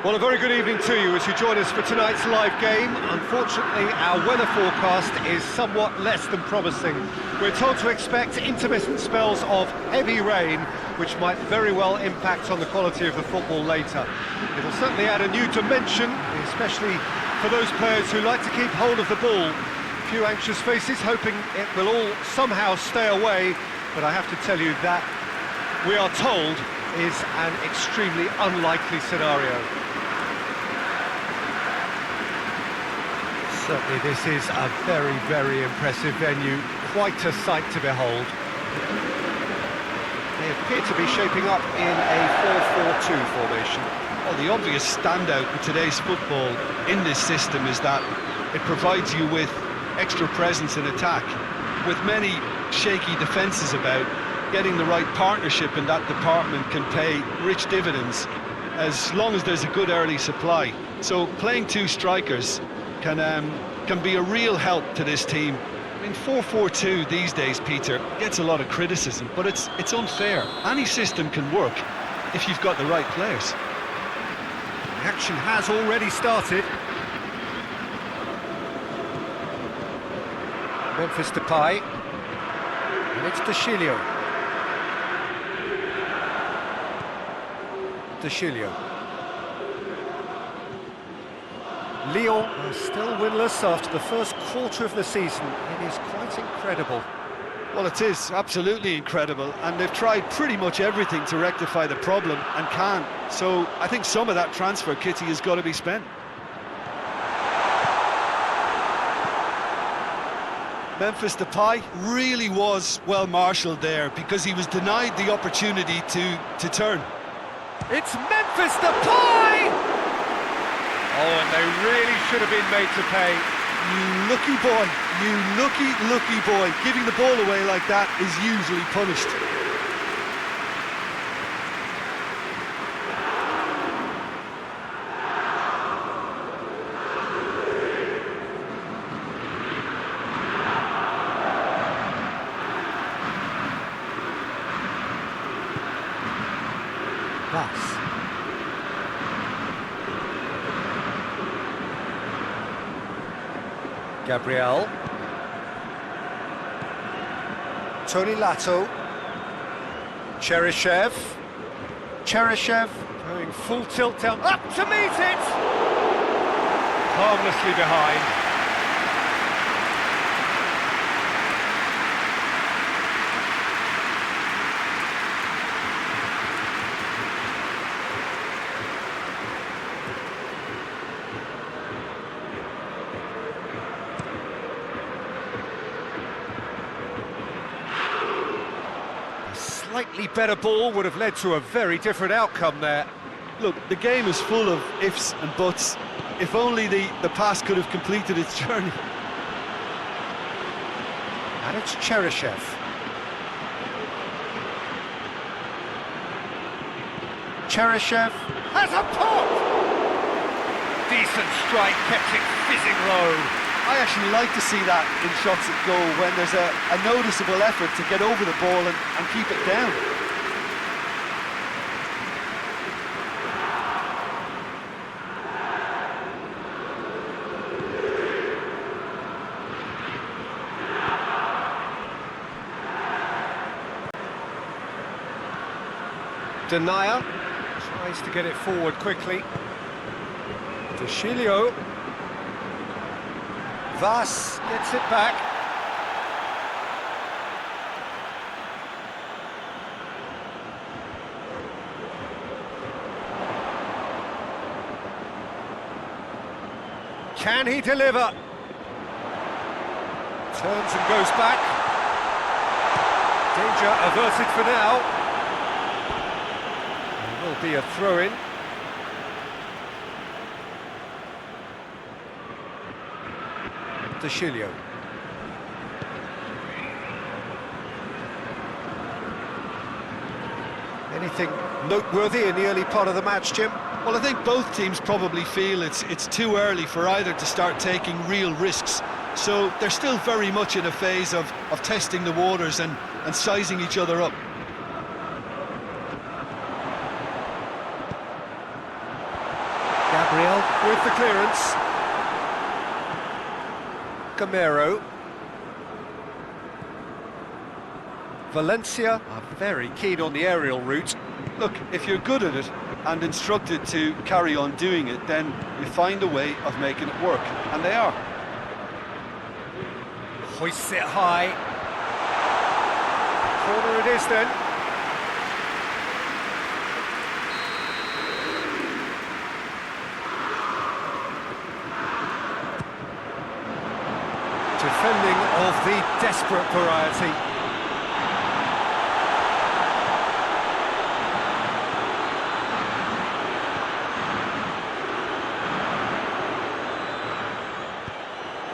Well, a very good evening to you as you join us for tonight's live game. Unfortunately, our weather forecast is somewhat less than promising. We're told to expect intermittent spells of heavy rain, which might very well impact on the quality of the football later. It'll certainly add a new dimension, especially for those players who like to keep hold of the ball. A few anxious faces hoping it will all somehow stay away, but I have to tell you that we are told is an extremely unlikely scenario. Certainly this is a very, very impressive venue, quite a sight to behold. They appear to be shaping up in a 4-4-2 formation. Well, the obvious standout in today's football in this system is that it provides you with extra presence in attack. With many shaky defences about, getting the right partnership in that department can pay rich dividends as long as there's a good early supply. So playing two strikers can be a real help to this team. I mean, 4-4-2 these days, Peter, gets a lot of criticism, but it's unfair. Any system can work if you've got the right players. The action has already started. Memphis Depay, and it's De Chilio. Lyon are still winless after the first quarter of the season. It is quite incredible. Well, it is absolutely incredible, and they've tried pretty much everything to rectify the problem and can't. So I think some of that transfer kitty has got to be spent. Memphis Depay really was well marshalled there because he was denied the opportunity to turn. It's Memphis Depay! Oh, and they really should have been made to pay. You lucky boy, you lucky boy. Giving the ball away like that is usually punished. Pass. Gabriel. Tony Lato. Cheryshev going full tilt down, up to meet it! Harmlessly behind. Slightly better ball would have led to a very different outcome there. Look, the game is full of ifs and buts. If only the pass could have completed its journey. And it's Cheryshev. Cheryshev has a pop! Decent strike, kept it fizzing low. I actually like to see that in shots at goal when there's a noticeable effort to get over the ball and keep it down. Denier tries to get it forward quickly. De Chilio. Vas gets it back. Can he deliver? Turns and goes back. Danger averted for now. There will be a throw-in. De Chilio. Anything noteworthy in the early part of the match, Jim? Well, I think both teams probably feel it's too early for either to start taking real risks. So they're still very much in a phase of testing the waters and sizing each other up. with the clearance. Gamero. Valencia are very keen on the aerial route. Look, if you're good at it and instructed to carry on doing it, then you find a way of making it work, and they are. Hoists it high. Corner it is then. Defending of the desperate variety.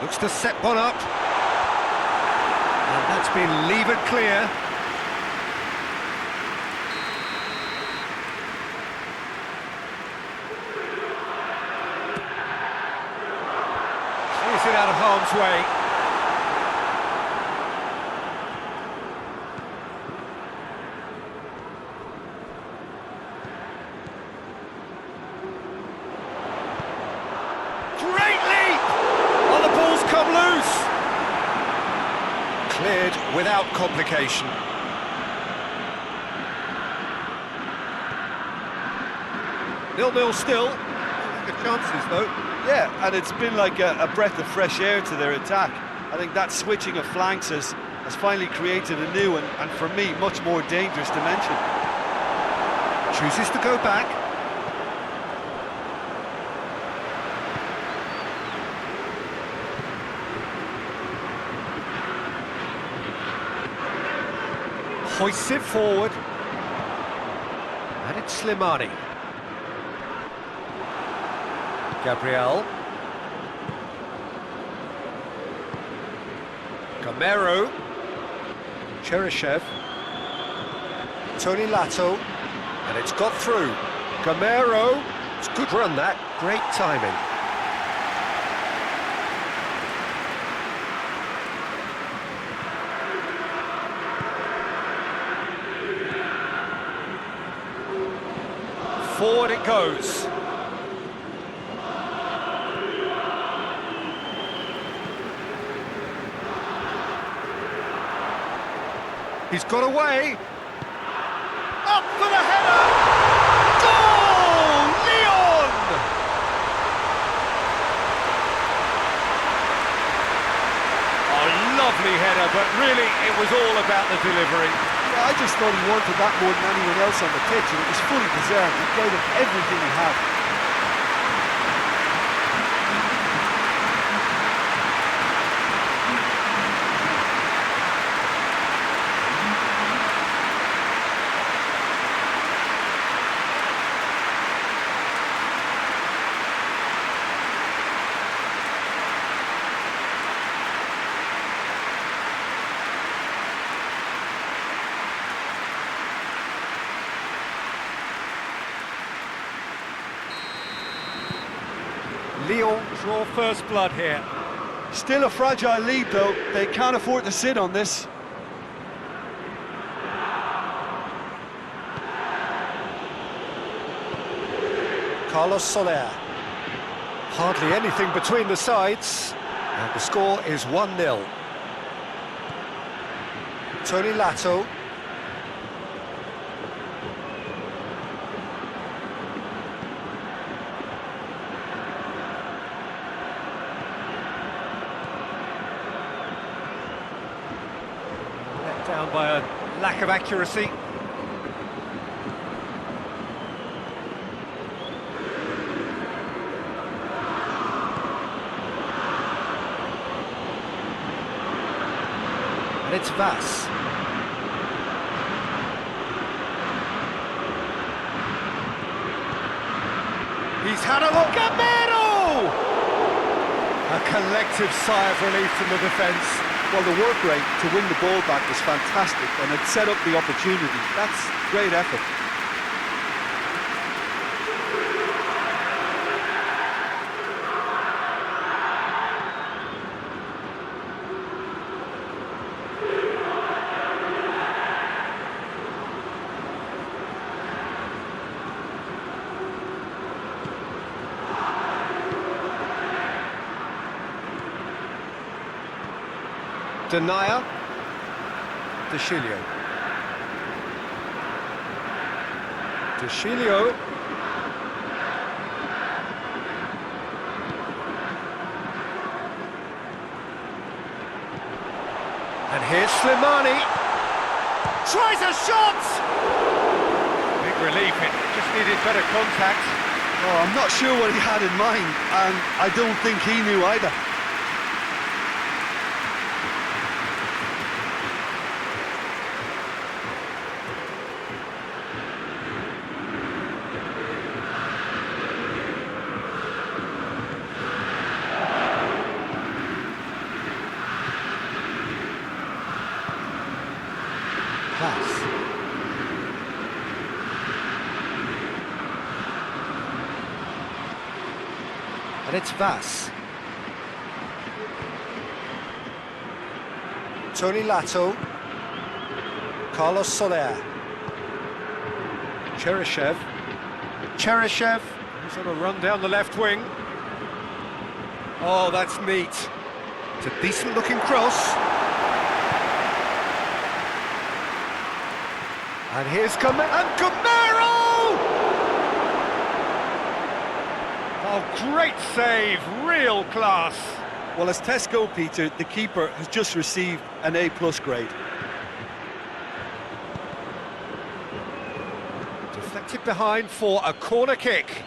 Looks to set one up. And that's been levered clear. Clears it out of harm's way. Great leap! Oh, the ball's come loose! Cleared without complication. Nil-nil still. Good chances though. Yeah, and it's been like a breath of fresh air to their attack. I think that switching of flanks has finally created a new and for me, much more dangerous dimension. Chooses to go back. Hoists it forward. And it's Slimani. Gabriel. Gamero. Cheryshev. Tony Lato. And it's got through. Gamero. It's a good run that. Great timing. Forward it goes. He's got away. Up for the header! Goal! Lyon! A lovely header, but really it was all about the delivery. Yeah, I just thought he wanted that more than anyone else on the pitch, and it was fully deserved. He gave him everything he had. Lyon draw first blood here. Still a fragile lead, though. They can't afford to sit on this. Carlos Soler. Hardly anything between the sides. And the score is 1-0. Tony Lato. Let down by a lack of accuracy. And it's Vass. He's had a look. Gamero! A collective sigh of relief from the defence. Well, the work rate to win the ball back was fantastic, and it set up the opportunity. That's great effort. Denier. De Chilio. De Chilio. And here's Slimani. Tries a shot! Big relief, it just needed better contact. Oh, I'm not sure what he had in mind, and I don't think he knew either. And it's Vass. Tony Lato. Carlos Soler. Cheryshev. Cheryshev. He's on a run down the left wing. Oh, that's neat. It's a decent looking cross. And here's Camaro! Oh, great save, real class. Well, as tests go, Peter, the keeper has just received an A+ grade. Deflected behind for a corner kick.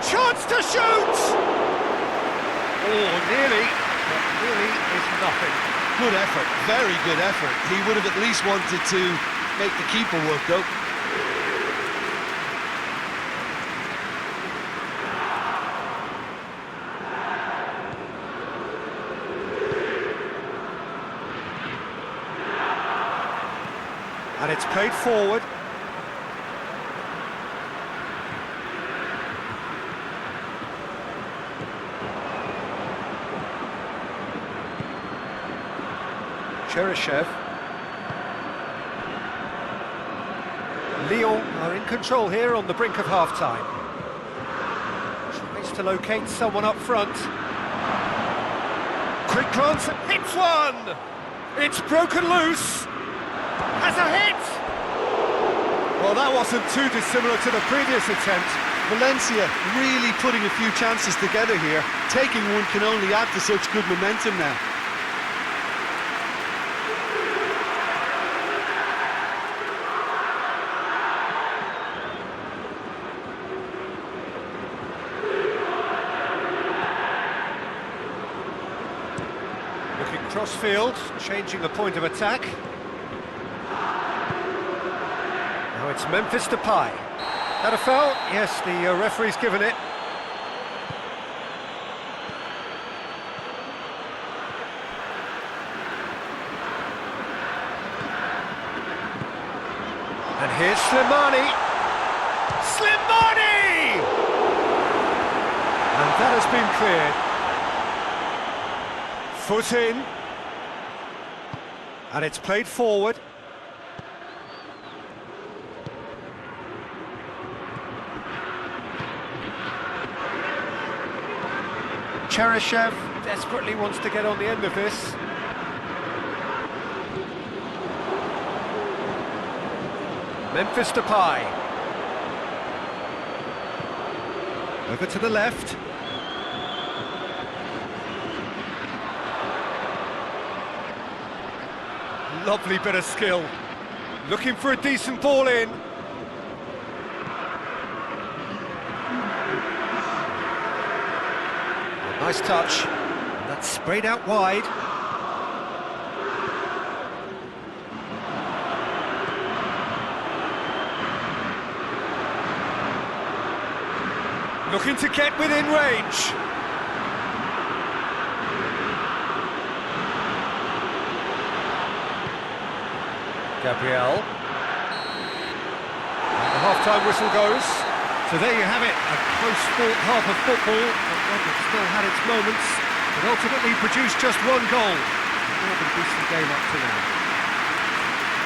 Chance to shoot! Oh, nearly, but nearly is nothing. Good effort, very good effort. He would have at least wanted to make the keeper work, though. And it's played forward. Cheryshev. Lyon are in control here on the brink of half-time. Tries to locate someone up front. Quick glance, hits one! It's broken loose! Has a hit! Well, that wasn't too dissimilar to the previous attempt. Valencia really putting a few chances together here. Taking one can only add to such good momentum now. Crossfield, changing the point of attack. Now it's Memphis Depay. That a foul? Yes, the referee's given it. And here's Slimani. Slimani! And that has been cleared. Foot in. And it's played forward. Cheryshev desperately wants to get on the end of this. Memphis Depay. Over to the left. Lovely bit of skill. Looking for a decent ball in. A nice touch. And that's sprayed out wide. Looking to get within range. Gabriel. And the half-time whistle goes. So there you have it, a close-fought half of football, but one that still had its moments, but ultimately produced just one goal. More than decent game up to now.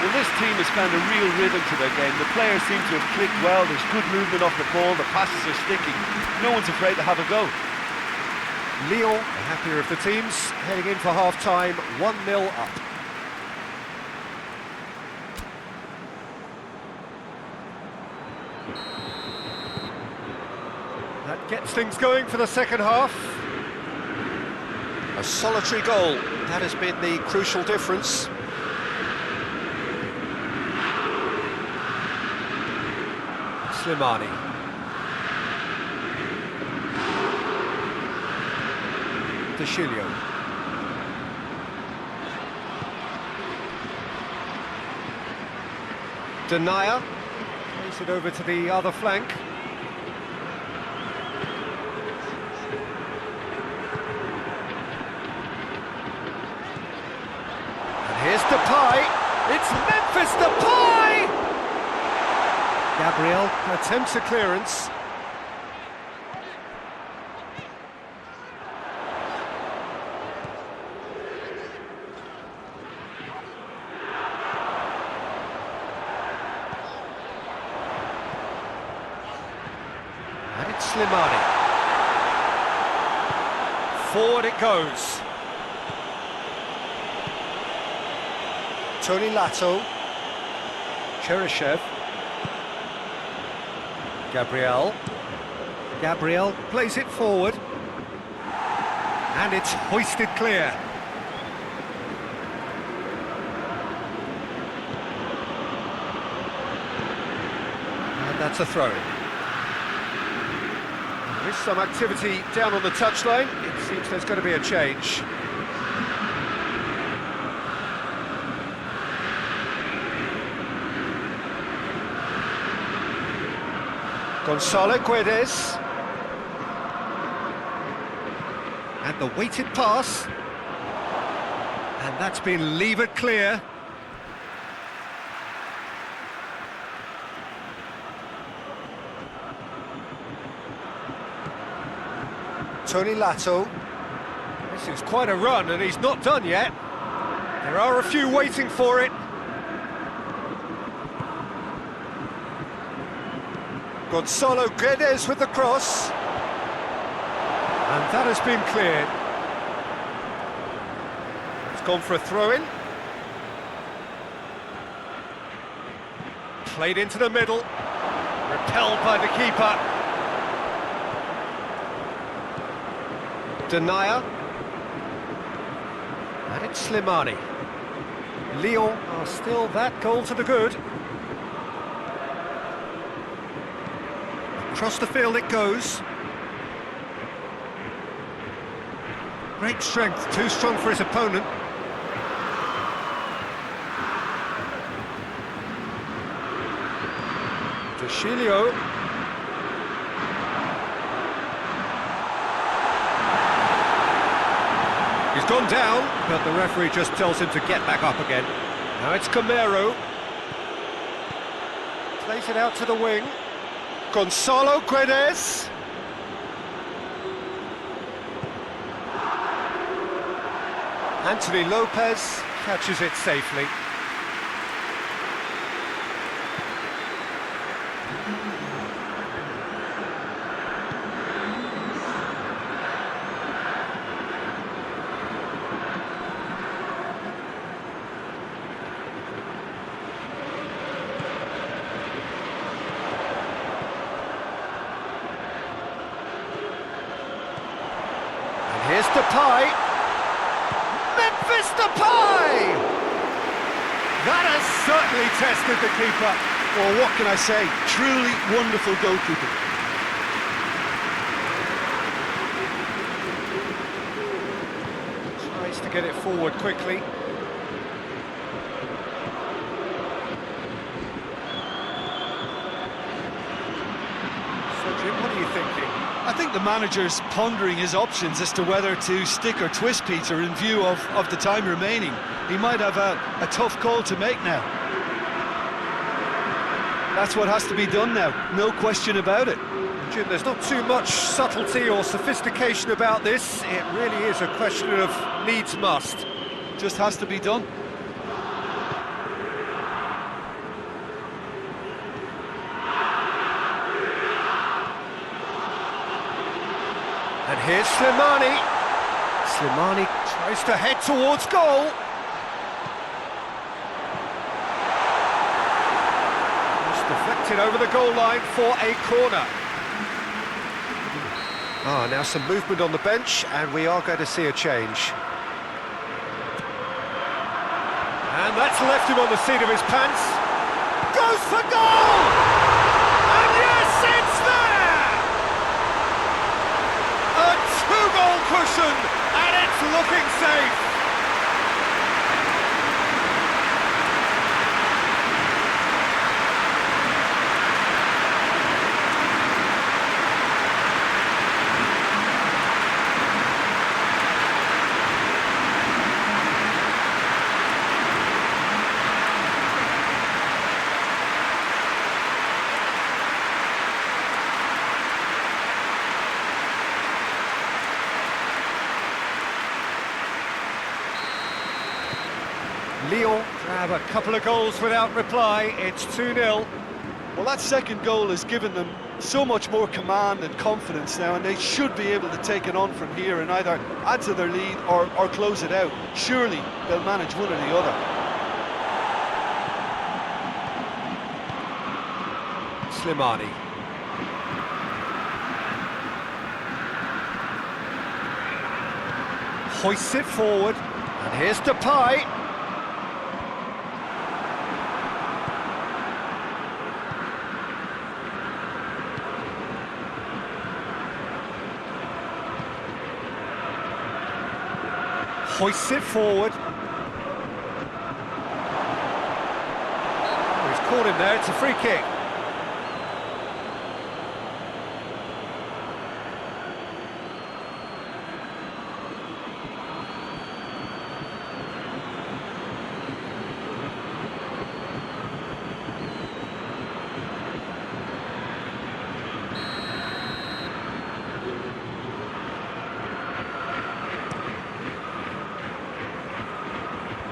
Well, this team has found a real rhythm to their game. The players seem to have clicked well. There's good movement off the ball. The passes are sticking. No one's afraid to have a go. Lyon, the happier of the teams, heading in for half-time, 1-0 up. That gets things going for the second half. A solitary goal, that has been the crucial difference. Slimani. Deschilio. Denier. Plays it over to the other flank. And here's Depay. It's Memphis Depay! Gabriel attempts a clearance. And it's Slimani. Forward it goes. Tony Lato. Cheryshev. Gabriel plays it forward. And it's hoisted clear. And that's a throw. There is some activity down on the touchline. It seems there's going to be a change. Gonzalo Guedes. And the weighted pass. And that's been levered clear. Tony Lato. This is quite a run and he's not done yet. There are a few waiting for it. Gonzalo Guedes with the cross. And that has been cleared. It's gone for a throw-in. Played into the middle. Repelled by the keeper. Denier. And it's Slimani. Lyon are still that goal to the good. Across the field it goes. Great strength, too strong for his opponent. Deschilio. He's gone down, but the referee just tells him to get back up again. Now it's Camero. Plays it out to the wing. Gonzalo Guedes. Anthony Lopez catches it safely. Here's Depay. Memphis Depay! That has certainly tested the keeper. Well, what can I say? Truly wonderful goalkeeping. Tries to get it forward quickly. So, Jim, what are you thinking? I think the manager's pondering his options as to whether to stick or twist Peter in view of the time remaining. He might have a tough call to make now. That's what has to be done now, no question about it. Jim, there's not too much subtlety or sophistication about this. It really is a question of needs must. Just has to be done. Here's Slimani. Slimani tries to head towards goal. Just deflected over the goal line for a corner. Now some movement on the bench, and we are going to see a change. And that's left him on the seat of his pants. Goes for goal! And yes, it's there! A two-goal cushion, and it's looking safe. Lyon grab a couple of goals without reply. It's 2-0. Well, that second goal has given them so much more command and confidence now, and they should be able to take it on from here and either add to their lead or close it out. Surely they'll manage one or the other. Slimani. Hoists it forward, and here's Depay. Hoists it forward. He's caught him there, it's a free kick.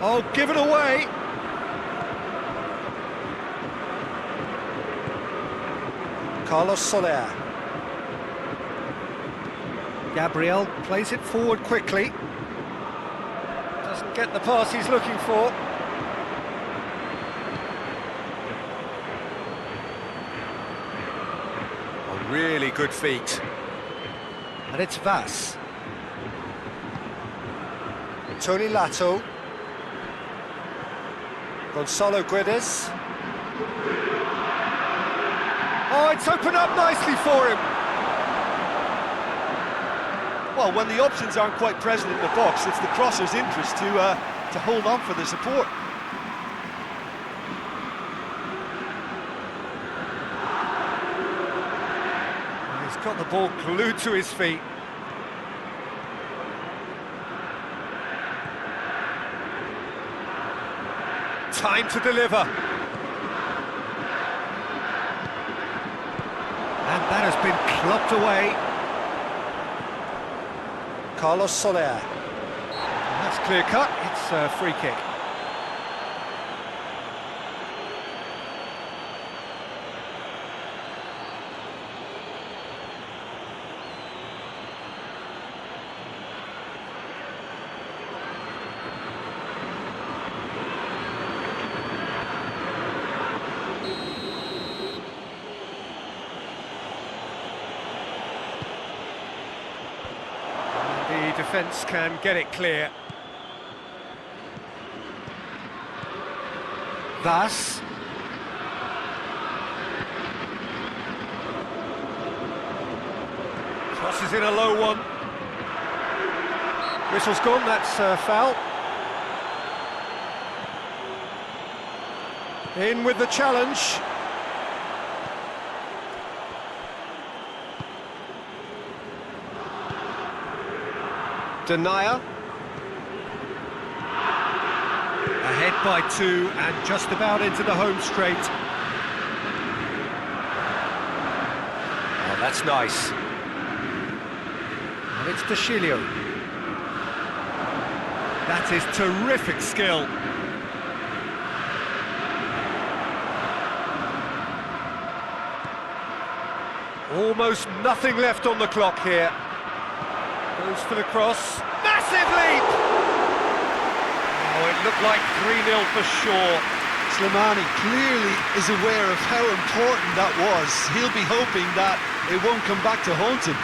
Oh, give it away! Carlos Soler. Gabriel plays it forward quickly. Doesn't get the pass he's looking for. Oh, really good feet. And it's Vas. Tony Lato. Gonzalo Guedes. Oh, it's opened up nicely for him. Well, when the options aren't quite present in the box, it's the crosser's interest to hold on for the support. He's got the ball glued to his feet. Time to deliver. And that has been clubbed away. Carlos Soler. And that's clear cut, it's a free kick. The defence can get it clear. Vas. Crosses in a low one. Whistle's gone, that's a foul. In with the challenge. Denier. Ahead by 2 and just about into the home straight. Oh, that's nice. And it's Deschilio. That is terrific skill. Almost nothing left on the clock here. Goes for the cross. Massive leap! Oh, it looked like 3-0 for sure. Slimani clearly is aware of how important that was. He'll be hoping that it won't come back to haunt him.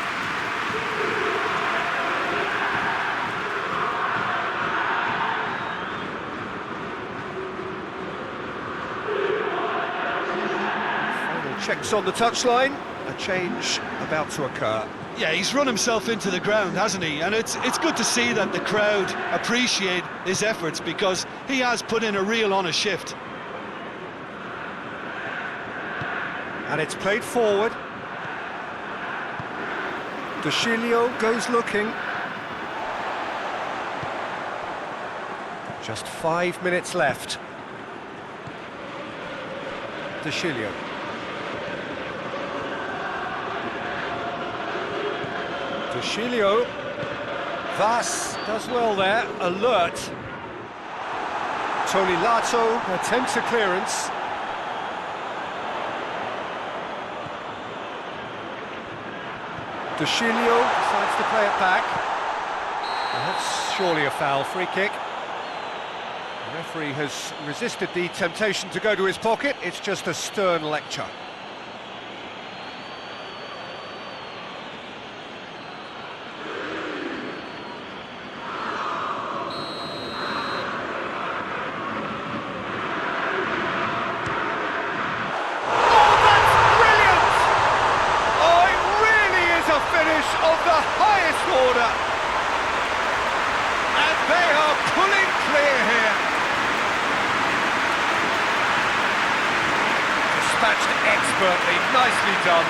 Final checks on the touchline. A change about to occur. Yeah, he's run himself into the ground, hasn't he? And it's good to see that the crowd appreciate his efforts, because he has put in a real honest shift. And it's played forward. Dushilio goes looking. Just 5 minutes left. Dushilio. Dushilio. Vas does well there, alert. Tony Lato attempts a clearance. Dushilio decides to play it back. And that's surely a foul, free kick. The referee has resisted the temptation to go to his pocket. It's just a stern lecture. Of the highest order, and they are pulling clear here. Dispatched expertly, nicely done.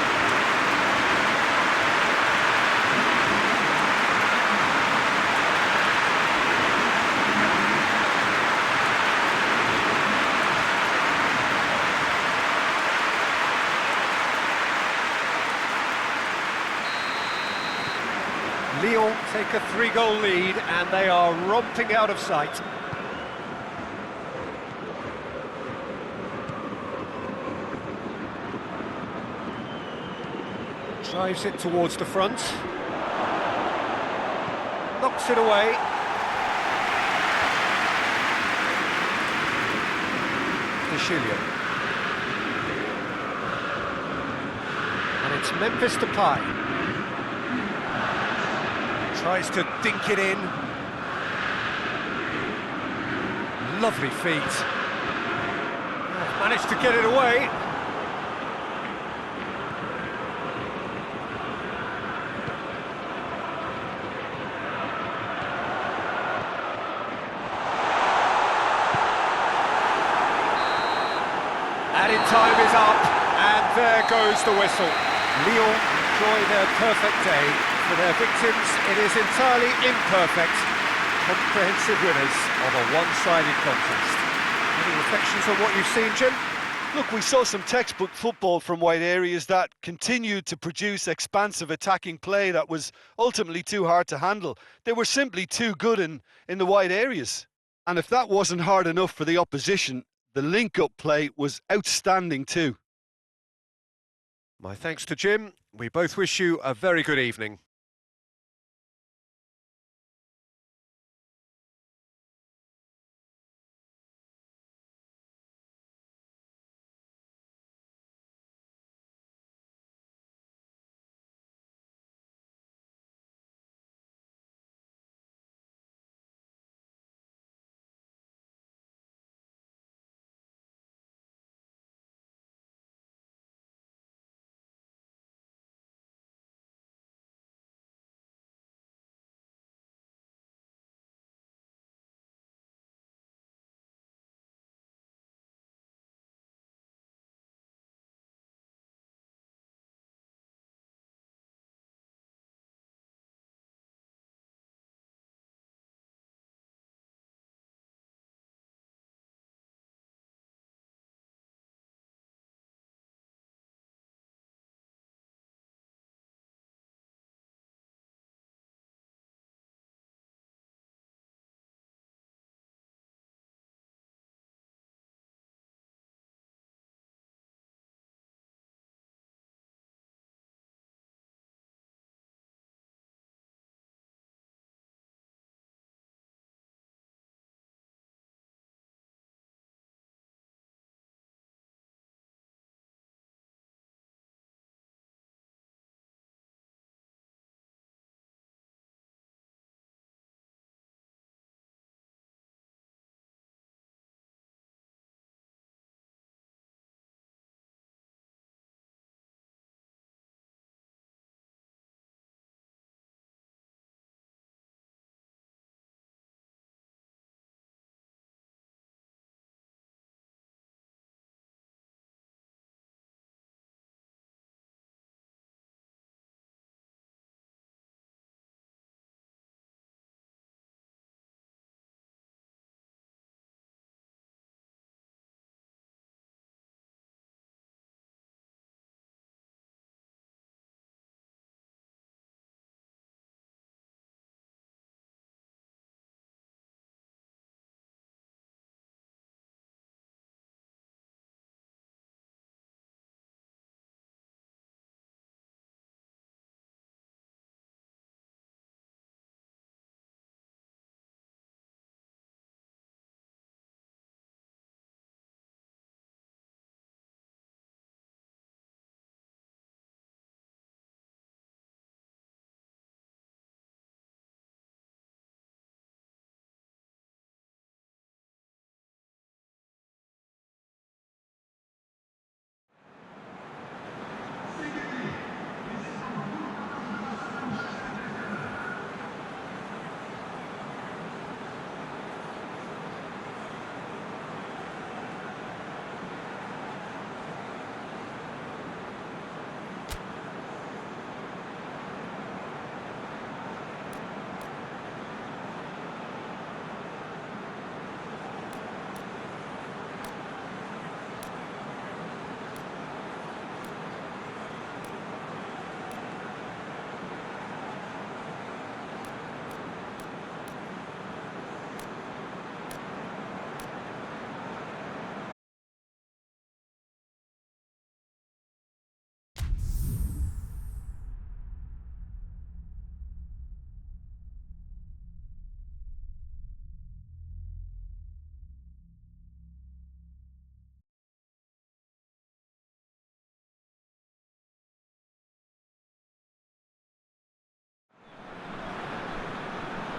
Lyon take a 3-goal lead and they are romping out of sight. Drives it towards the front. Knocks it away. Dushilio. And it's Memphis Depay. Tries to dink it in. Lovely feet. Managed to get it away. Added time is up, and there goes the whistle. Lyon enjoy their perfect day. For their victims, it is entirely imperfect. Comprehensive winners of a one-sided contest. Any reflections on what you've seen, Jim? Look, we saw some textbook football from wide areas that continued to produce expansive attacking play that was ultimately too hard to handle. They were simply too good in the wide areas. And if that wasn't hard enough for the opposition, the link-up play was outstanding too. My thanks to Jim. We both wish you a very good evening.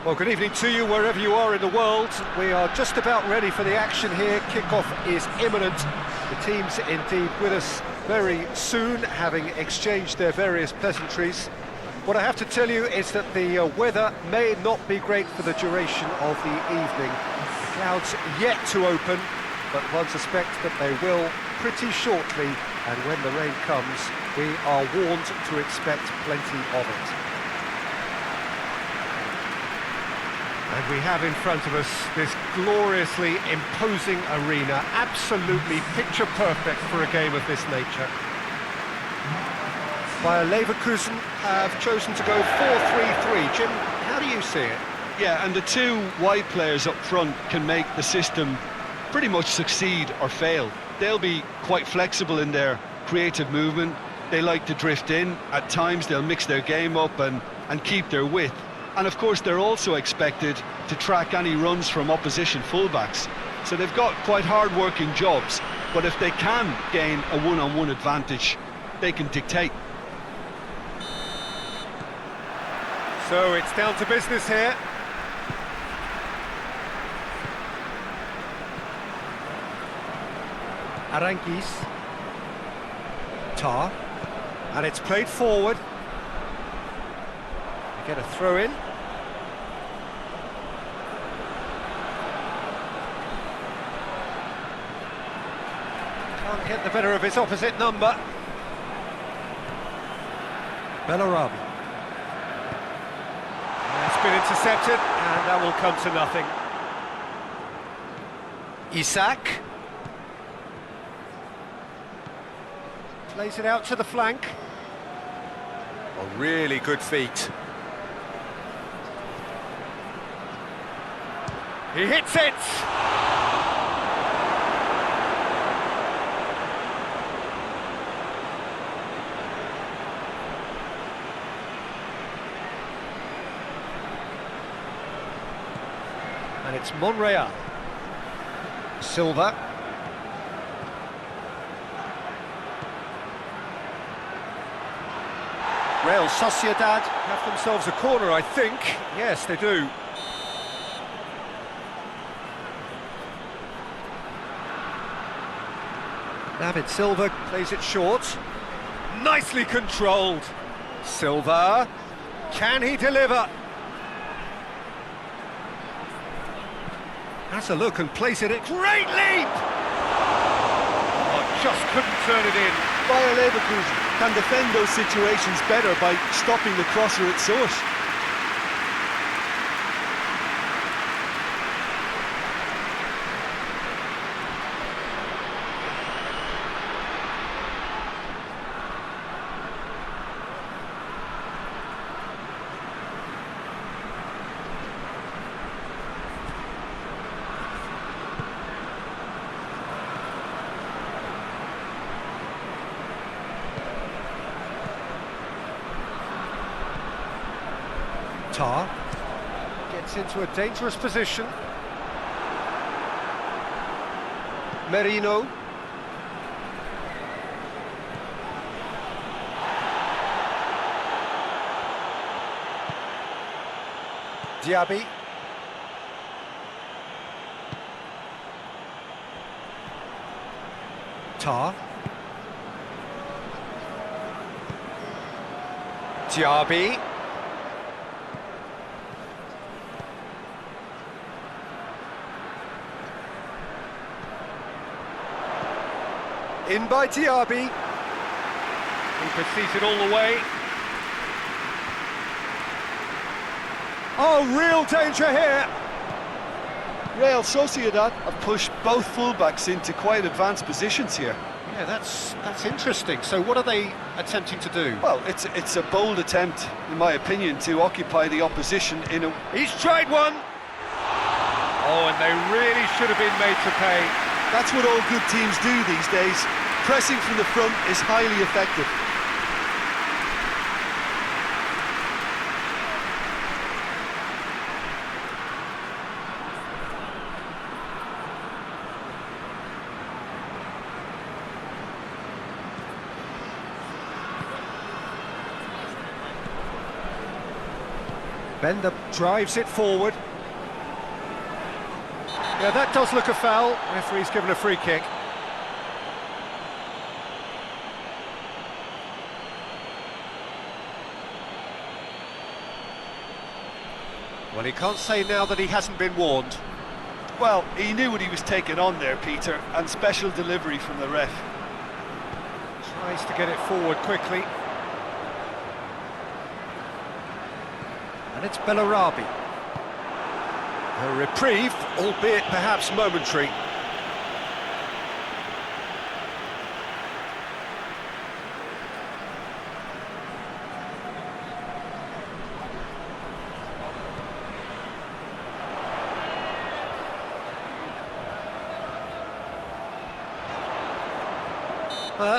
Well, good evening to you wherever you are in the world. We are just about ready for the action here. Kickoff is imminent. The team's indeed with us very soon, having exchanged their various pleasantries. What I have to tell you is that the weather may not be great for the duration of the evening. The clouds yet to open, but one suspects that they will pretty shortly, and when the rain comes, we are warned to expect plenty of it. And we have in front of us this gloriously imposing arena, absolutely picture perfect for a game of this nature. Leverkusen have chosen to go 4-3-3. Jim, how do you see it? Yeah, and the two wide players up front can make the system pretty much succeed or fail. They'll be quite flexible in their creative movement. They like to drift in. At times they'll mix their game up and keep their width. And of course they're also expected to track any runs from opposition fullbacks. So they've got quite hard-working jobs, but if they can gain a one-on-one advantage, they can dictate. So it's down to business here. Aranguiz. Tar. And it's played forward. They get a throw in. Can't get the better of his opposite number. Bellarabi. It's been intercepted, and that will come to nothing. Isak. Plays it out to the flank. Oh, really good feet. He hits it! And it's Monreal. Silva. Real Sociedad have themselves a corner, I think. Yes, they do. David Silva plays it short. Nicely controlled. Silva. Can he deliver? Has a look and plays it in. Great leap! Oh, just couldn't turn it in. Leverkusen can defend those situations better by stopping the crosser at source. Tar gets into a dangerous position. Merino. Diaby. Tar. Diaby. In by Diaby. He sees it all the way. Oh, real danger here. Real Sociedad have pushed both fullbacks into quite advanced positions here. Yeah, that's interesting. So what are they attempting to do? Well, it's a bold attempt, in my opinion, to occupy the opposition in a... He's tried one! Oh, and they really should have been made to pay. That's what all good teams do these days. Pressing from the front is highly effective. Bender drives it forward. Yeah, that does look a foul. Referee's given a free kick. Well, he can't say now that he hasn't been warned. Well, he knew what he was taking on there, Peter, and special delivery from the ref. Tries to get it forward quickly. And it's Bellarabi. A reprieve, albeit perhaps momentary.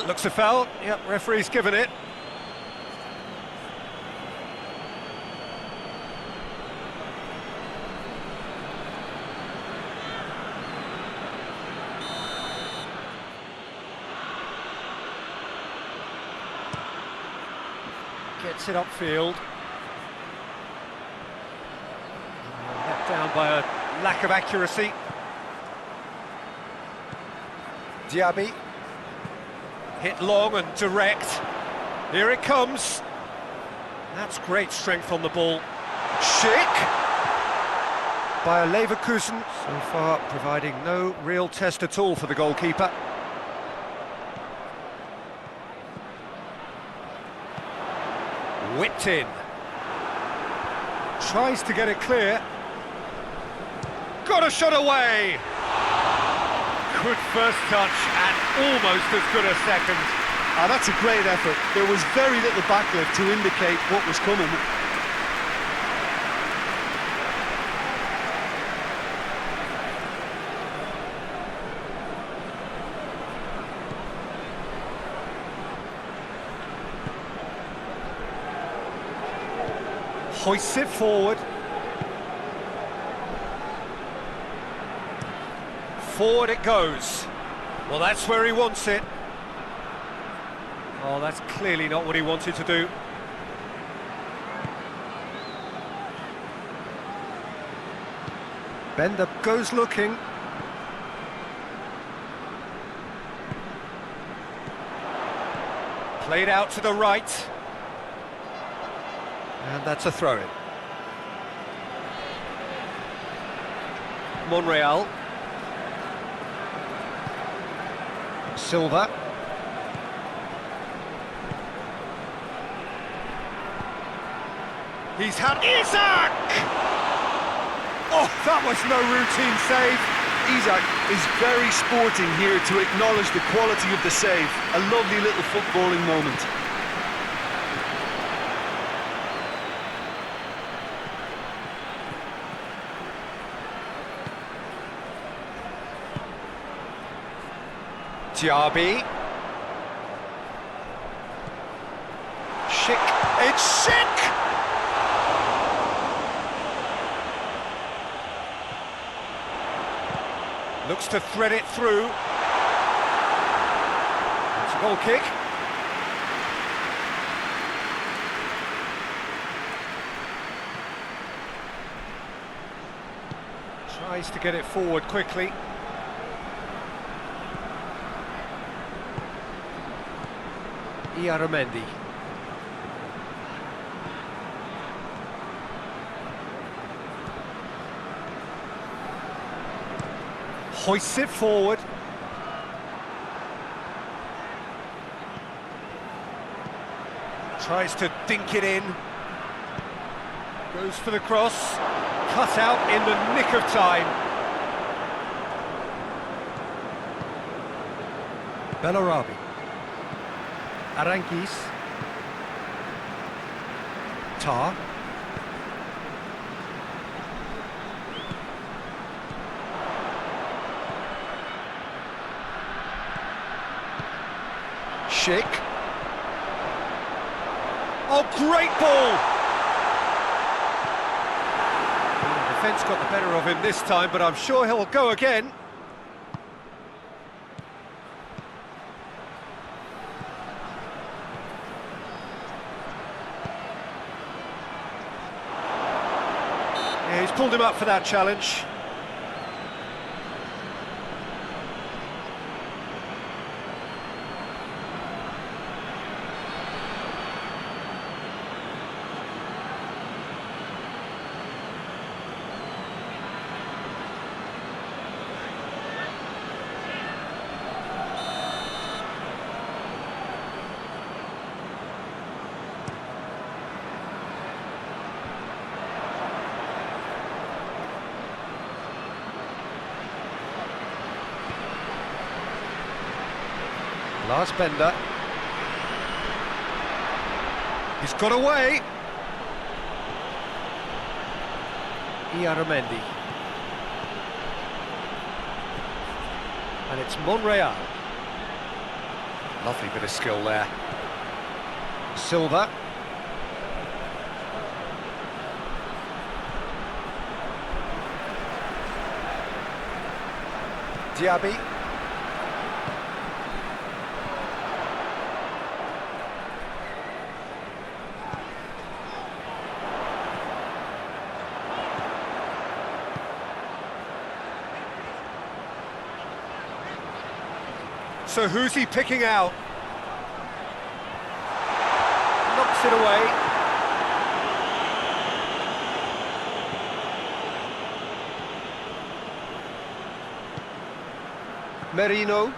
Looks a foul. Yep, referee's given it. Gets it upfield. Let down by a lack of accuracy. Diaby. Hit long and direct. Here it comes. That's great strength on the ball. Schick! By a Leverkusen, so far providing no real test at all for the goalkeeper. Whipped in. Tries to get it clear. Got a shot away! Good first touch and almost as good a second. That's a great effort. There was very little backlift to indicate what was coming. Hoists it forward. Forward it goes. Well, that's where he wants it. Oh, that's clearly not what he wanted to do. Bender goes looking. Played out to the right. And that's a throw-in. Monreal. Silva. He's had Isaac! Oh, that was no routine save. Isaac is very sporting here to acknowledge the quality of the save. A lovely little footballing moment. Diaby. Schick. It's Schick! Looks to thread it through. It's a goal kick. Tries to get it forward quickly. Iaramendi. Hoists it forward. Tries to dink it in. Goes for the cross. Cut out in the nick of time. Bellarabi. Aranquis. Tar. Schick. Oh, great ball! The defence got the better of him this time, but I'm sure he'll go again. He's pulled him up for that challenge. Lars Bender. He's got away. Iaramendi. And it's Monreal. Lovely bit of skill there. Silva. Diaby. So who's he picking out? Knocks it away. Merino.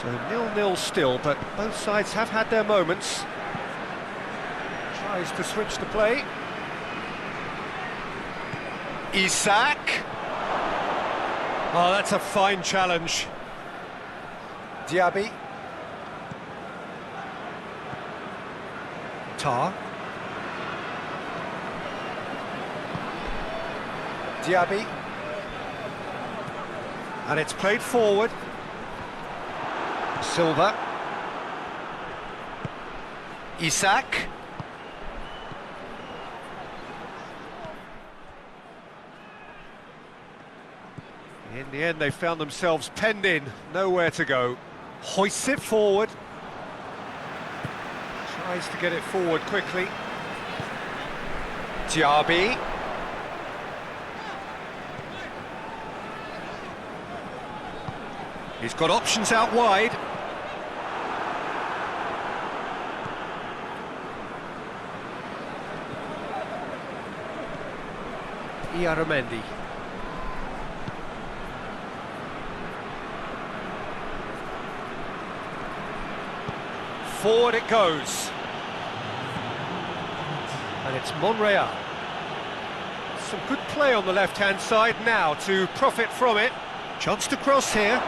So 0-0 still, but both sides have had their moments. Tries to switch the play. Isak. Oh, that's a fine challenge. Diaby. Tar. Diaby. And it's played forward. Silva. Isak. In the end, they found themselves penned in, nowhere to go. Hoists it forward. Tries to get it forward quickly. Diaby. He's got options out wide. Iaramendi. Forward it goes. And it's Monreal. Some good play on the left-hand side now to profit from it. Chance to cross here.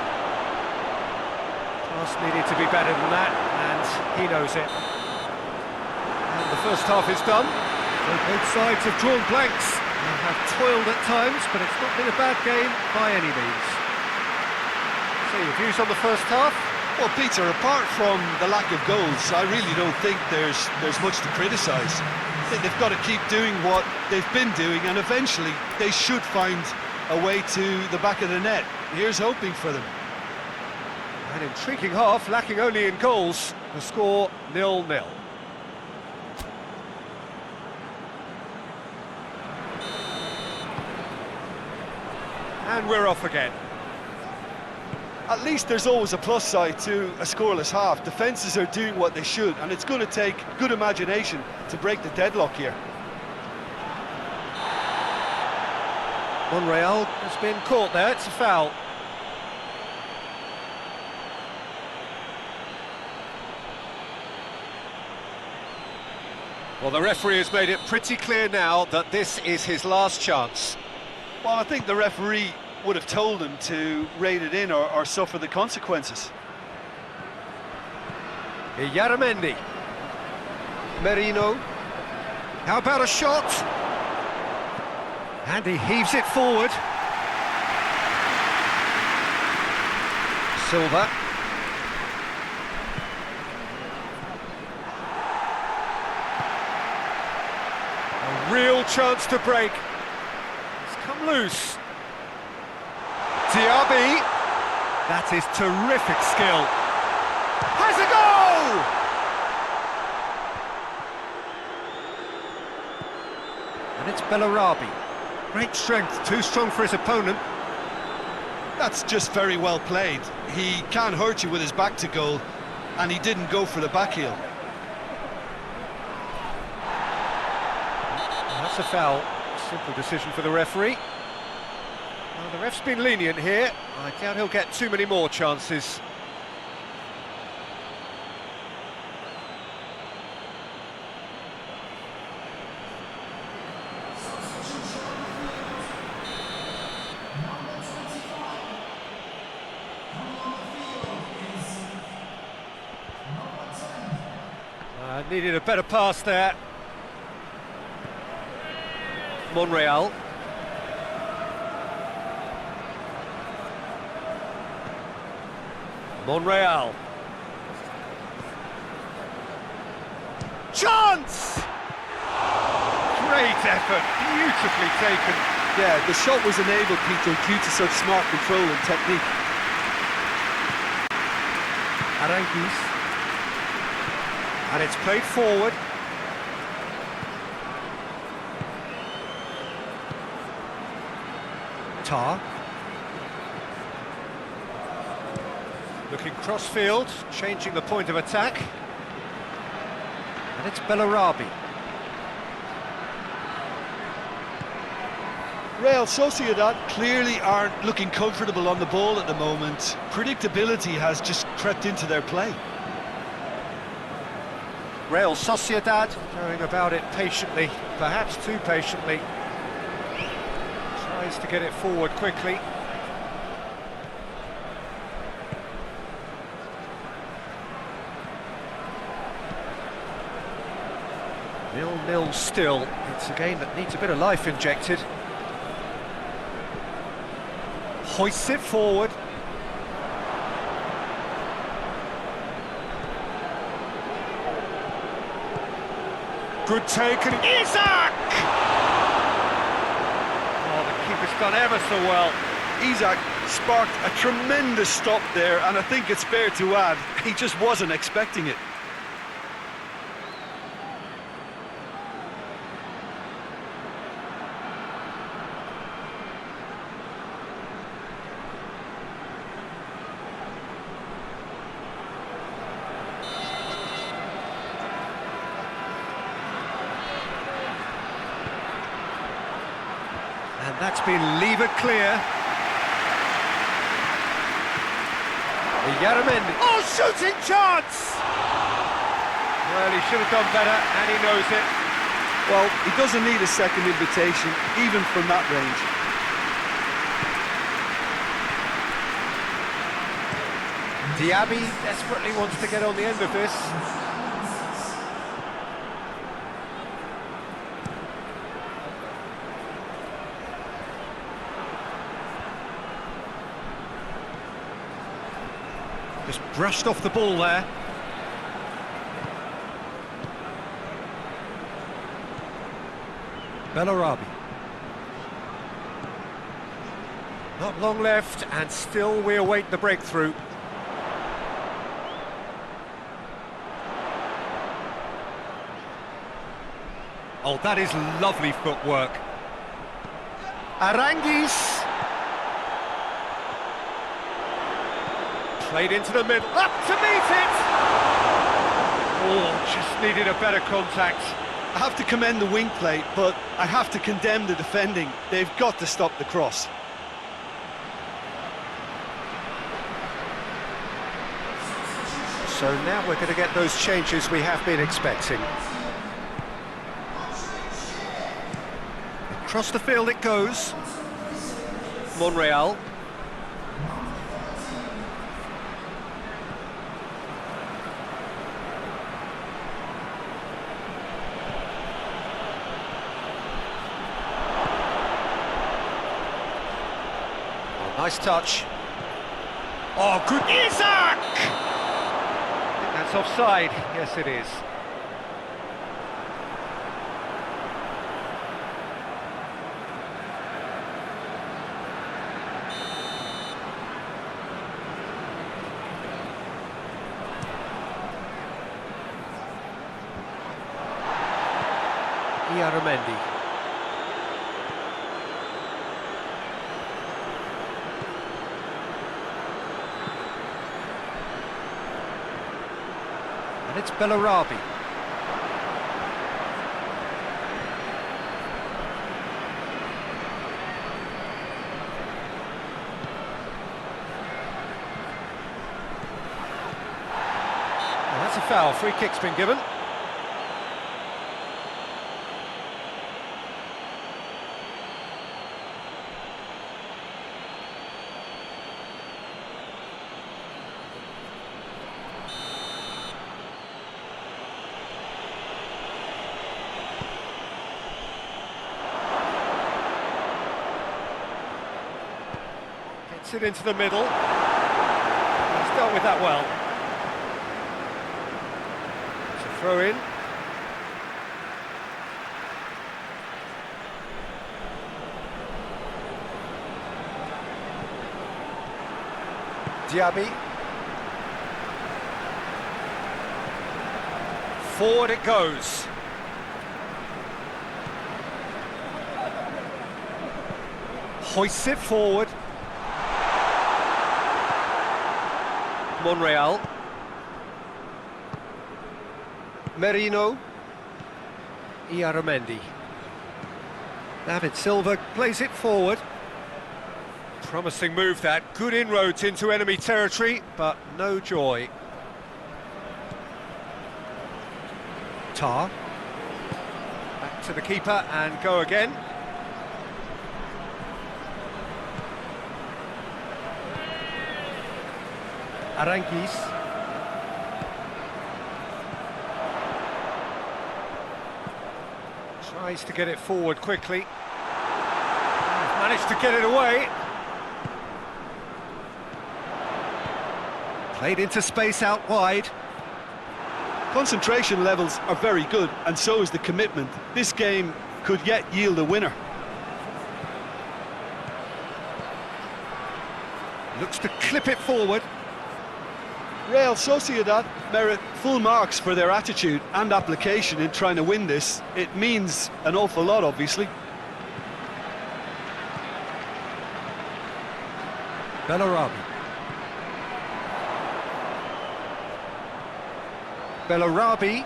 Pass needed to be better than that, and he knows it. And the first half is done. So both sides have drawn blanks and have toiled at times, but it's not been a bad game by any means. So your views on the first half? Well, Peter, apart from the lack of goals, I really don't think there's much to criticise. They've got to keep doing what they've been doing, and eventually they should find a way to the back of the net. Here's hoping for them. An intriguing half, lacking only in goals. The score 0-0. And we're off again. At least there's always a plus side to a scoreless half. Defences are doing what they should, and it's going to take good imagination to break the deadlock here. Monreal has been caught there, it's a foul. Well, the referee has made it pretty clear now that this is his last chance. Well, I think the referee would have told him to rein it in or suffer the consequences. Iaramendi. Merino. How about a shot? And he heaves it forward. Silva. A real chance to break. It's come loose. Diaby. That is terrific skill. Has a goal! And And it's Bellarabi. Great strength, too strong for his opponent. That's just very well played. He can't hurt you with his back to goal, and he didn't go for the back heel. That's a foul. Simple decision for the referee. Well, the ref's been lenient here. I doubt he'll get too many more chances. Needed a better pass there. Monreal. Monreal. Chance! Great effort, beautifully taken. Yeah, the shot was enabled, Peter, due to such smart control and technique. Aranguiz. And it's played forward. Tar. Looking cross-field, changing the point of attack. And it's Bellarabi. Real Sociedad clearly aren't looking comfortable on the ball at the moment. Predictability has just crept into their play. Real Sociedad going about it patiently, perhaps too patiently. Tries to get it forward quickly. Nil-nil still. It's a game that needs a bit of life injected. Hoists it forward. Good take and Isaac! Oh, the keeper's done ever so well. Isaac sparked a tremendous stop there, and I think it's fair to add, he just wasn't expecting it. And that's been levered clear. Yaramendi. Oh, shooting chance! Well, he should have done better, and he knows it. Well, he doesn't need a second invitation, even from that range. Diaby desperately wants to get on the end of this. Just brushed off the ball there. Bellarabi. Not long left, and still we await the breakthrough. Oh, that is lovely footwork. Aranguiz. Played into the middle, up to meet it! Oh, just needed a better contact. I have to commend the wing play, but I have to condemn the defending. They've got to stop the cross. So now we're going to get those changes we have been expecting. Across the field it goes. Monreal. Nice touch. Oh, good. Isaac! I think that's offside. Yes, it is. Yaramendi. And it's Bellarabi. And that's a foul. Free kick's been given. Gets it into the middle. He's dealt with that well. It's a throw in. Diaby. Forward it goes. Hoists it forward. Monreal. Merino. Iaramendi. David Silva plays it forward. Promising move that. Good inroads into enemy territory, but no joy. Tar. Back to the keeper and go again. Aranguis. Tries to get it forward quickly. Managed to get it away. Played into space out wide. Concentration levels are very good, and so is the commitment. This game could yet yield a winner. Looks to clip it forward. Real Sociedad merit full marks for their attitude and application in trying to win this. It means an awful lot, obviously. Bellarabi. Bellarabi.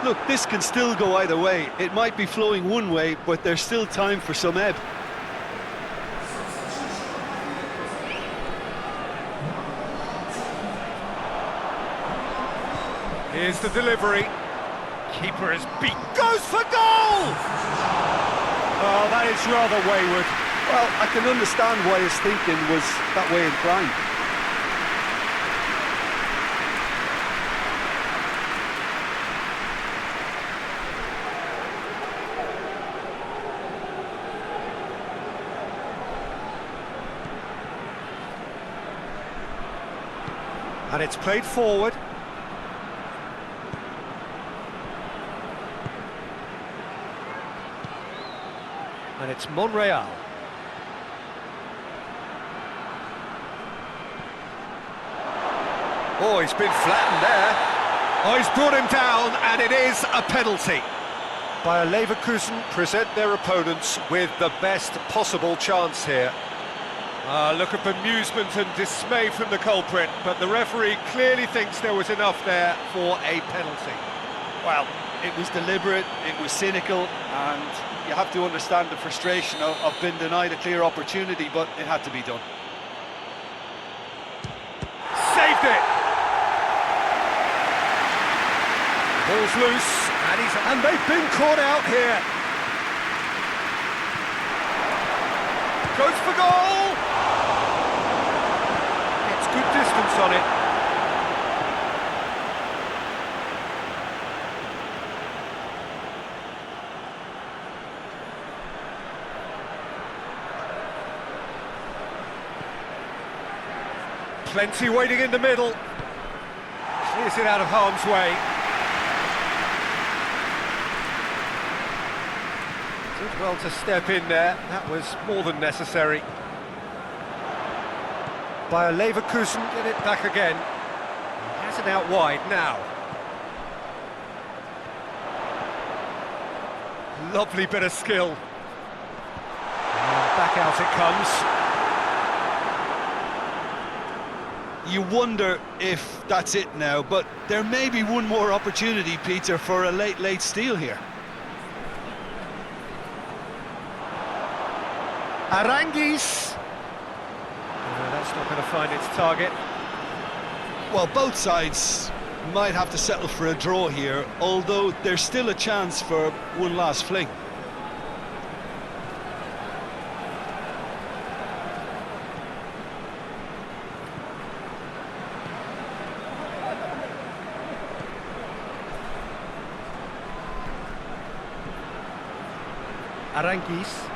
Look, this can still go either way. It might be flowing one way, but there's still time for some ebb. Here's the delivery. Keeper is beat. Goes for goal! Oh, that is rather wayward. Well, I can understand why his thinking was that way inclined. And it's played forward. And it's Monreal. Oh, he's been flattened there. Oh, he's brought him down, and it is a penalty. Bayer Leverkusen present their opponents with the best possible chance here. Look at bemusement and dismay from the culprit, but the referee clearly thinks there was enough there for a penalty. Well, it was deliberate, it was cynical, and you have to understand the frustration of being denied a clear opportunity, but it had to be done. Saved it! Ball's loose, and they've been caught out here. Goes for goal! Gets good distance on it. Plenty waiting in the middle. Clears it out of harm's way. Did well to step in there. That was more than necessary. Bayer Leverkusen get it back again. He has it out wide now. Lovely bit of skill. And back out it comes. You wonder if that's it now, but there may be one more opportunity, Peter, for a late steal here. Aranguis. That's not going to find its target. Well, both sides might have to settle for a draw here, although there's still a chance for one last fling. Aranguis.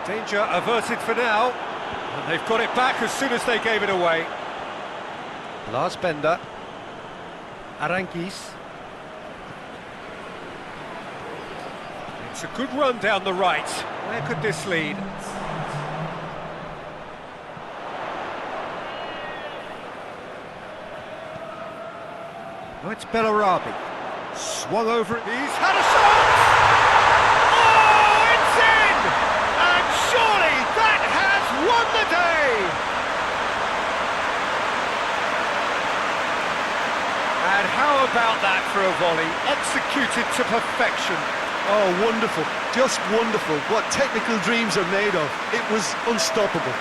Danger averted for now, and they've got it back as soon as they gave it away. Lars Bender. Aranguis. It's a good run down the right. Where could this lead? Oh, it's Bellarabi. Swung over it. He's had a shot! Oh, it's in! And surely that has won the day! And how about that for a volley? Executed to perfection. Oh, wonderful. Just wonderful. What technical dreams are made of. It was unstoppable.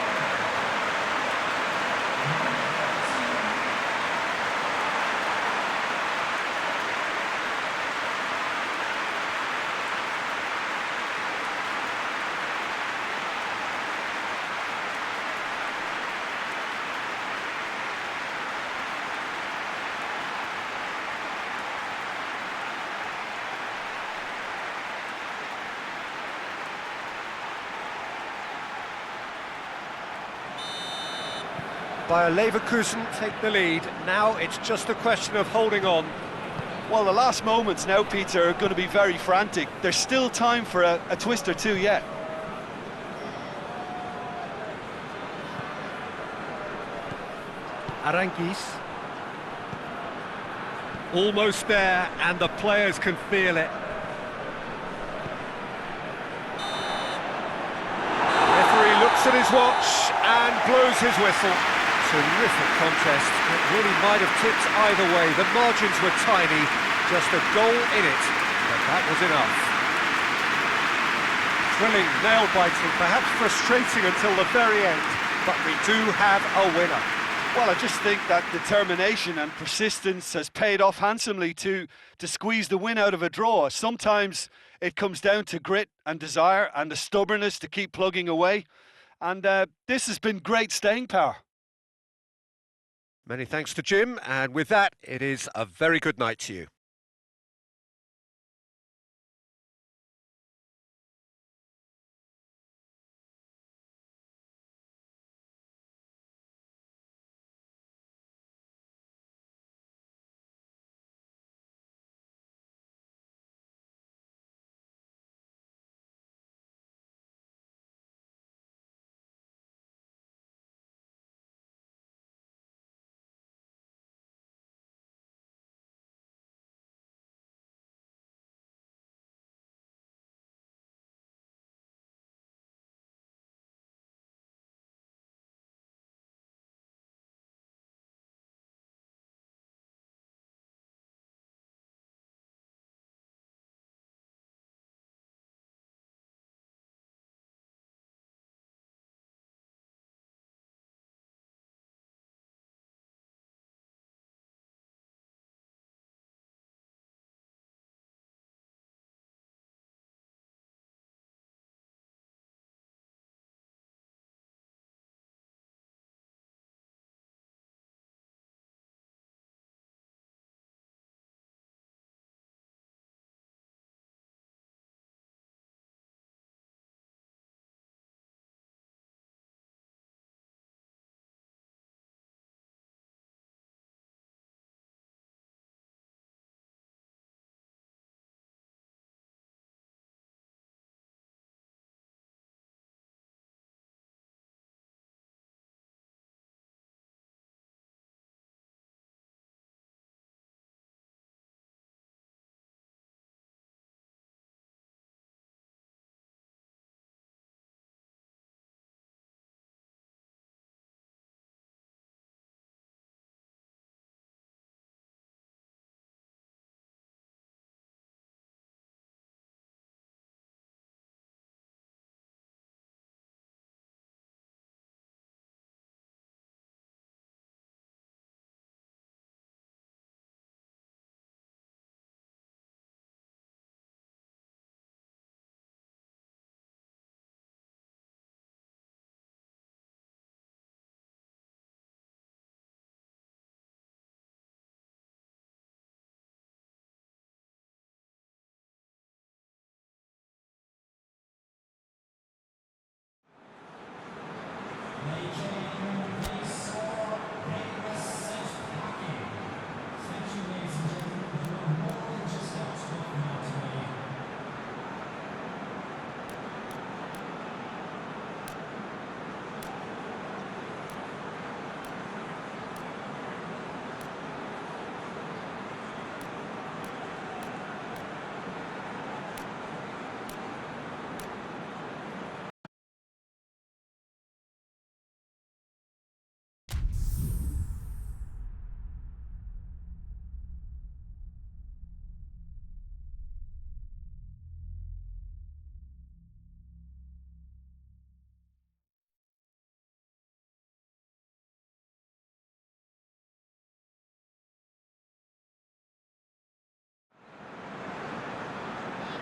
Bayer Leverkusen take the lead. Now it's just a question of holding on. Well, the last moments now, Peter, are going to be very frantic. There's still time for a twist or two yet. Aranguis. Almost there, and the players can feel it. Referee looks at his watch and blows his whistle. Terrific contest. It really might have tipped either way. The margins were tiny, just a goal in it, but that was enough. Thrilling, nail-biting, perhaps frustrating until the very end, but we do have a winner. Well, I just think that determination and persistence has paid off handsomely to squeeze the win out of a draw. Sometimes it comes down to grit and desire and the stubbornness to keep plugging away. And this has been great staying power. Many thanks to Jim, and with that, it is a very good night to you.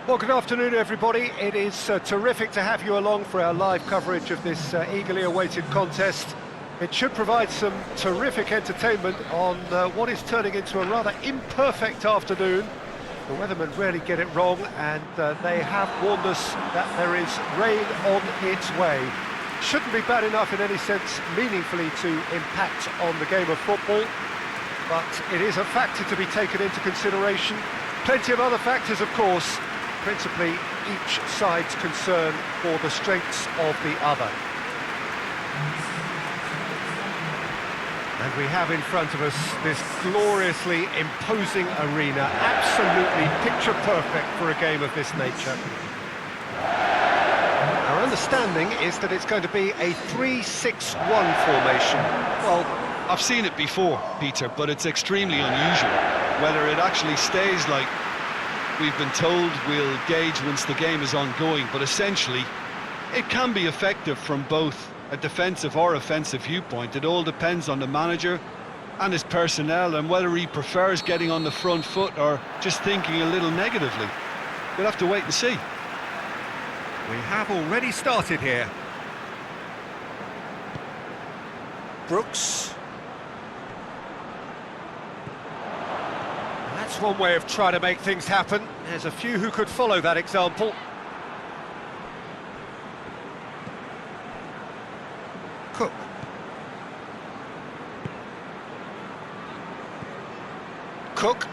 Well, good afternoon, everybody. It is terrific to have you along for our live coverage of this eagerly awaited contest. It should provide some terrific entertainment on what is turning into a rather imperfect afternoon. The weathermen rarely get it wrong, and they have warned us that there is rain on its way. Shouldn't be bad enough in any sense meaningfully to impact on the game of football, but it is a factor to be taken into consideration. Plenty of other factors, of course, principally each side's concern for the strengths of the other. And we have in front of us this gloriously imposing arena, absolutely picture perfect for a game of this nature. Our understanding is that it's going to be a 3-6-1 formation. Well, I've seen it before, Peter, but it's extremely unusual. Whether it actually stays like we've been told, we'll gauge once the game is ongoing, but essentially it can be effective from both a defensive or offensive viewpoint. It all depends on the manager and his personnel and whether he prefers getting on the front foot or just thinking a little negatively. We'll have to wait and see. We have already started here. Brooks. That's one way of trying to make things happen. There's a few who could follow that example. Cook. Cook.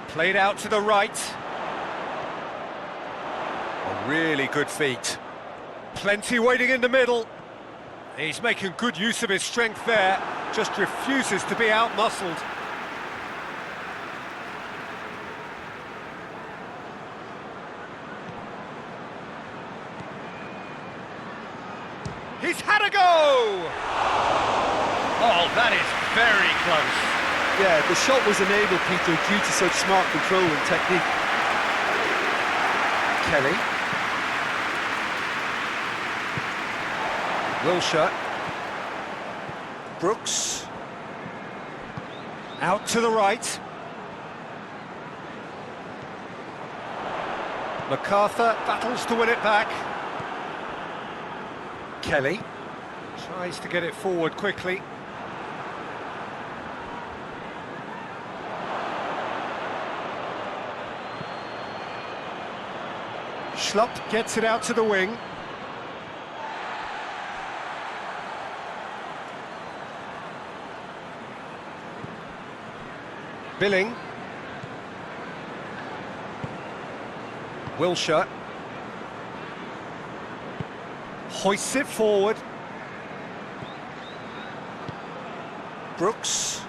Played out to the right. A really good feat. Plenty waiting in the middle. He's making good use of his strength there. Just refuses to be out-muscled. He's had a go! Oh, that is very close. Yeah, the shot was enabled, Peter, due to such smart control and technique. Kelly. Wilshere. Brooks. Out to the right. MacArthur battles to win it back. Kelly tries to get it forward quickly. Schlupp gets it out to the wing. Billing. Wilshere. Hoists it forward. Brooks.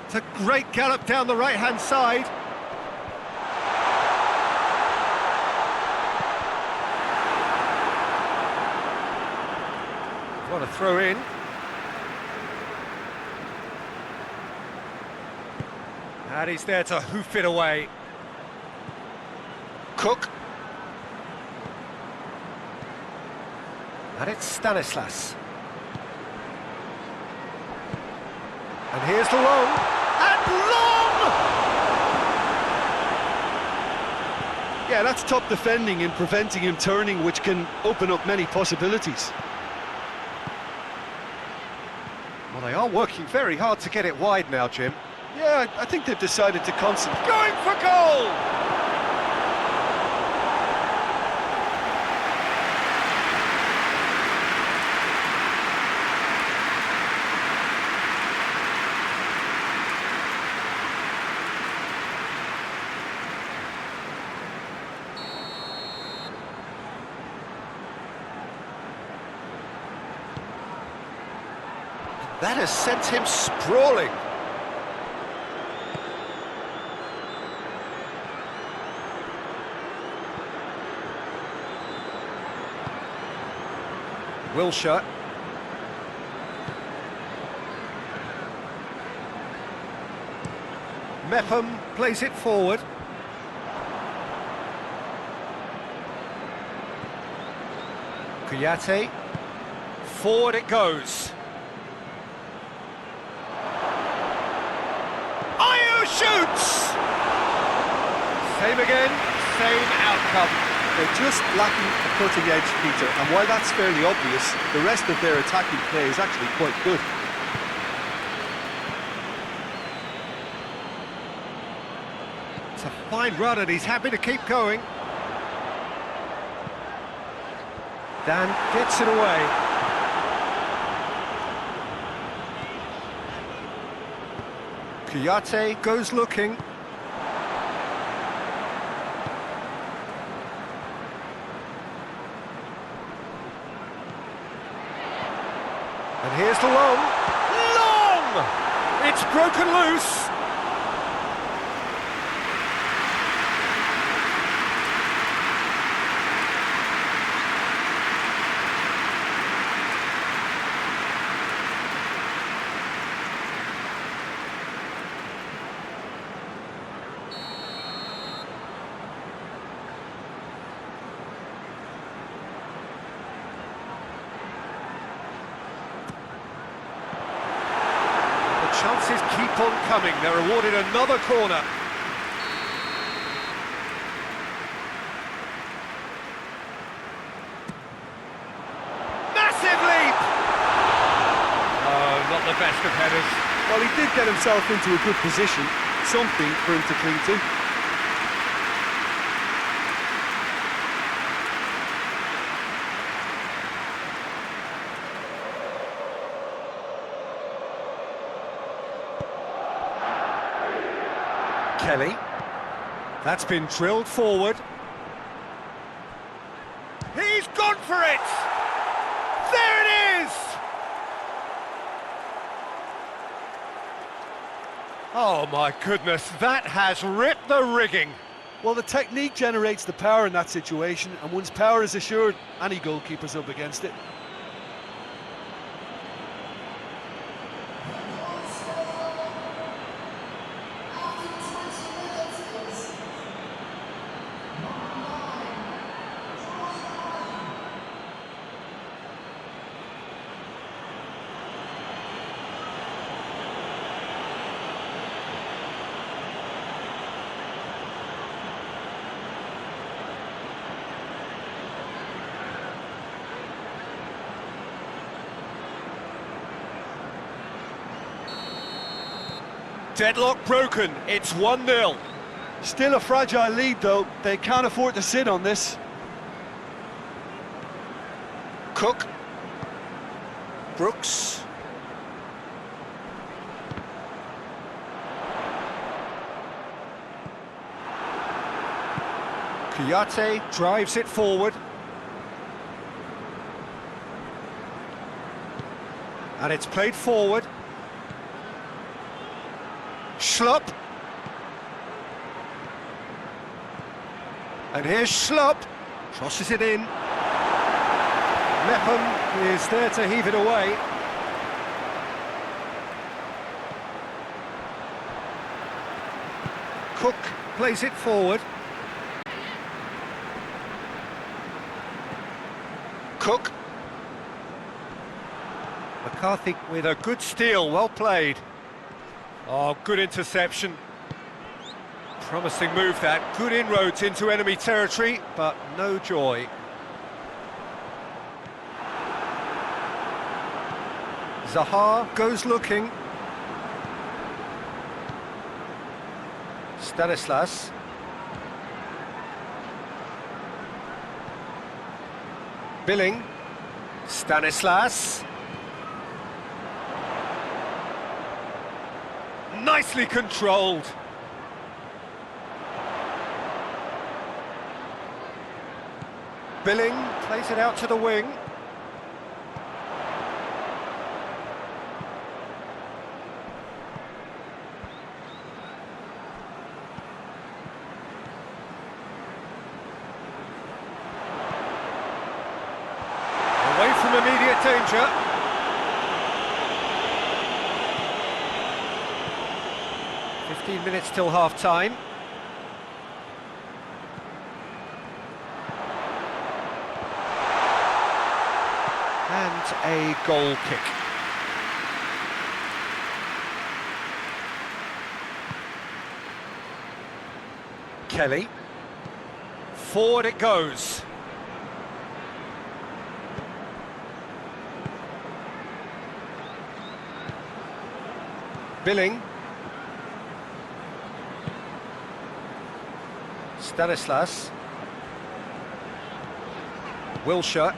It's a great gallop down the right-hand side. What a throw in. And he's there to hoof it away. Cook. And it's Stanislas. And here's the long. And long! Yeah, that's top defending and preventing him turning, which can open up many possibilities. Well, they are working very hard to get it wide now, Jim. Yeah, I think they've decided to concentrate. Going for goal! That has sent him sprawling. Wilshere. Mepham plays it forward. Kouyaté. Forward it goes. Same again, same outcome. They're just lacking a cutting edge, Peter, and while that's fairly obvious, the rest of their attacking play is actually quite good. It's a fine run and he's happy to keep going. Dan gets it away. Kouyaté goes looking. And here's the long! It's broken loose! Chances keep on coming, they're awarded another corner. Massive leap! Oh, not the best of headers. Well, he did get himself into a good position, something for him to cling to. Kelly. That's been drilled forward. He's gone for it! There it is! Oh my goodness, that has ripped the rigging. Well, the technique generates the power in that situation, and once power is assured, any goalkeeper's up against it. Deadlock broken, it's 1-0. Still a fragile lead, though. They can't afford to sit on this. Cook. Brooks. Kouyaté drives it forward. And it's played forward. Schlupp. And here's Schlupp. Crosses it in. Mepham is there to heave it away. Cook plays it forward. Cook. McCarthy with a good steal, well played. Oh, good interception. Promising move that. Good inroads into enemy territory, but no joy. Zaha goes looking. Stanislas. Billing. Stanislas. Nicely controlled. Billing plays it out to the wing. Away from immediate danger. Minutes till half-time. And a goal kick. Kelly. Forward it goes. Billing. Stanislas. Wilshere.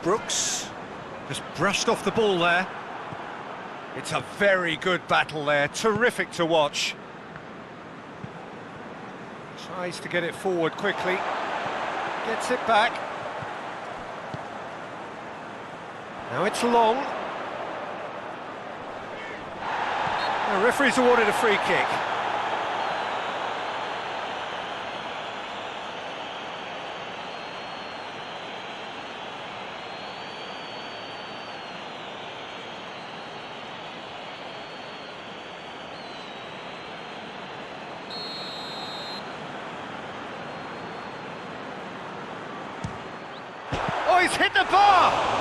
Brooks. Just brushed off the ball there. It's a very good battle there, terrific to watch. Tries to get it forward quickly. Gets it back. Now it's long. The referee's awarded a free kick. Oh, he's hit the bar!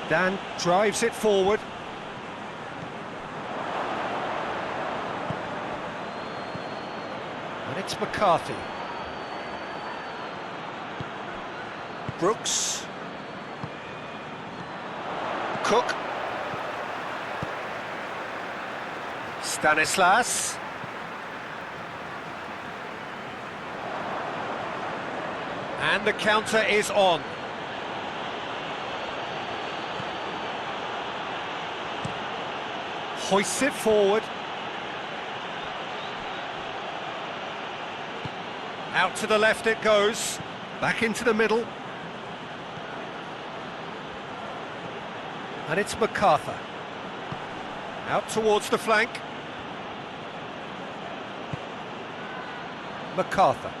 Dan drives it forward. And it's McCarthy. Brooks. Cook. Stanislas. And the counter is on. Hoists it forward. Out to the left it goes. Back into the middle. And it's MacArthur. Out towards the flank. MacArthur.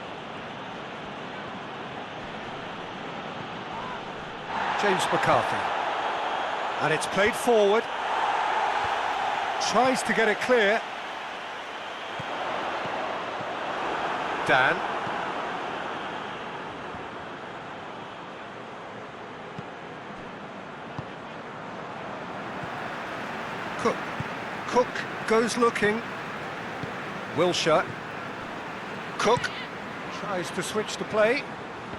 James McCarthy. And it's played forward. Tries to get it clear. Dan. Cook goes looking. Wilshere. Cook tries to switch the play.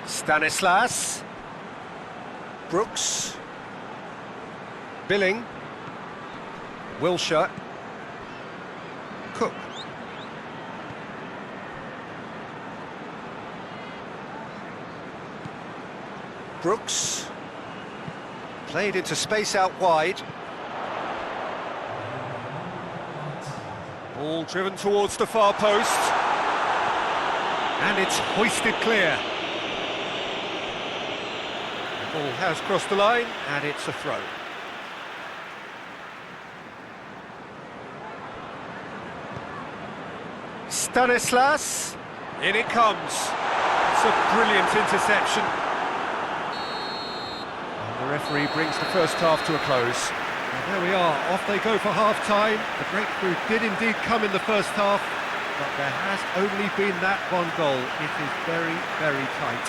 Stanislas. Brooks. Billing. Wilshere. Cook. Brooks. Played into space out wide. Ball driven towards the far post. And it's hoisted clear. The ball has crossed the line, and it's a throw. Stanislas, in it comes. It's a brilliant interception. And the referee brings the first half to a close. And there we are, off they go for half-time. The breakthrough did indeed come in the first half, but there has only been that one goal. It is very, very tight.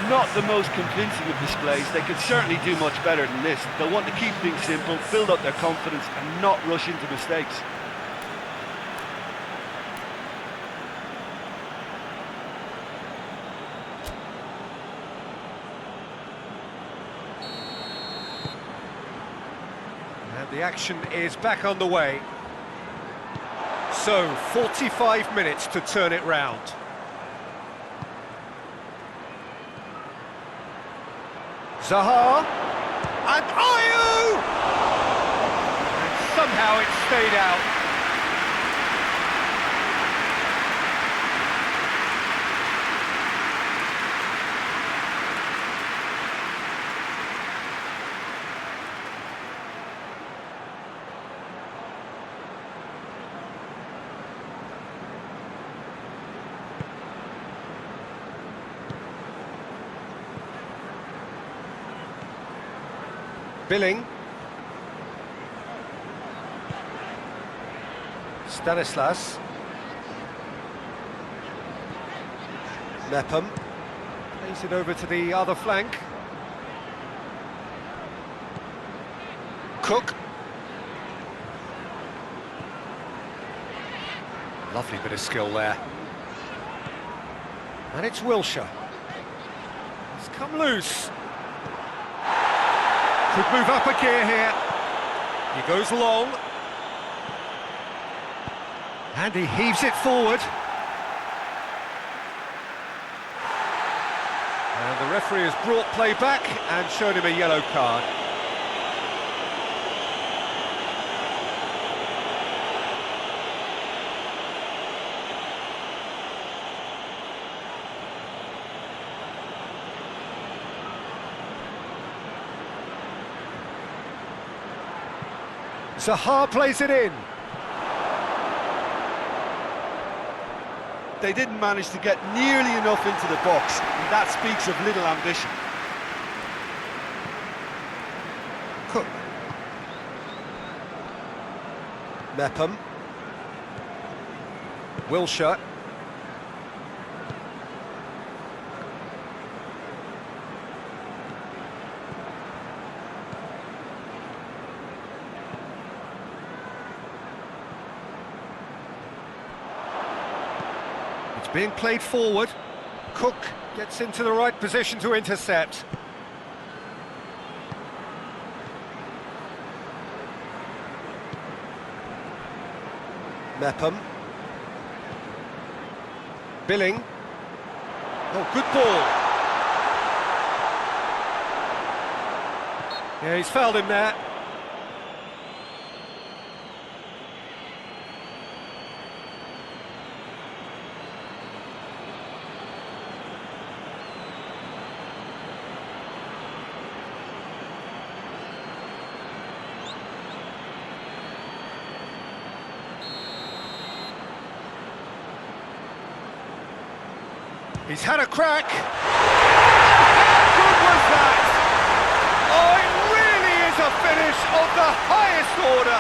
Not the most convincing of displays. They could certainly do much better than this. They'll want to keep things simple, build up their confidence and not rush into mistakes. The action is back on the way. So, 45 minutes to turn it round. Zaha. And Ayew! And somehow it stayed out. Billing. Stanislas. Nepham. Plays it over to the other flank. Cook. Lovely bit of skill there. And it's Wilshere. It's come loose. Could move up a gear here. He goes long. And he heaves it forward. And the referee has brought play back and showed him a yellow card. Zaha plays it in. They didn't manage to get nearly enough into the box, and that speaks of little ambition. Cook. Mepham. Wilshere. Being played forward. Cook gets into the right position to intercept. Mepham. Billing. Oh, good ball. Yeah, he's fouled him there. He's had a crack. How good was that? Oh, it really is a finish of the highest order.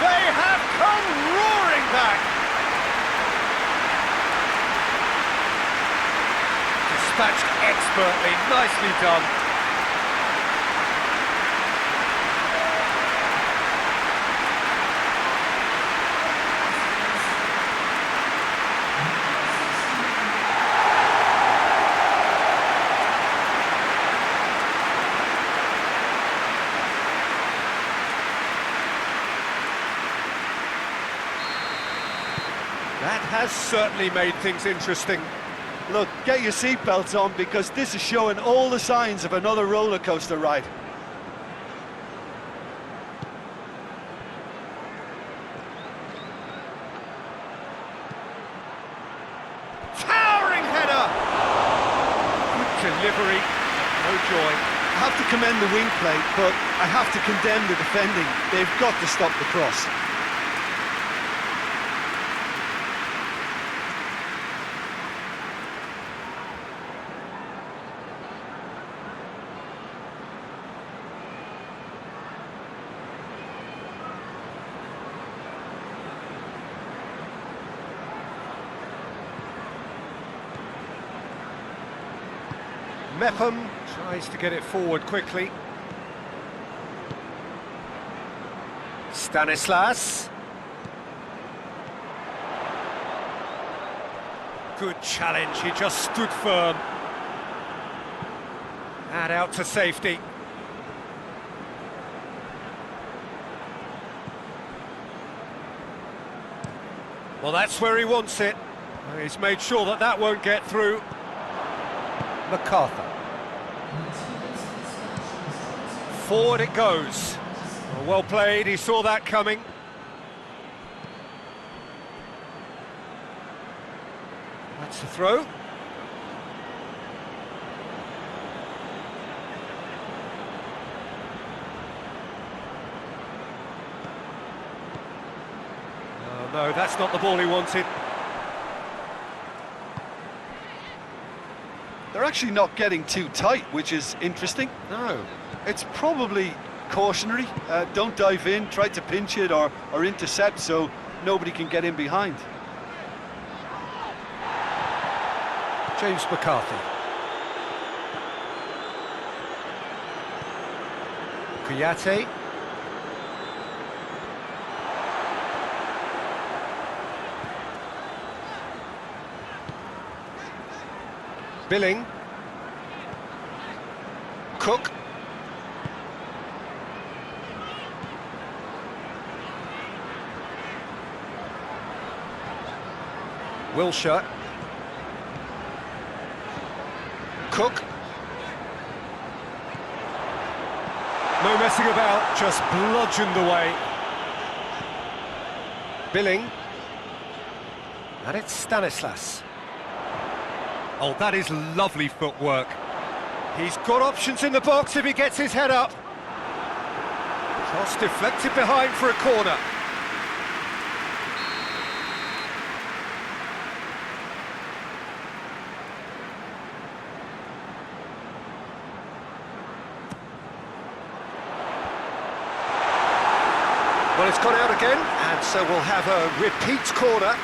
They have come roaring back. Dispatched expertly, nicely done. That has certainly made things interesting. Look, get your seatbelts on, because this is showing all the signs of another roller coaster ride. Towering header! Good delivery, no joy. I have to commend the wing play, but I have to condemn the defending. They've got to stop the cross. Mepham tries to get it forward quickly. Stanislas. Good challenge, he just stood firm. And out to safety. Well, that's where he wants it. He's made sure that that won't get through. MacArthur. Forward it goes. Well played, he saw that coming. That's the throw. Oh, no, that's not the ball he wanted. They're actually not getting too tight, which is interesting. No. It's probably cautionary. Don't dive in, try to pinch it or intercept so nobody can get in behind. James McCarthy. Kouyaté. Billing. Cook. Wilshere. Cook. No messing about, just bludgeoned away. Billing. And it's Stanislas. Oh, that is lovely footwork. He's got options in the box if he gets his head up. Cross deflected behind for a corner. Well, it's gone out again, and so we'll have a repeat corner.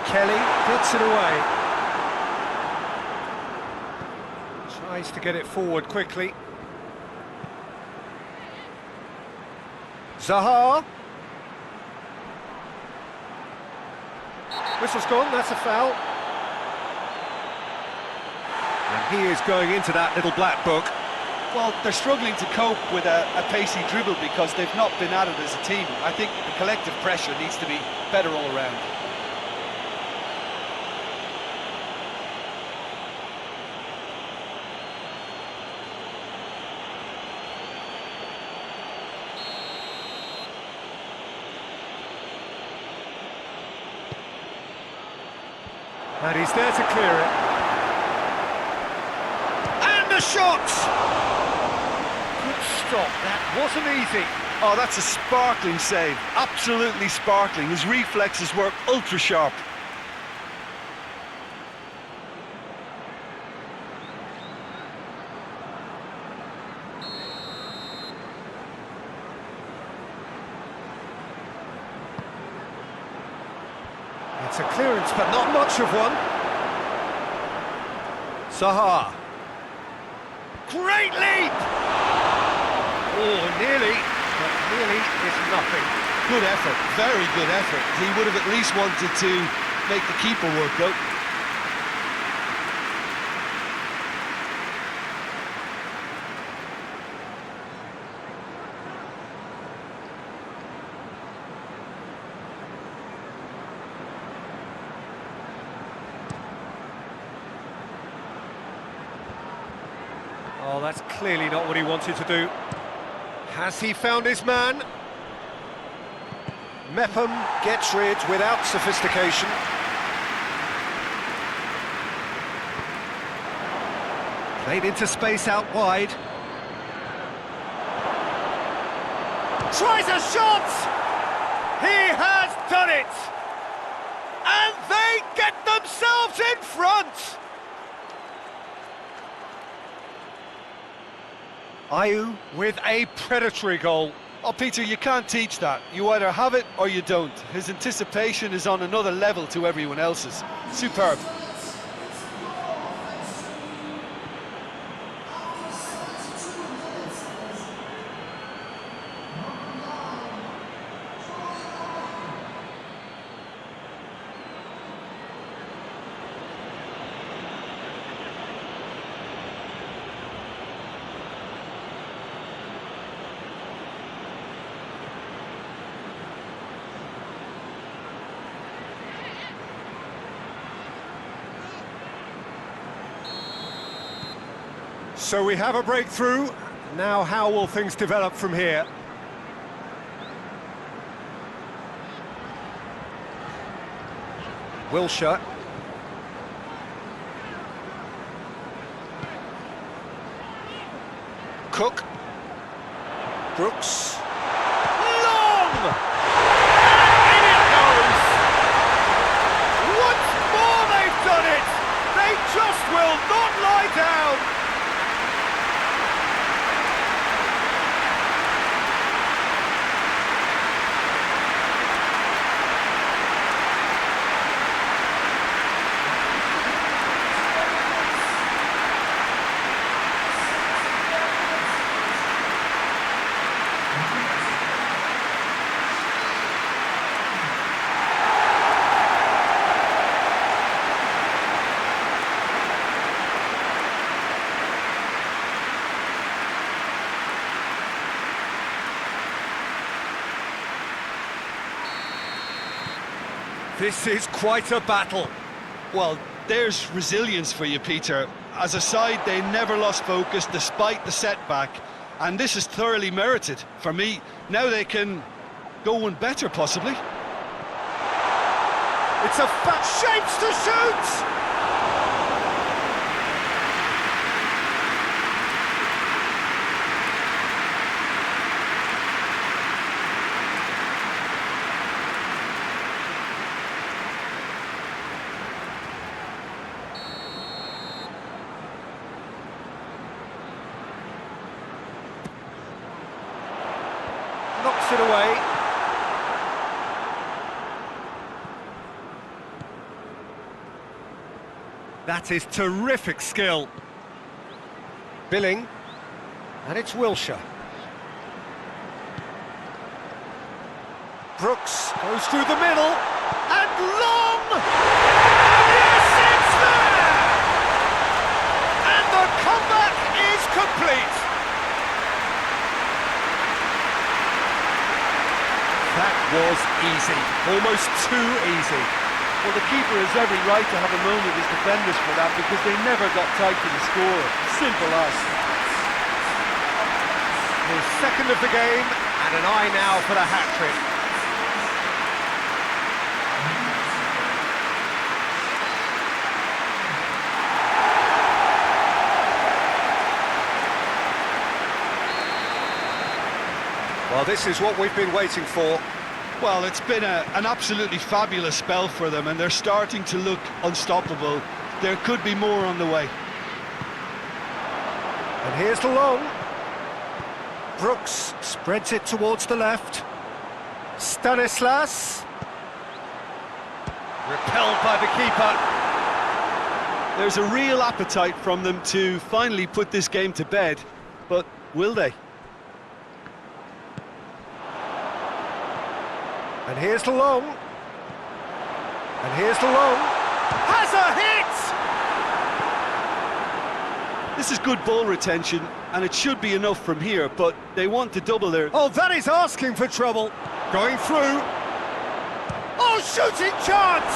Kelly puts it away. Tries to get it forward quickly. Zaha. Whistle's gone, that's a foul. And he is going into that little black book. Well, they're struggling to cope with a pacey dribble because they've not been at it as a team. I think the collective pressure needs to be better all around. And he's there to clear it. And the shot! Good stop, that wasn't easy. Oh, that's a sparkling save. Absolutely sparkling. His reflexes were ultra sharp. It's a clearance, but not much of one. Zaha. Great leap! Oh, nearly, but nearly is nothing. Good effort, very good effort. He would have at least wanted to make the keeper work out. Oh, that's clearly not what he wanted to do. Has he found his man? Mepham gets rid without sophistication. Played into space out wide. Tries a shot! He has done it! And they get themselves in front! Ayew with a predatory goal. Oh, Peter, you can't teach that. You either have it or you don't. His anticipation is on another level to everyone else's. Superb. So we have a breakthrough. Now how will things develop from here? Wilshere. Cook. Brooks. Long! In it goes! Once more they've done it! They just will not lie down! This is quite a battle. Well, there's resilience for you, Peter. As a side, they never lost focus despite the setback, and this is thoroughly merited. For me, now they can go one better, possibly. It's a fat shapes to shoot! Knocks it away. That is terrific skill. Billing, and it's Wilshere. Brooks goes through the middle, and long! Yes, it's there! And the comeback is complete. That was easy, almost too easy. Well, the keeper has every right to have a moan at his defenders for that because they never got tight to the scorer. Simple as. His second of the game, and an eye now for the hat-trick. Well, this is what we've been waiting for. Well, it's been an absolutely fabulous spell for them, and they're starting to look unstoppable. There could be more on the way. And here's the long. Brooks spreads it towards the left. Stanislas. Repelled by the keeper. There's a real appetite from them to finally put this game to bed, but will they? And here's the long. And here's the long. Has a hit! This is good ball retention, and it should be enough from here, but they want to double their... Oh, that is asking for trouble. Going through. Oh, shooting chance!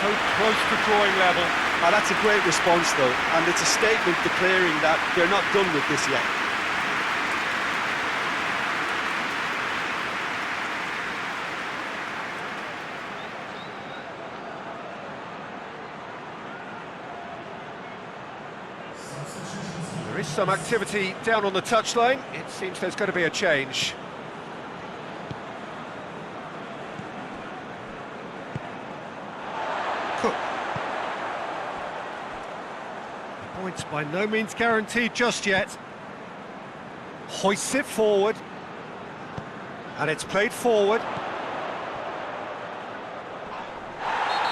So close to drawing level. That's a great response, though, and it's a statement declaring that they're not done with this yet. There is some activity down on the touchline. It seems there's going to be a change. Cook. Points by no means guaranteed just yet. Hoists it forward. And it's played forward.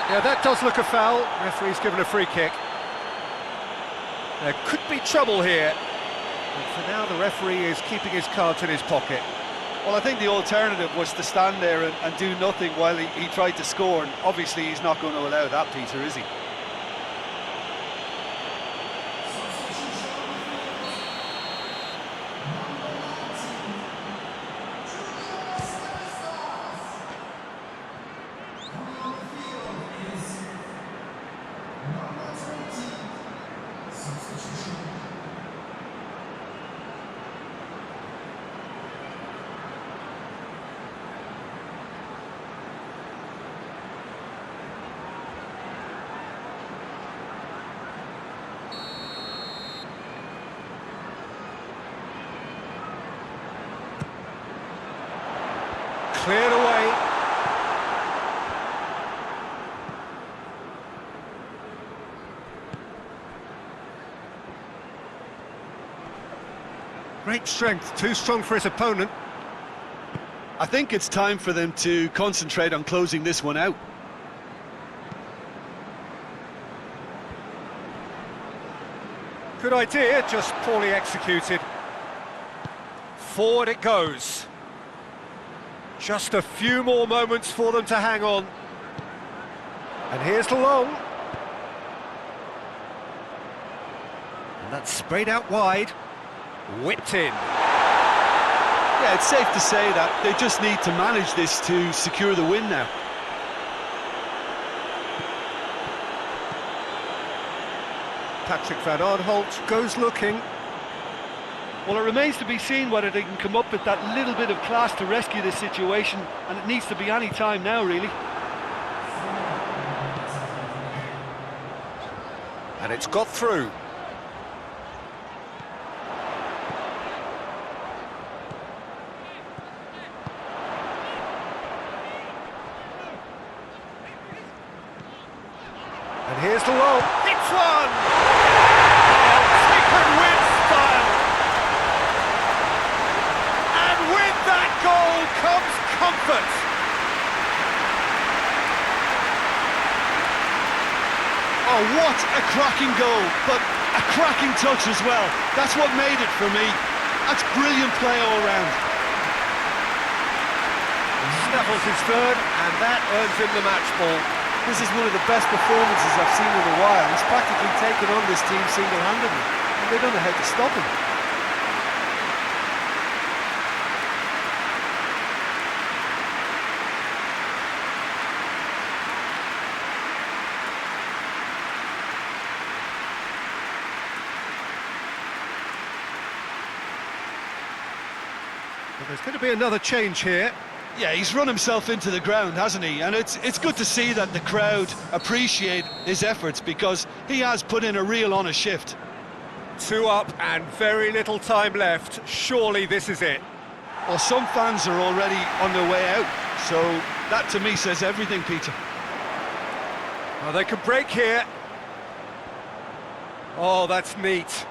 Yeah, that does look a foul. Referee's given a free kick. There could be trouble here, but for now the referee is keeping his cards in his pocket. Well, I think the alternative was to stand there and do nothing while he tried to score, and obviously he's not going to allow that, Peter, is he? Cleared away. Great strength, too strong for his opponent. I think it's time for them to concentrate on closing this one out. Good idea, just poorly executed. Forward it goes. Just a few more moments for them to hang on. And here's the long. And that's sprayed out wide. Whipped in. Yeah, it's safe to say that they just need to manage this to secure the win now. Patrick Van Aanholt goes looking. Well, it remains to be seen whether they can come up with that little bit of class to rescue this situation, and it needs to be any time now, really. And it's got through. And here's the roll. It's one! Oh, taken with style. And with that goal comes comfort. Oh, what a cracking goal, but a cracking touch as well. That's what made it for me. That's brilliant play all round. Snaffles his third, and that earns him the match ball. This is one of the best performances I've seen in a while. He's practically taken on this team single-handedly, and they don't know how to stop him. But there's going to be another change here. Yeah, he's run himself into the ground, hasn't he? And it's good to see that the crowd appreciate his efforts, because he has put in a real honest shift. 2 up and very little time left. Surely this is it. Well, some fans are already on their way out, so that to me says everything, Peter. Oh, they can break here. Oh, that's neat.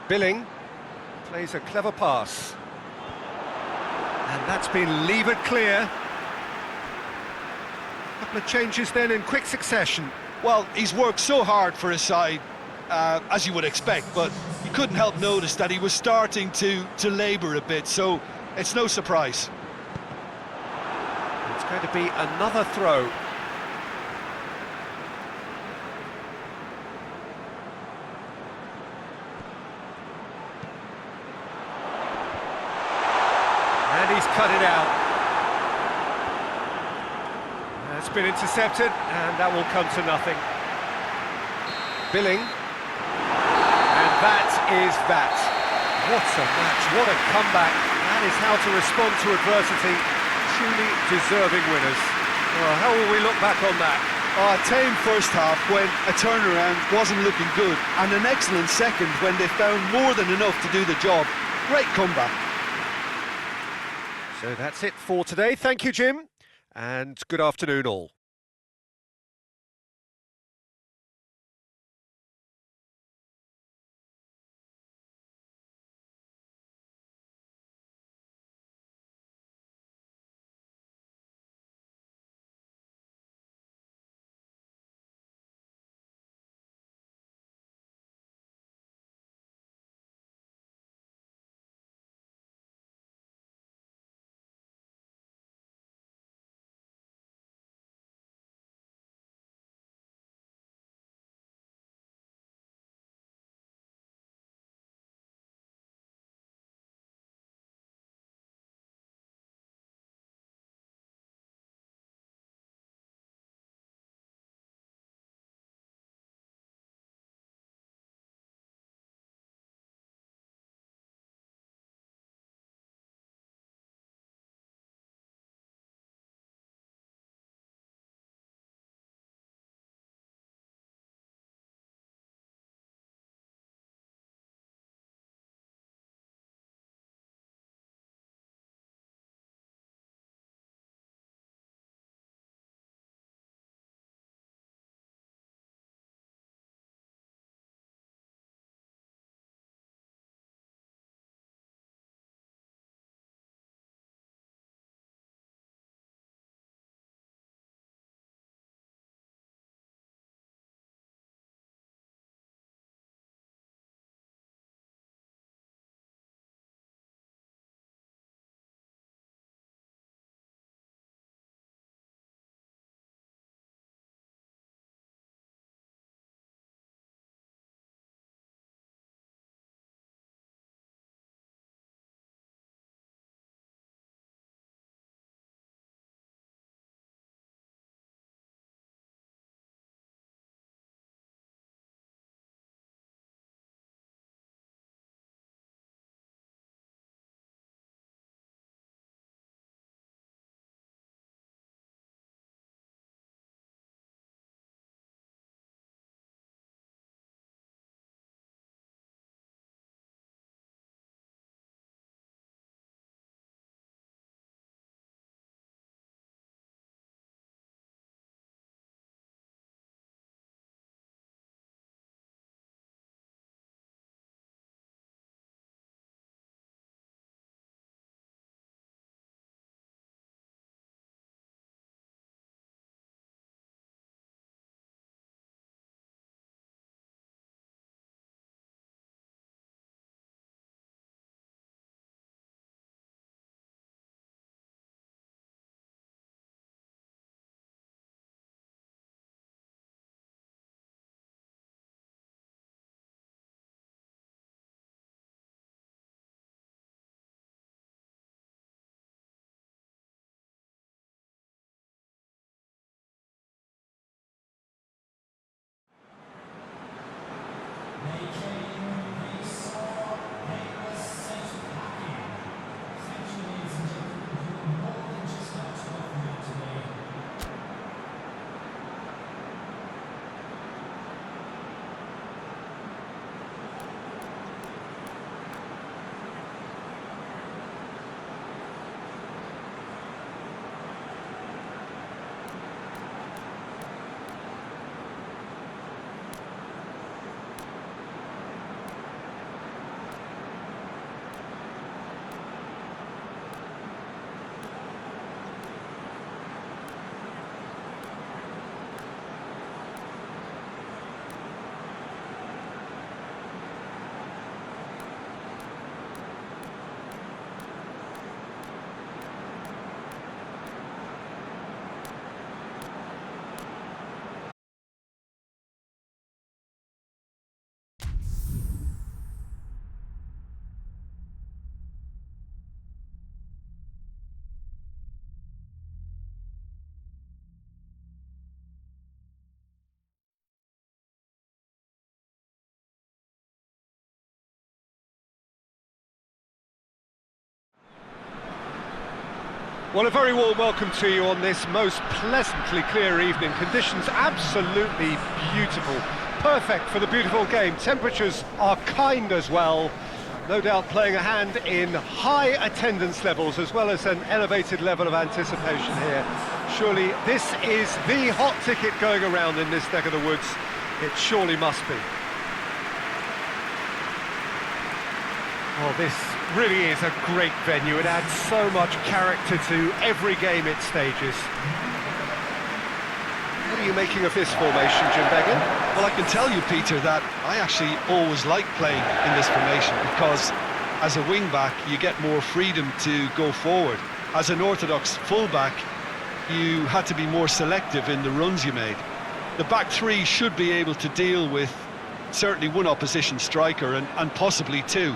Billing plays a clever pass. And that's been levered clear. A couple of changes then in quick succession. Well, he's worked so hard for his side, as you would expect, but you couldn't help notice that he was starting to labour a bit, so it's no surprise. It's going to be another throw. And he's cut it out. That's been intercepted, and that will come to nothing. Billing. And that is that. What a match, what a comeback. That is how to respond to adversity. Truly deserving winners. Well, how will we look back on that? Oh, a tame first half when a turnaround wasn't looking good, and an excellent second when they found more than enough to do the job. Great comeback. So that's it for today. Thank you, Jim, and good afternoon all. Well, a very warm welcome to you on this most pleasantly clear evening. Conditions absolutely beautiful. Perfect for the beautiful game. Temperatures are kind as well. No doubt playing a hand in high attendance levels as well as an elevated level of anticipation here. Surely this is the hot ticket going around in this neck of the woods. It surely must be. Well, this really is a great venue. It adds so much character to every game it stages. What are you making of this formation, Jim Beggan? Well, I can tell you, Peter, that I actually always like playing in this formation because as a wing-back, you get more freedom to go forward. As an orthodox full-back, you had to be more selective in the runs you made. The back three should be able to deal with certainly one opposition striker and possibly two.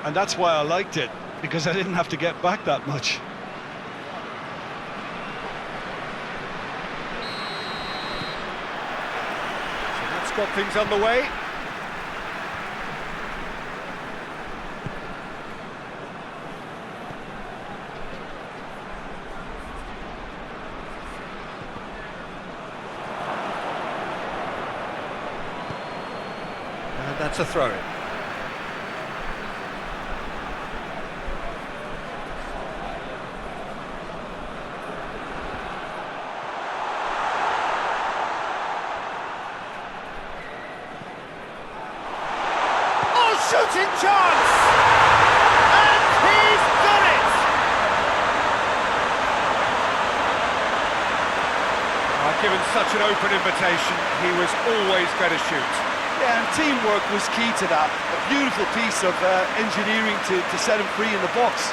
And that's why I liked it, because I didn't have to get back that much. So that's got things underway. And that's a throw-in. Shooting chance! And he's done it! Given such an open invitation, he was always going to shoot. Yeah, and teamwork was key to that. A beautiful piece of engineering to set him free in the box.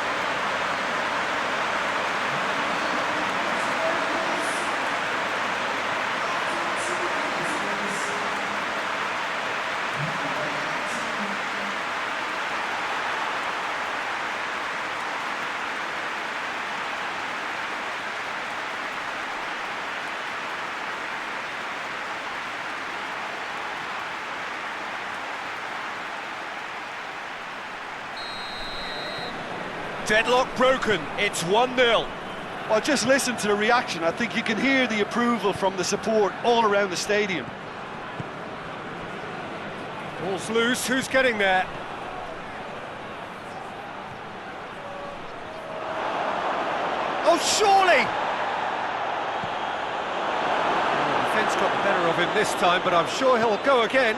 Deadlock broken, it's 1-0. Well, just listen to the reaction. I think you can hear the approval from the support all around the stadium. Ball's loose, who's getting there? Oh, surely! The defence got the better of him this time, but I'm sure he'll go again.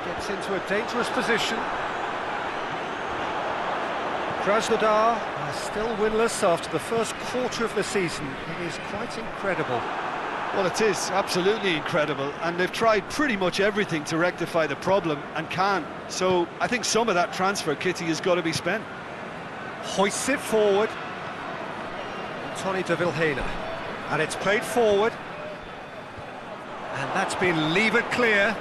Gets into a dangerous position. Krasnodar are still winless after the first quarter of the season. It is quite incredible. Well, it is absolutely incredible, and they've tried pretty much everything to rectify the problem and can't. So I think some of that transfer kitty has got to be spent. Hoists it forward. Tony de Vilhena. And it's played forward. And that's been levered clear.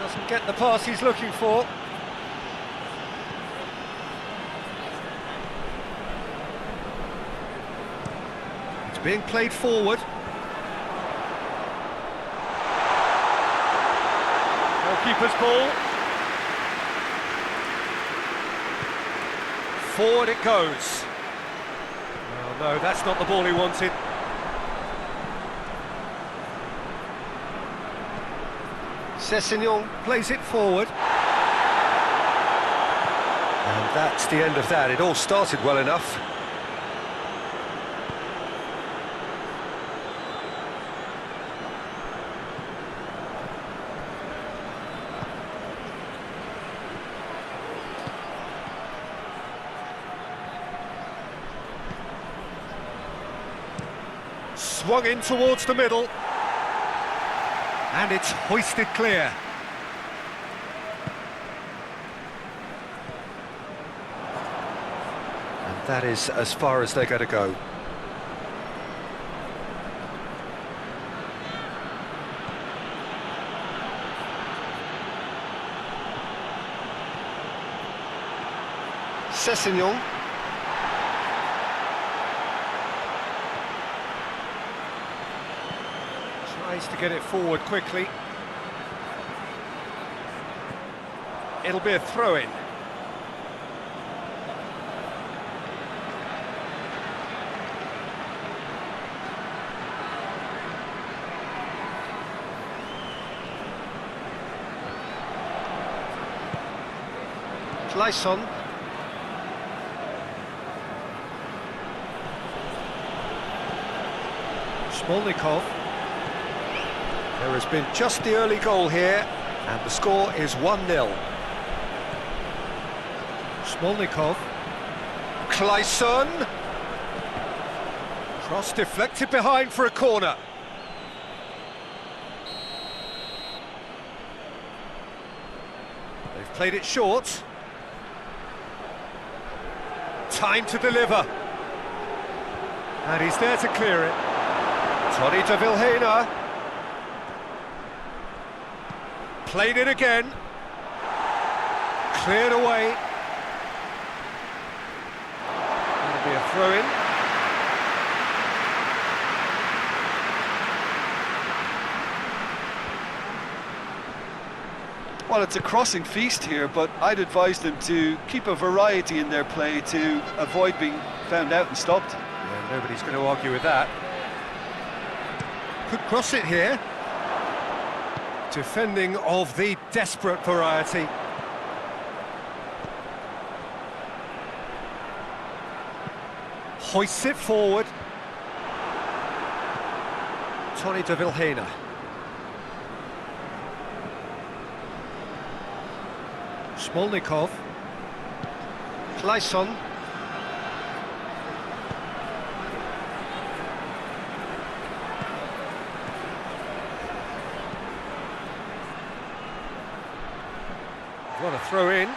Doesn't get the pass he's looking for. It's being played forward. Goalkeeper's ball. Forward it goes. Oh no, that's not the ball he wanted. Sessignon plays it forward. And that's the end of that. It all started well enough. Swung in towards the middle. And it's hoisted clear. And that is as far as they're going to go. Sessignon. Tries to get it forward quickly. It'll be a throw-in. Lyon. Smolnikov. There has been just the early goal here, and the score is 1-0. Smolnikov. Clayson. Cross deflected behind for a corner. They've played it short. Time to deliver. And he's there to clear it. Tony de Vilhena. Played it again. Cleared away. That'll be a throw-in. Well, it's a crossing feast here, but I'd advise them to keep a variety in their play to avoid being found out and stopped. Yeah, nobody's going to argue with that. Could cross it here. Defending of the desperate variety. Hoists it forward. Tony de Vilhena. Smolnikov. Clayson. What a throw in.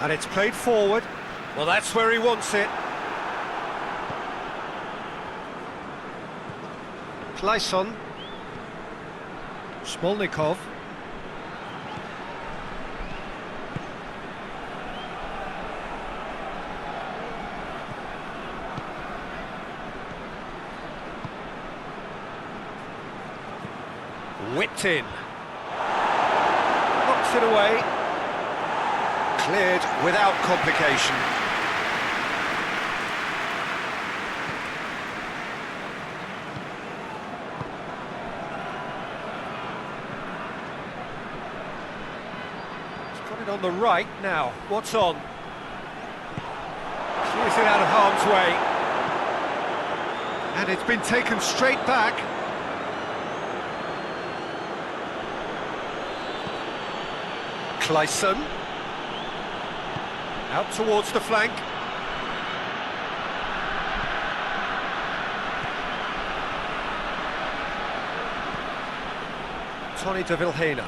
And it's played forward. Well, that's where he wants it. Clayson. Smolnikov. Whipped in. Knocks it away. Cleared without complication. On the right now, what's on? Clears it out of harm's way. And it's been taken straight back. Clayson. Out towards the flank. Tony de Vilhena.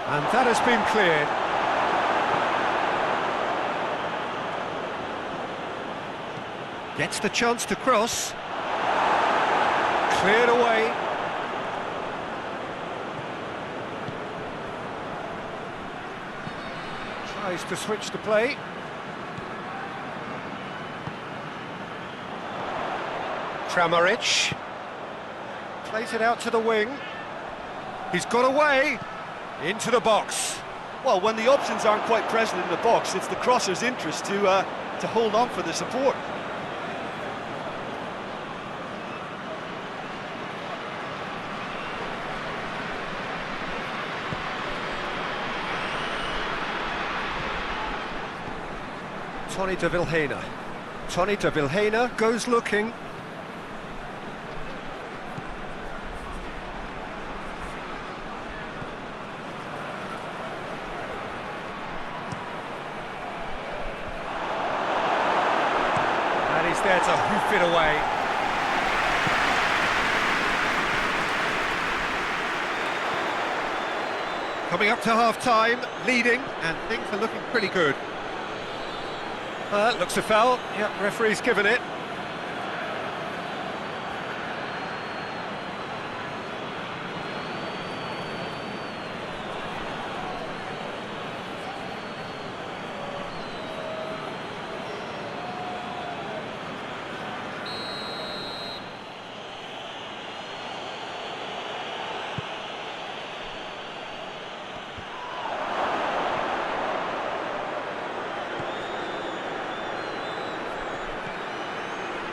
And that has been cleared. Gets the chance to cross. Cleared away. Tries to switch the play. Kramaric. Plays it out to the wing. He's got away. Into the box. Well, when the options aren't quite present in the box, it's the crosser's interest to hold on for the support. Tony de Vilhena. Tony de Vilhena goes looking. There to hoof it away. Coming up to half-time, leading, and things are looking pretty good. Looks a foul. Yep, referee's given it.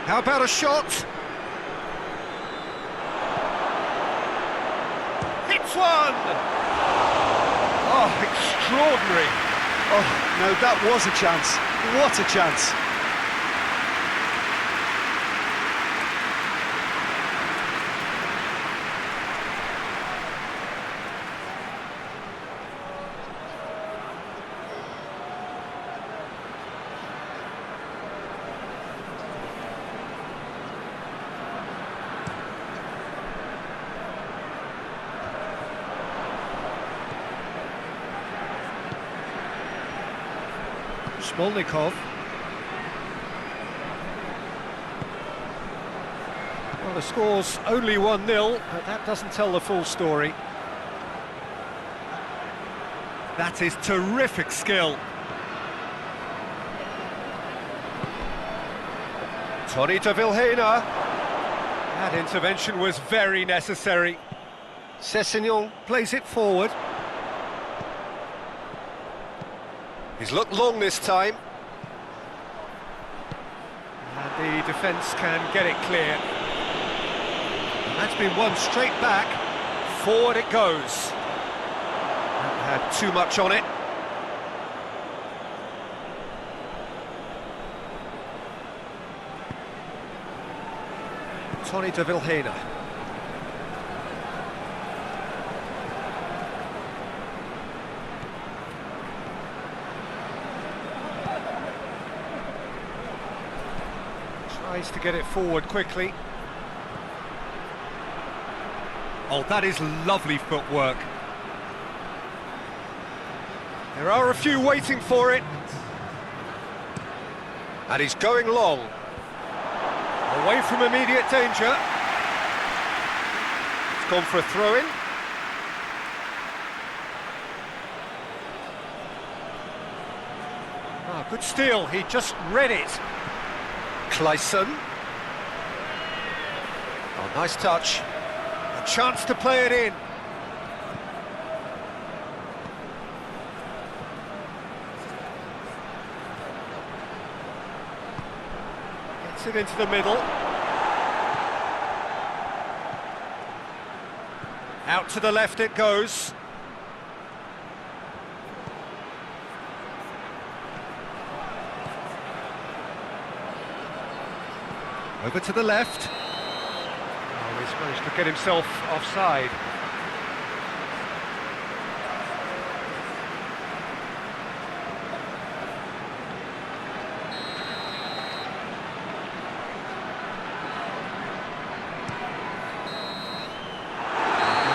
How about a shot? Hits one! Oh, extraordinary. Oh, no, that was a chance. What a chance. Smolnikov. Well, the score's only 1-0, but that doesn't tell the full story. That is terrific skill. Tony de Vilhena. That intervention was very necessary. Sessegnon plays it forward. He's looked long this time. And the defence can get it clear. And that's been won straight back. Forward it goes. That had too much on it. Tony de Vilhena. Tries to get it forward quickly. Oh, that is lovely footwork. There are a few waiting for it. And he's going long. Away from immediate danger. It's gone for a throw-in. Ah, good steal, he just read it. Clayson. Oh, nice touch. A chance to play it in. Gets it into the middle. Out to the left it goes. Over to the left. Oh, he's managed to get himself offside. And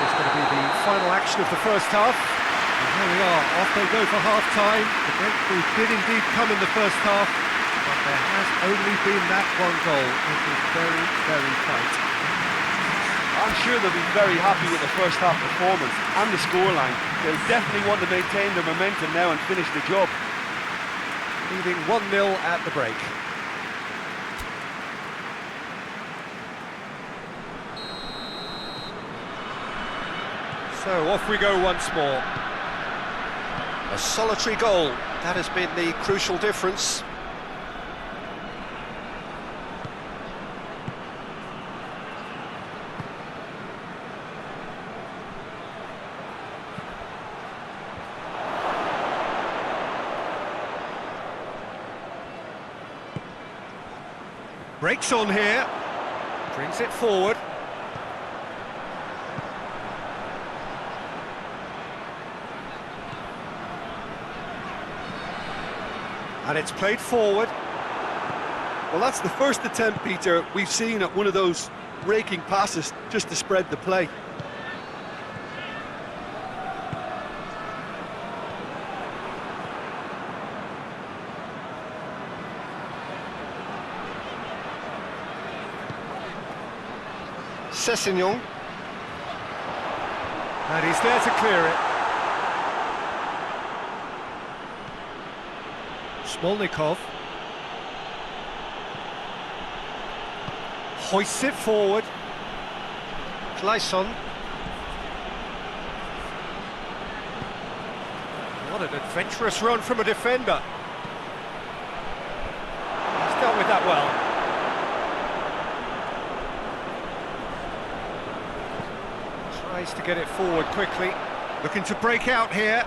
it's going to be the final action of the first half. And here we are, off they go for half-time. The breakthrough did indeed come in the first half. But there has only been that one goal. It was very, very tight. I'm sure they'll be very happy with the first half performance and the scoreline. They'll definitely want to maintain their momentum now and finish the job. Leading 1-0 at the break. So off we go once more. A solitary goal. That has been the crucial difference. Breaks on here, brings it forward. And it's played forward. Well, that's the first attempt, Peter, we've seen at one of those raking passes just to spread the play. Sessegnon. And he's there to clear it. Smolnikov. Hoists it forward. Clayson. What an adventurous run from a defender. He's dealt with that well. Tries to get it forward quickly. Looking to break out here.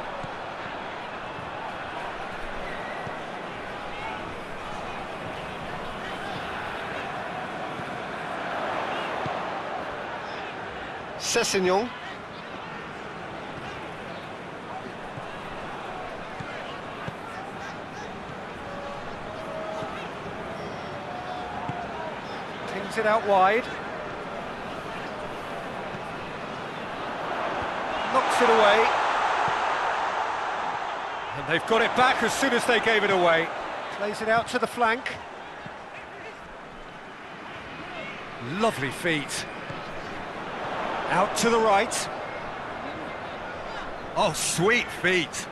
Sessegnon. Tings it out wide. Knocks it away. And they've got it back as soon as they gave it away. Plays it out to the flank. Lovely feet. Out to the right. Oh, sweet feet.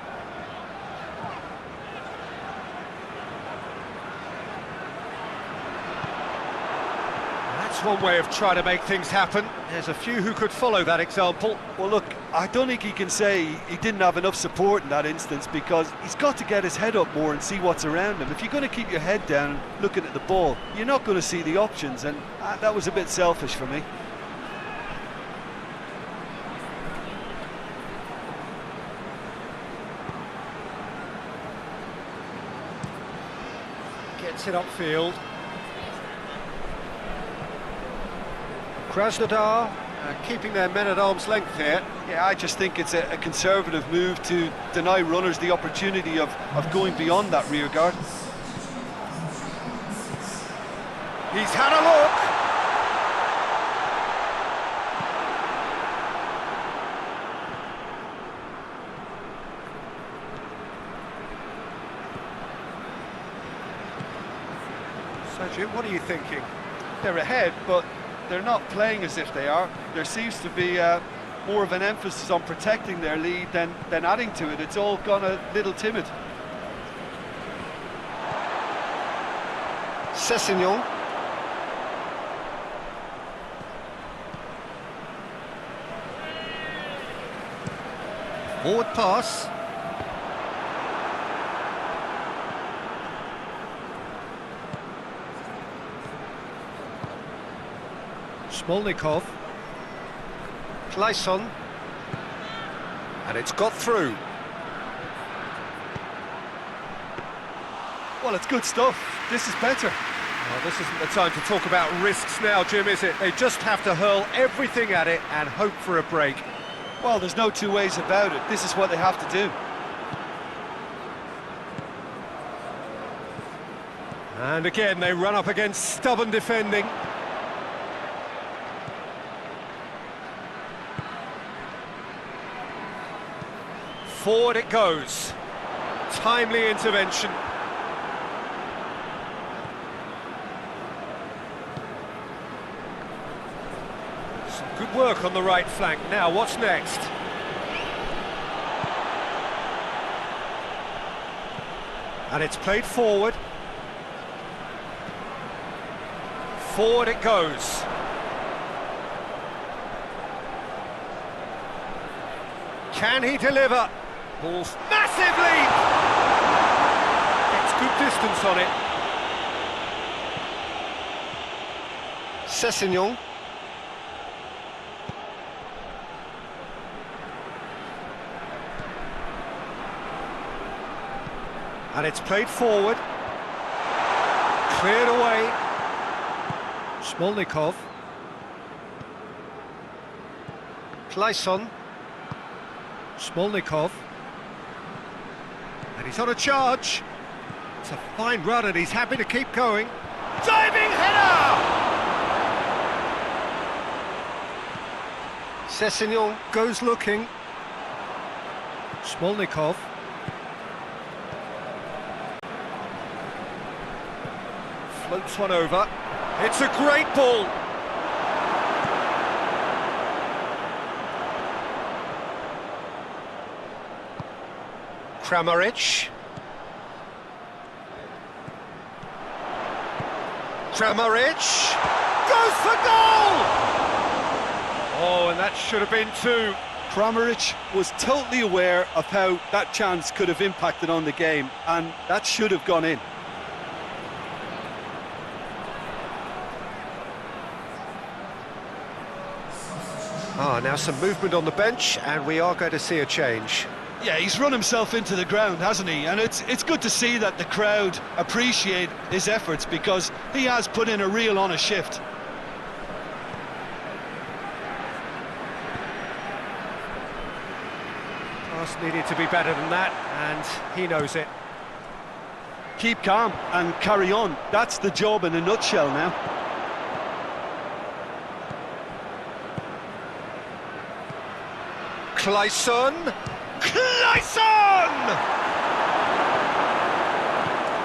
That's one way of trying to make things happen. There's a few who could follow that example. Well, look, I don't think he can say he didn't have enough support in that instance, because he's got to get his head up more and see what's around him. If you're going to keep your head down looking at the ball, you're not going to see the options, and that was a bit selfish for me. Gets it upfield. Krasnodar keeping their men at arm's length here. Yeah, I just think it's a conservative move to deny runners the opportunity of going beyond that rear guard. He's had a look. Sergio, what are you thinking? They're ahead, but they're not playing as if they are. There seems to be more of an emphasis on protecting their lead than adding to it. It's all gone a little timid. Sessegnon. Forward pass. Smolnikov. Clayson. And it's got through. Well, it's good stuff. This is better. Well, this isn't the time to talk about risks now, Jim, is it? They just have to hurl everything at it and hope for a break. Well, there's no two ways about it. This is what they have to do. And again, they run up against stubborn defending. Forward it goes. Timely intervention. Some good work on the right flank. Now, what's next? And it's played forward. Forward it goes. Can he deliver? Ball's massive leap! It's good distance on it. Sessegnon. And it's played forward. Cleared away. Smolnikov. Clayson. Smolnikov. And he's on a charge. It's a fine run and he's happy to keep going. Diving header! Sessegnon goes looking. Smolnikov. Floats one over. It's a great ball. Kramaric. Kramaric goes for goal! Oh, and that should have been two. Kramaric was totally aware of how that chance could have impacted on the game, and that should have gone in. Now some movement on the bench, and we are going to see a change. Yeah, he's run himself into the ground, hasn't he? And it's good to see that the crowd appreciate his efforts, because he has put in a real honest shift. Pass needed to be better than that, and he knows it. Keep calm and carry on. That's the job in a nutshell now. Clayson! Clayson!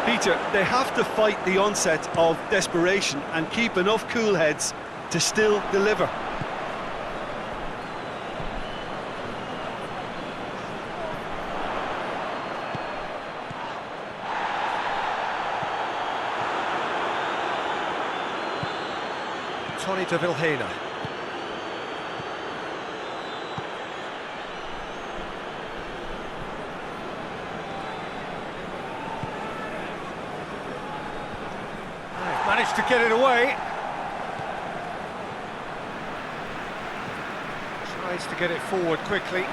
Peter, they have to fight the onset of desperation and keep enough cool heads to still deliver. Tony de Vilhena. Managed to get it away. Tries to get it forward quickly.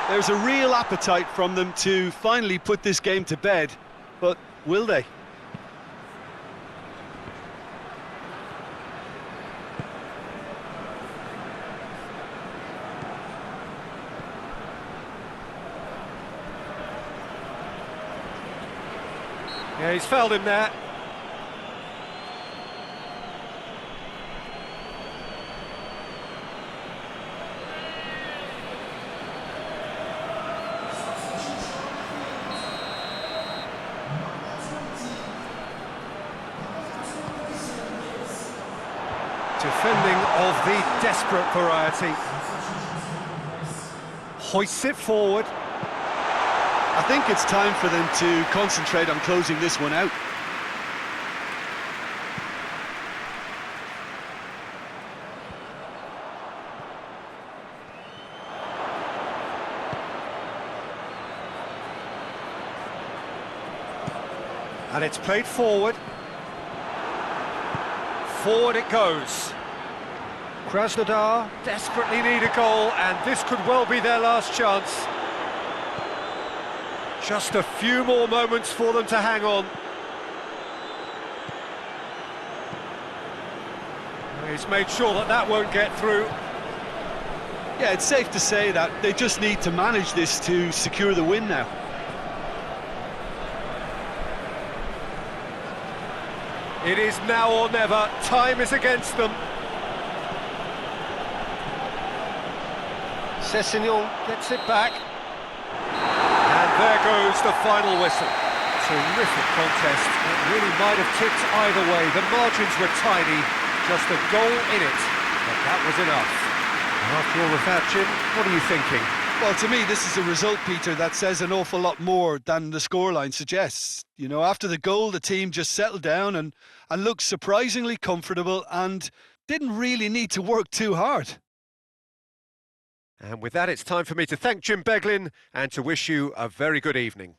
There's a real appetite from them to finally put this game to bed, but will they? Yeah, he's fouled him there. Defending of the desperate variety. Hoists it forward. I think it's time for them to concentrate on closing this one out. And it's played forward. Forward it goes. Krasnodar desperately need a goal, and this could well be their last chance. Just a few more moments for them to hang on. He's made sure that that won't get through. Yeah, it's safe to say that they just need to manage this to secure the win now. It is now or never. Time is against them. Cessignon gets it back. And there goes the final whistle. Terrific contest. It really might have tipped either way. The margins were tiny, just a goal in it, but that was enough. After all of that, Jim, what are you thinking? Well, to me, this is a result, Peter, that says an awful lot more than the scoreline suggests. You know, after the goal, the team just settled down and looked surprisingly comfortable and didn't really need to work too hard. And with that, it's time for me to thank Jim Beglin and to wish you a very good evening.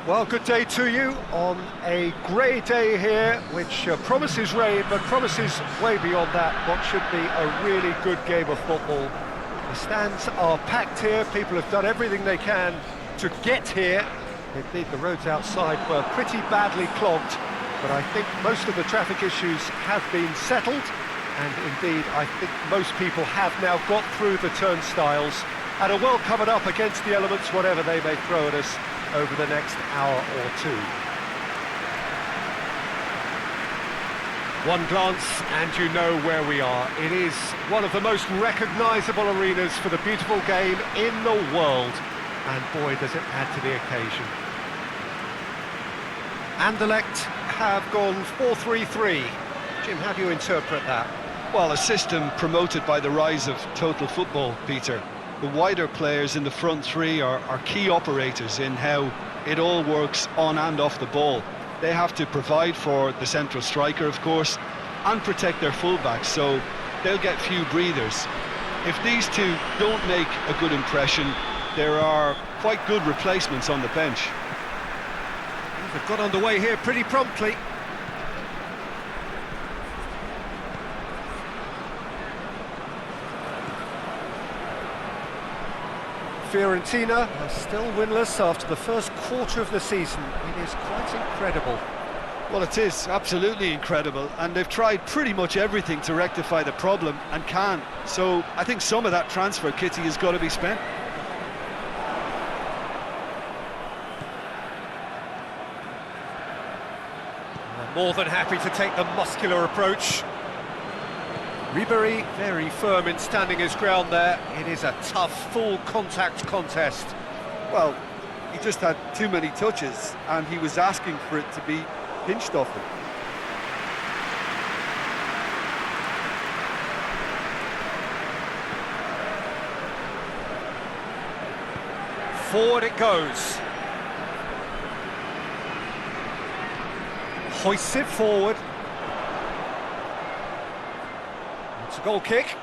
Well, good day to you on a grey day here, which promises rain, but promises way beyond that what should be a really good game of football. The stands are packed here, people have done everything they can to get here. Indeed, the roads outside were pretty badly clogged, but I think most of the traffic issues have been settled, and indeed, I think most people have now got through the turnstiles and are well covered up against the elements, whatever they may throw at us over the next hour or two. One glance and you know where we are. It is one of the most recognisable arenas for the beautiful game in the world, and boy does it add to the occasion. Anderlecht have gone 4-3-3. Jim, how do you interpret that? Well, a system promoted by the rise of total football, Peter. The wider players in the front three are key operators in how it all works on and off the ball. They have to provide for the central striker, of course, and protect their fullbacks, so they'll get few breathers. If these two don't make a good impression, there are quite good replacements on the bench. They've got underway here pretty promptly. Fiorentina are still winless after the first quarter of the season. It is quite incredible. Well, it is absolutely incredible, and they've tried pretty much everything to rectify the problem and can't. So I think some of that transfer kitty has got to be spent. More than happy to take the muscular approach. Ribery very firm in standing his ground there. It is a tough, full contact contest. Well, he just had too many touches, and he was asking for it to be pinched off him. Forward it goes. Hoists it forward. It's a goal kick.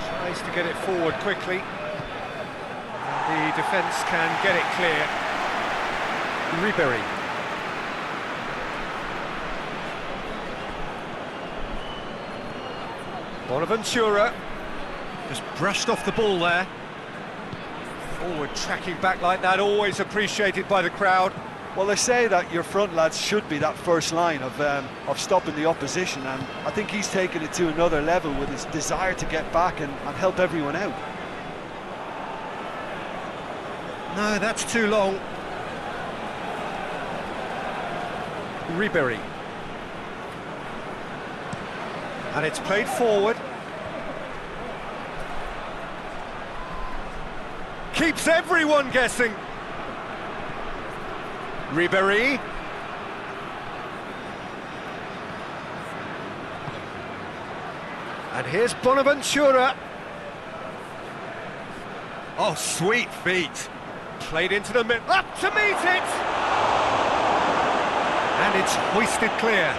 Tries to get it forward quickly. And the defence can get it clear. Ribery. Bonaventura just brushed off the ball there. Forward tracking back like that, always appreciated by the crowd. Well, they say that your front lads should be that first line of stopping the opposition, and I think he's taken it to another level with his desire to get back and help everyone out. No, that's too long. Ribery. And it's played forward. Keeps everyone guessing. Ribery. And here's Bonaventura. Oh, sweet feet. Played into the middle. Up to meet it! And it's hoisted clear.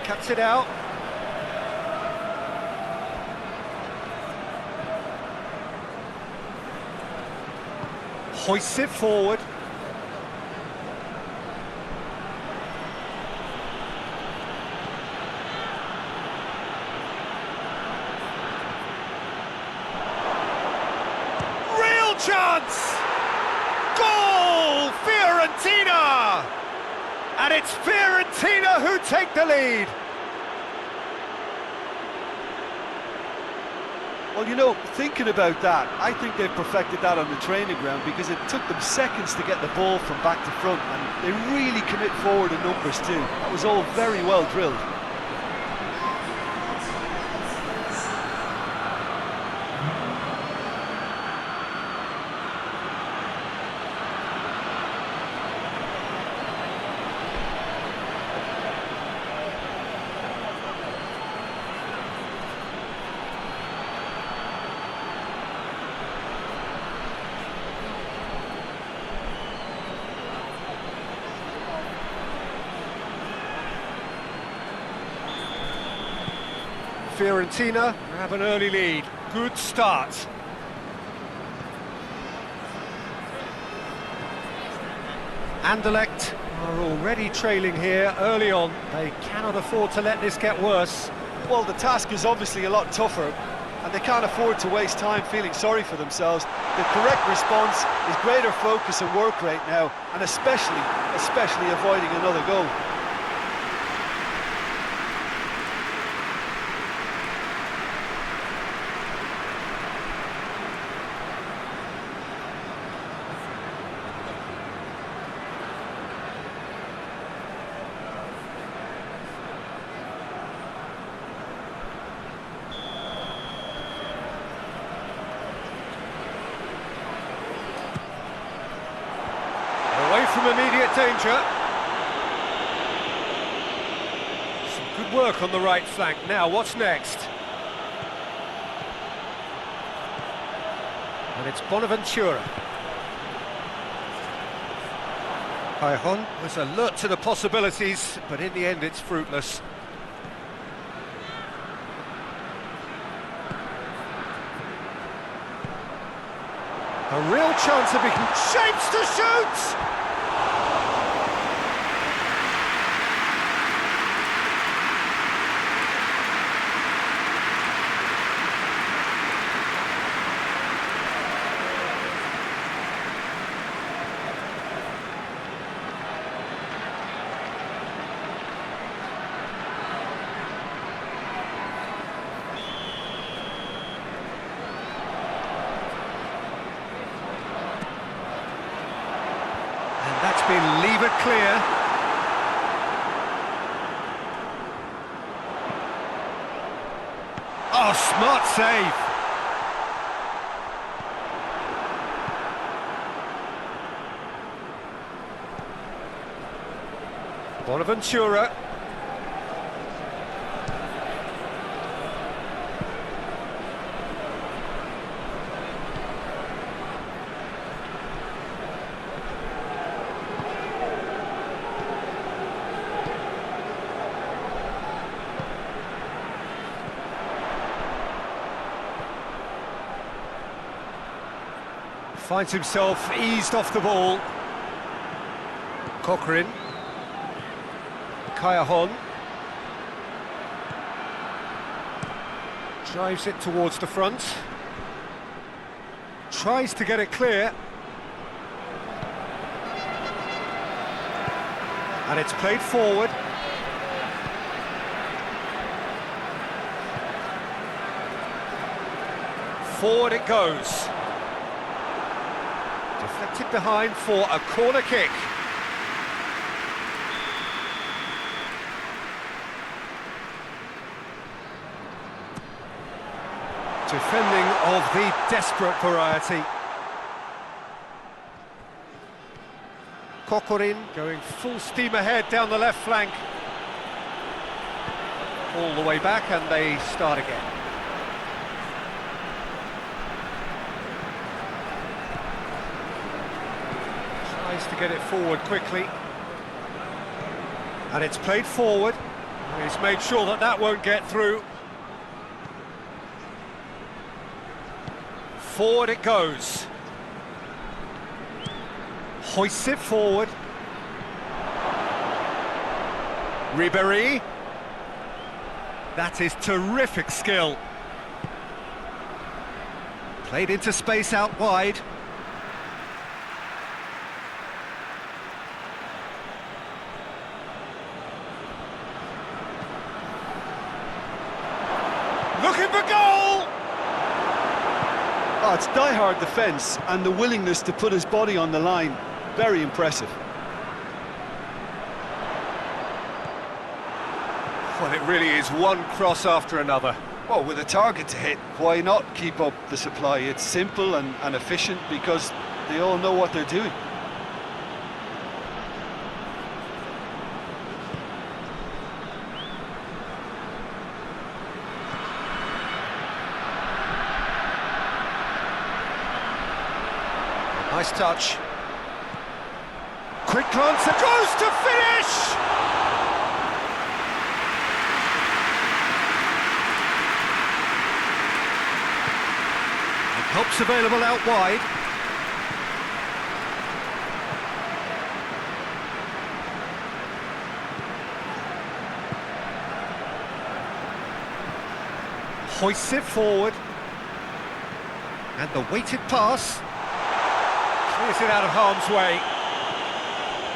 Cuts it out. Hoists it forward. Real chance! Goal! Fiorentina! And it's Fiorentina who take the lead. Well, you know, thinking about that, I think they've perfected that on the training ground, because it took them seconds to get the ball from back to front, and they really commit forward in numbers too. That was all very well drilled. Fiorentina have an early lead. Good start. Anderlecht are already trailing here early on. They cannot afford to let this get worse. Well, the task is obviously a lot tougher, and they can't afford to waste time feeling sorry for themselves. The correct response is greater focus and work rate now, and especially avoiding another goal. Away from immediate danger. Some good work on the right flank. Now, what's next? And it's Bonaventura. Cajon was alert to the possibilities, but in the end it's fruitless. A real chance of being shapes to shoot! That's been levered clear. Oh, smart save. Bonaventura. Finds himself eased off the ball. Cochrane. Cajon. Drives it towards the front. Tries to get it clear. And it's played forward. Forward it goes. Deflected behind for a corner kick. Defending of the desperate variety. Cochrane going full steam ahead down the left flank. All the way back and they start again. To get it forward quickly, and it's played forward. He's made sure that that won't get through. Forward it goes. Hoists it forward. Ribéry. That is terrific skill. Played into space out wide. Looking for goal! Oh, it's die-hard defence and the willingness to put his body on the line. Very impressive. Well, it really is one cross after another. Well, with a target to hit, why not keep up the supply? It's simple and efficient because they all know what they're doing. Nice touch. Quick glance, it goes to finish! Help's available out wide. Hoists it forward. And the weighted pass. Clears it out of harm's way.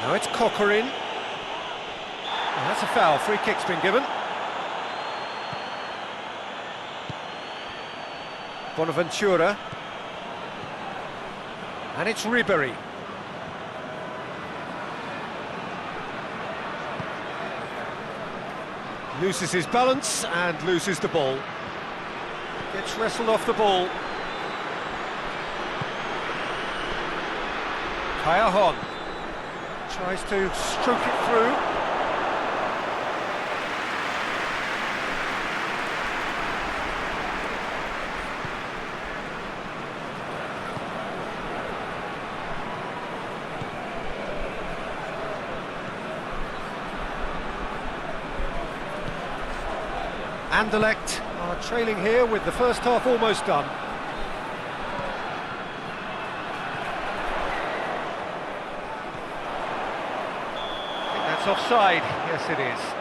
Now it's Corcoran. And that's a foul. Free kick's been given. Bonaventura. And it's Ribery. Loses his balance and loses the ball. Gets wrestled off the ball. Kaya tries to stroke it through. Anderlecht are trailing here with the first half almost done. I think that's offside. Yes, it is.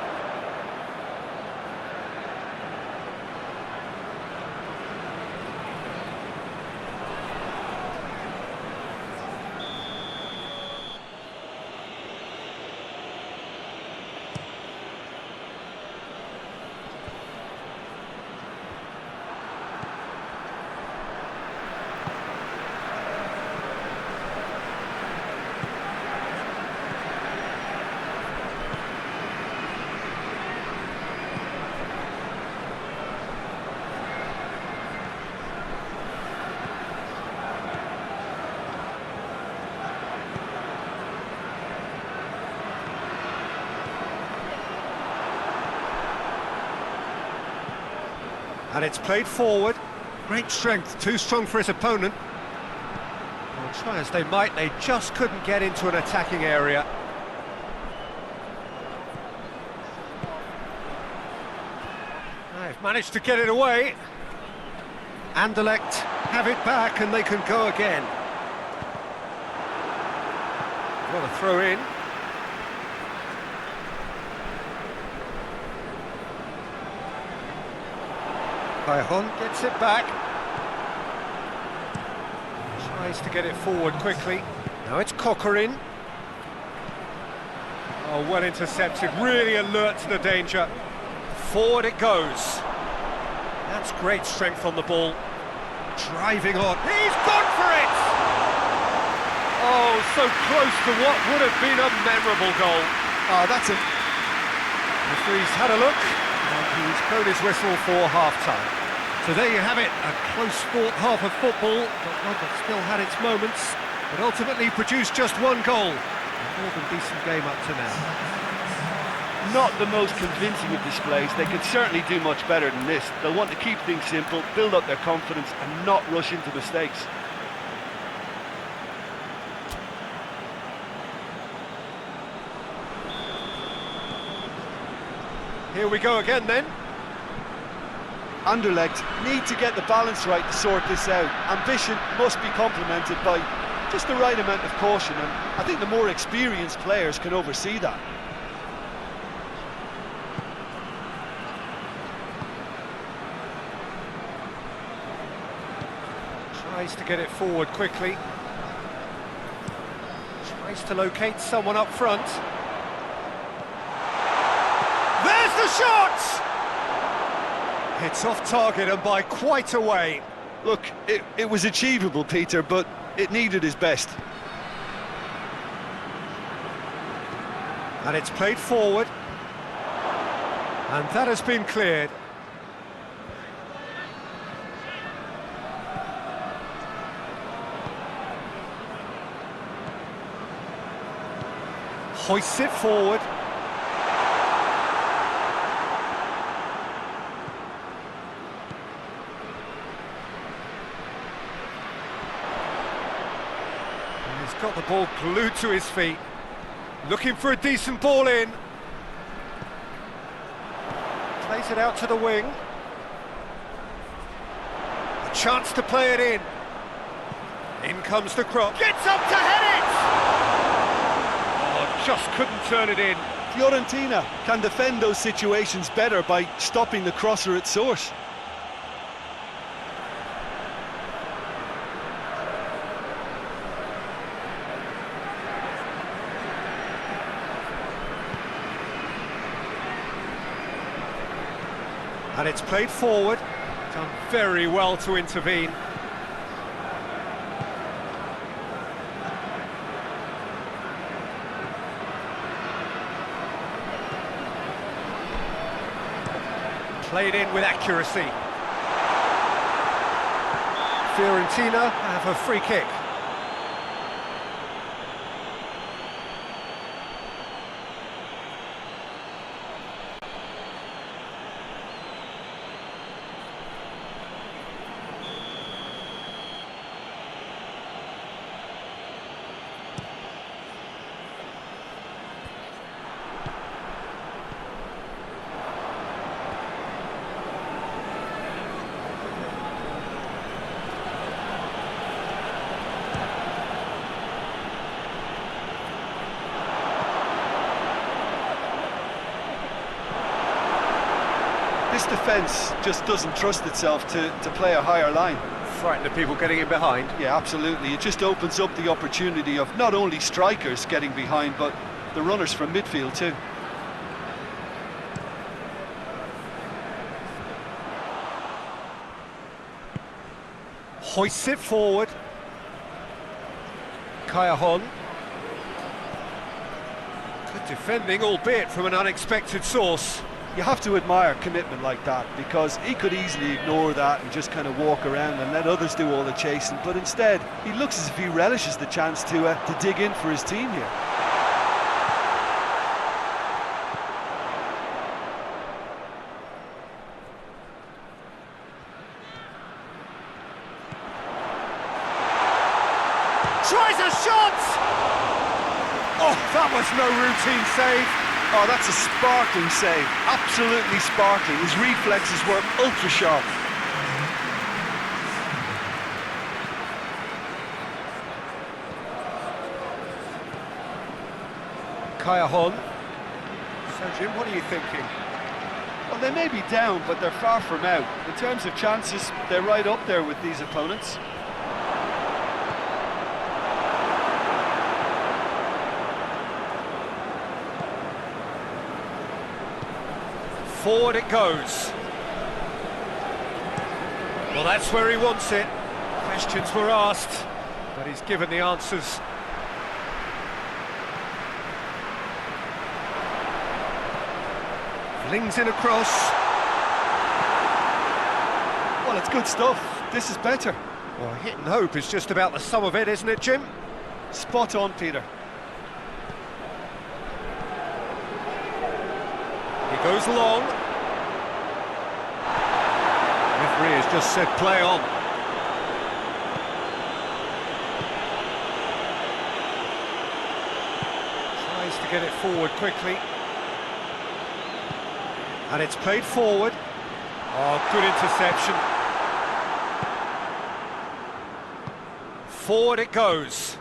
And it's played forward. Great strength, too strong for his opponent. Well, try as they might, they just couldn't get into an attacking area. They've managed to get it away. Anderlecht have it back and they can go again. What a throw in. Cajon gets it back. Tries to get it forward quickly. Now it's Corcoran. Oh, well intercepted, really alert to the danger. Forward it goes. That's great strength on the ball. Driving on. He's gone for it! Oh, so close to what would have been a memorable goal. Oh, that's a... The referee's had a look, and he's blown his whistle for half-time. So there you have it, a close-fought half of football, but one that still had its moments, but ultimately produced just one goal. A more than decent game up to now. Not the most convincing of displays. They could certainly do much better than this. They'll want to keep things simple, build up their confidence and not rush into mistakes. Here we go again then. Anderlecht need to get the balance right to sort this out. Ambition must be complemented by just the right amount of caution, and I think the more experienced players can oversee that. Tries to get it forward quickly. Tries to locate someone up front. There's the shot! It's off target and by quite a way. Look, it was achievable, Peter, but it needed his best. And it's played forward. And that has been cleared. Hoists it forward. Got the ball glued to his feet, looking for a decent ball in. Plays it out to the wing. A chance to play it in. In comes the cross. Gets up to head it! Oh, just couldn't turn it in. Fiorentina can defend those situations better by stopping the crosser at source. And it's played forward. Done very well to intervene. Played in with accuracy. Fiorentina have a free kick. This defence just doesn't trust itself to play a higher line. Frightened of people getting in behind. Yeah, absolutely. It just opens up the opportunity of not only strikers getting behind, but the runners from midfield too. Hoists it forward. Callejon. Good defending, albeit from an unexpected source. You have to admire commitment like that, because he could easily ignore that and just kind of walk around and let others do all the chasing, but instead he looks as if he relishes the chance to dig in for his team here. Tries a shot! Oh, that was no routine save. Oh, that's a sparkling save, absolutely sparkling. His reflexes were ultra sharp. Callejon. So Jim, what are you thinking? Well, they may be down, but they're far from out. In terms of chances, they're right up there with these opponents. Forward it goes. Well, that's where he wants it. Questions were asked, but he's given the answers. Flings in across. Well, it's good stuff. This is better. Well, hit and hope is just about the sum of it, isn't it, Jim? Spot on, Peter. He goes long. Referee has just said play on. Tries to get it forward quickly. And it's played forward. Oh, good interception. Forward it goes.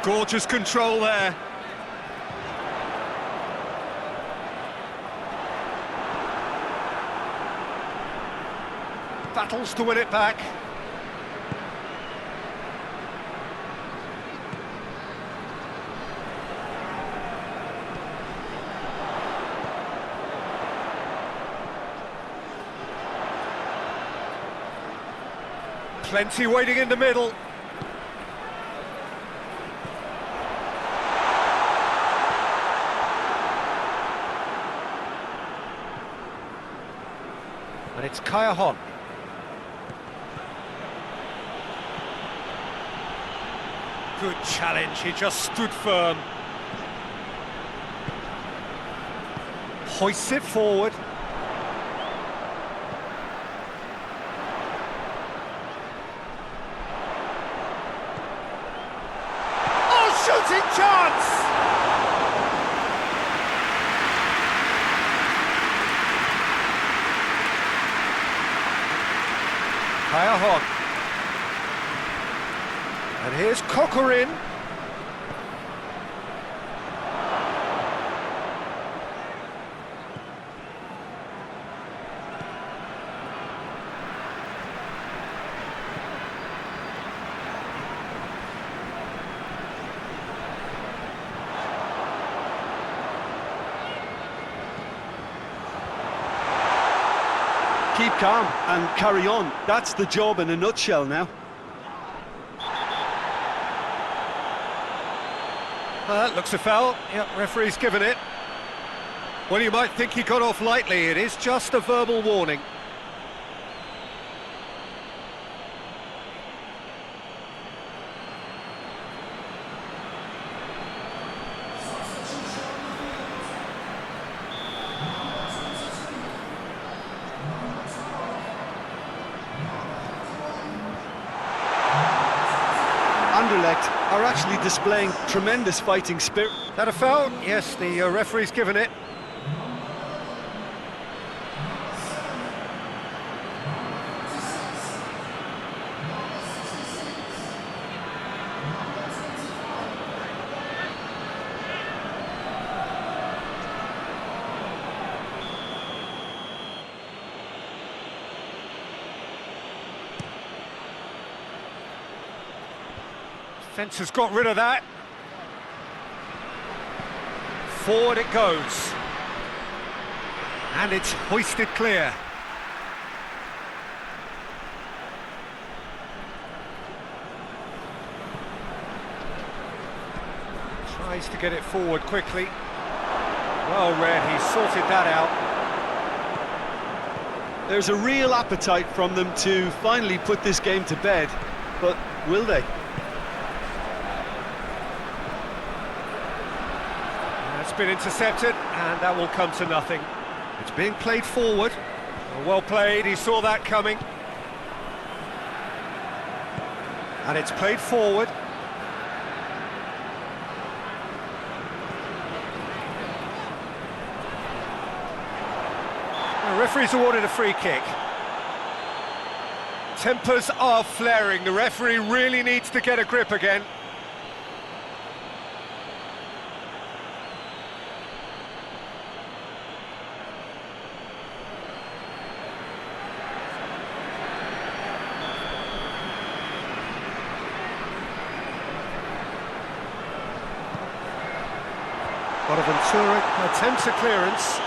Gorgeous control there. Battles to win it back. Plenty waiting in the middle. And it's Callejon. Good challenge, he just stood firm. Hoists it forward. Oh, shooting chance! Cajon. And here's Coquelin. Keep calm and carry on. That's the job in a nutshell now. Looks a foul. Yep, referee's given it. Well, you might think he got off lightly. It is just a verbal warning. Anderlecht are actually displaying tremendous fighting spirit. That a foul? Yes, the referee's given it. Fence has got rid of that. Forward it goes. And it's hoisted clear. Tries to get it forward quickly. Well read, he sorted that out. There's a real appetite from them to finally put this game to bed, but will they? Been intercepted, and that will come to nothing. It's being played forward. Well played, he saw that coming. And it's played forward. The referee's awarded a free kick. Tempers are flaring. The referee really needs to get a grip again. Bonaventura attempts a clearance.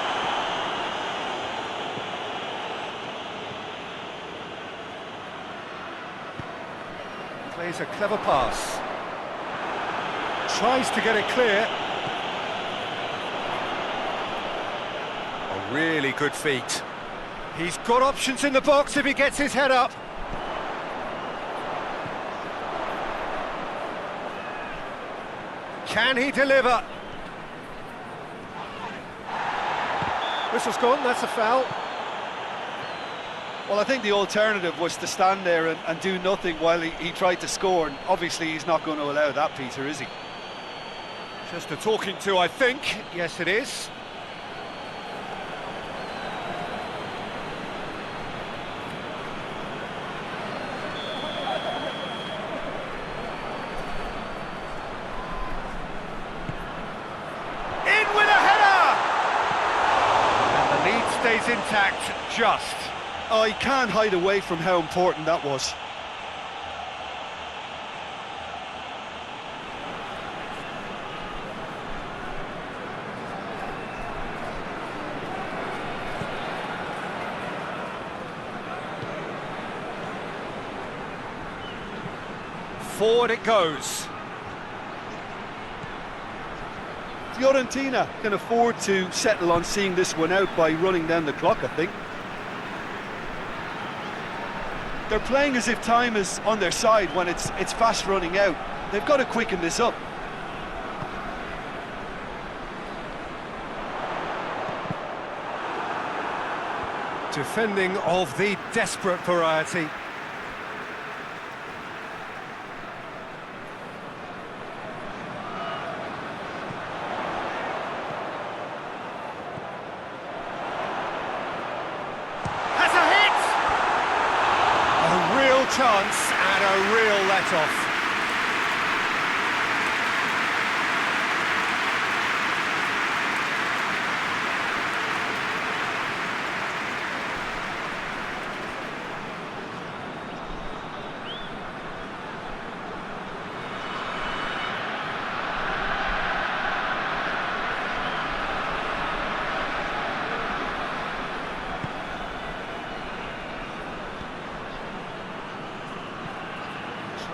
Plays a clever pass. Tries to get it clear. A really good feat. He's got options in the box if he gets his head up. Can he deliver? Whistle's gone, that's a foul. Well, I think the alternative was to stand there and do nothing while he tried to score, and obviously he's not going to allow that, Peter, is he? Just a talking to, I think. Yes, it is. In with a header! And the lead stays intact, just. Oh, he can't hide away from how important that was. Forward it goes. Fiorentina can afford to settle on seeing this one out by running down the clock, I think. They're playing as if time is on their side when it's fast running out. They've got to quicken this up. Defending of the desperate variety. it off.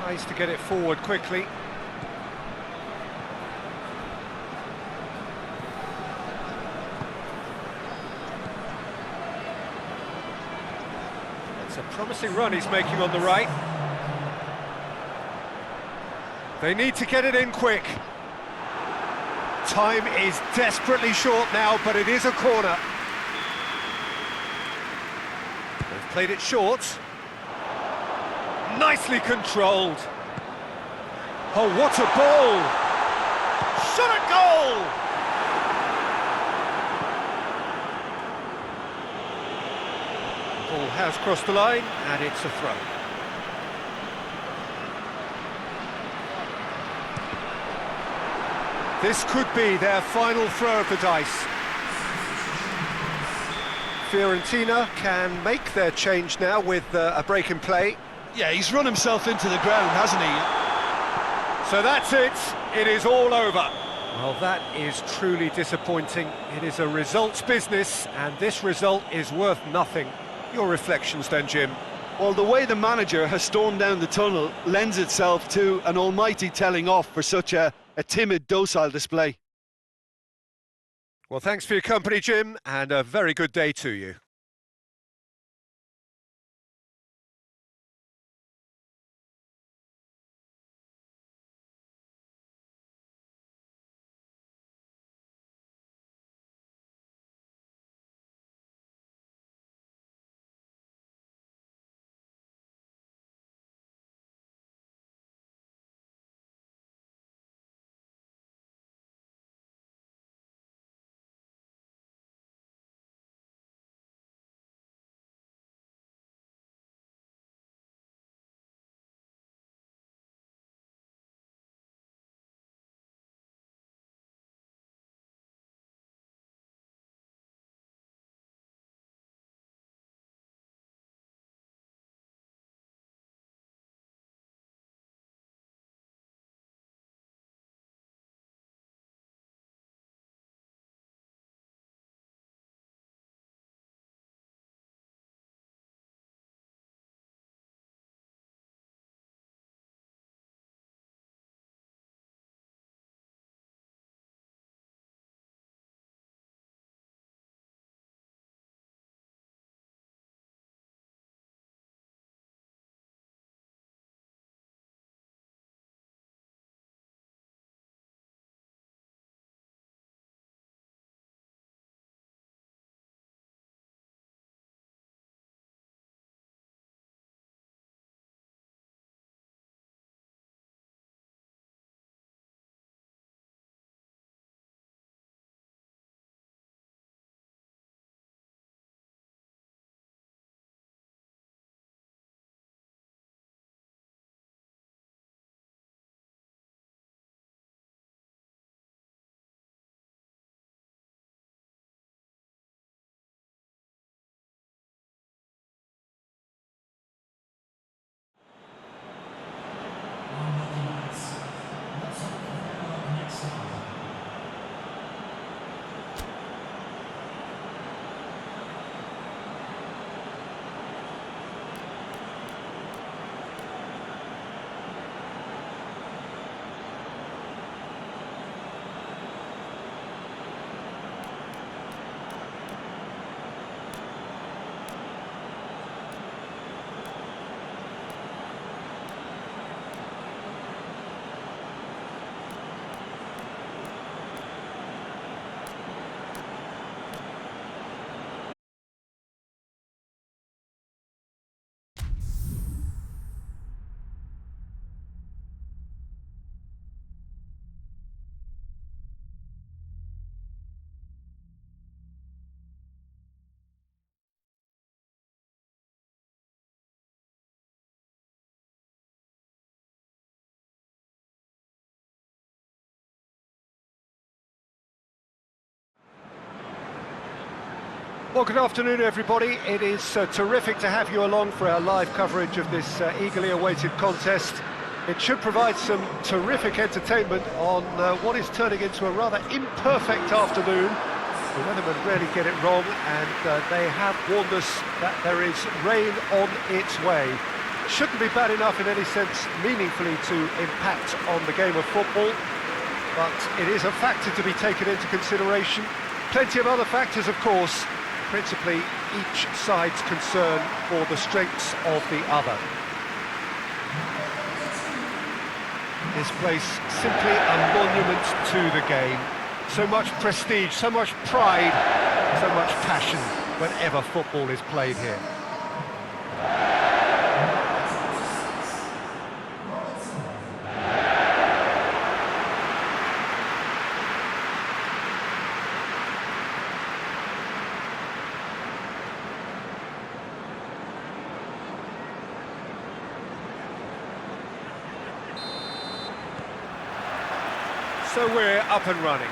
Tries to get it forward quickly. It's a promising run he's making on the right. They need to get it in quick. Time is desperately short now, but it is a corner. They've played it short. Nicely controlled. Oh, what a ball! Shot a goal! The ball has crossed the line, and it's a throw. This could be their final throw of the dice. Fiorentina can make their change now with a break in play. Yeah, he's run himself into the ground, hasn't he? So that's it. It is all over. Well, that is truly disappointing. It is a results business, and this result is worth nothing. Your reflections then, Jim? Well, the way the manager has stormed down the tunnel lends itself to an almighty telling off for such a timid, docile display. Well, thanks for your company, Jim, and a very good day to you. Well, good afternoon, everybody. It is terrific to have you along for our live coverage of this eagerly awaited contest. It should provide some terrific entertainment on what is turning into a rather imperfect afternoon. The weathermen rarely get it wrong, and they have warned us that there is rain on its way. It shouldn't be bad enough in any sense meaningfully to impact on the game of football, but it is a factor to be taken into consideration. Plenty of other factors, of course, principally each side's concern for the strengths of the other. This place simply a monument to the game. So much prestige, so much pride, so much passion whenever football is played here. So we're up and running.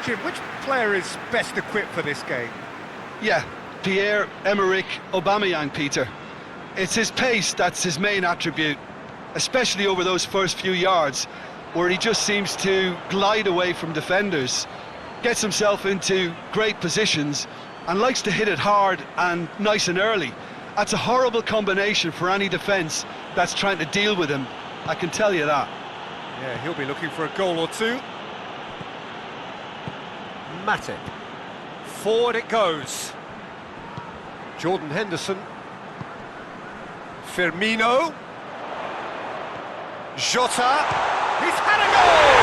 Jim, which player is best equipped for this game? Yeah, Pierre-Emerick Aubameyang, Peter. It's his pace that's his main attribute, especially over those first few yards, where he just seems to glide away from defenders, gets himself into great positions, and likes to hit it hard and nice and early. That's a horrible combination for any defence that's trying to deal with him, I can tell you that. Yeah, he'll be looking for a goal or two. Matip. Forward it goes. Jordan Henderson. Firmino. Jota. He's had a goal!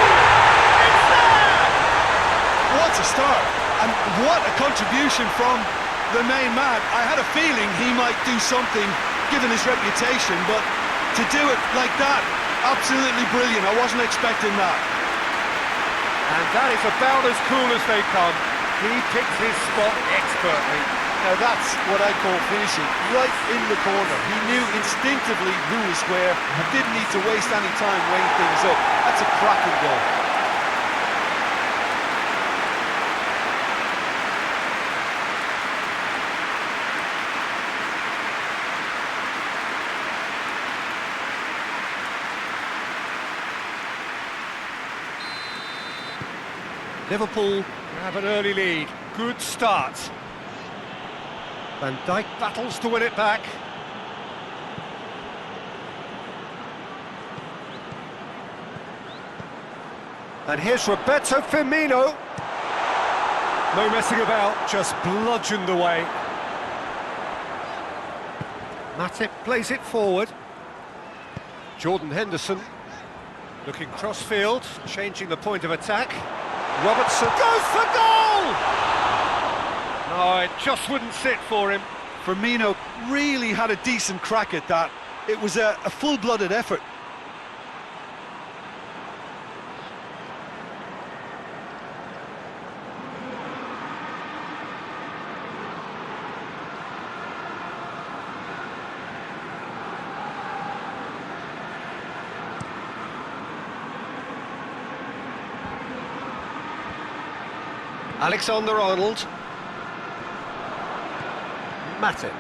It's there! What a start, and what a contribution from the main man. I had a feeling he might do something given his reputation, but to do it like that, absolutely brilliant. I wasn't expecting that. And that is about as cool as they come. He picked his spot expertly. Now that's what I call finishing, right in the corner. He knew instinctively who was where and didn't need to waste any time weighing things up. That's a cracking goal. Liverpool have an early lead. Good start. Van Dijk battles to win it back. And here's Roberto Firmino. No messing about, just bludgeoned away. Matip plays it forward. Jordan Henderson looking cross-field, changing the point of attack. Robertson goes for goal! No, it just wouldn't sit for him. Firmino really had a decent crack at that. It was a full-blooded effort. Alexander-Arnold. Matip.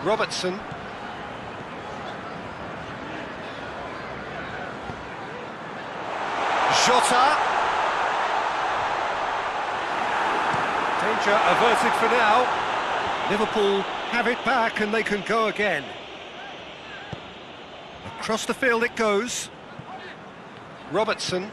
Robertson. Jota. Danger averted for now. Liverpool have it back and they can go again. Across the field it goes. Robertson.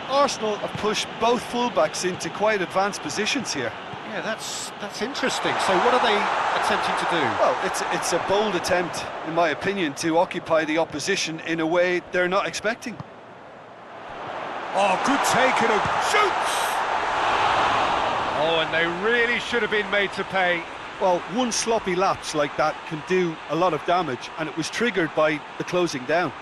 Arsenal have pushed both fullbacks into quite advanced positions here. Yeah, that's interesting. So what are they attempting to do? Well, it's a bold attempt, in my opinion, to occupy the opposition in a way they're not expecting. Oh, good take and a shoots! Oh, and they really should have been made to pay. Well, one sloppy lapse like that can do a lot of damage, and it was triggered by the closing down.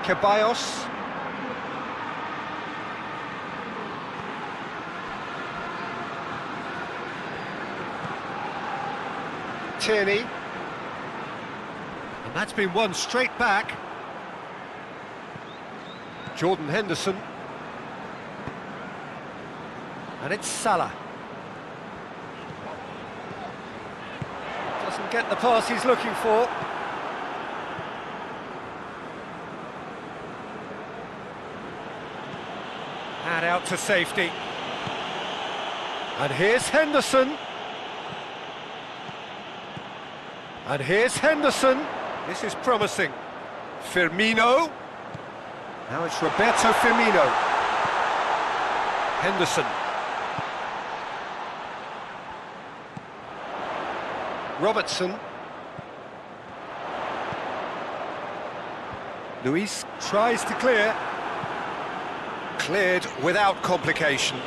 Ceballos. Tierney. And that's been won straight back. Jordan Henderson. And it's Salah. Doesn't get the pass he's looking for. And out to safety. And here's Henderson. And here's Henderson. This is promising. Firmino. Now it's Roberto Firmino. Henderson. Robertson. Luis tries to clear. Cleared without complication.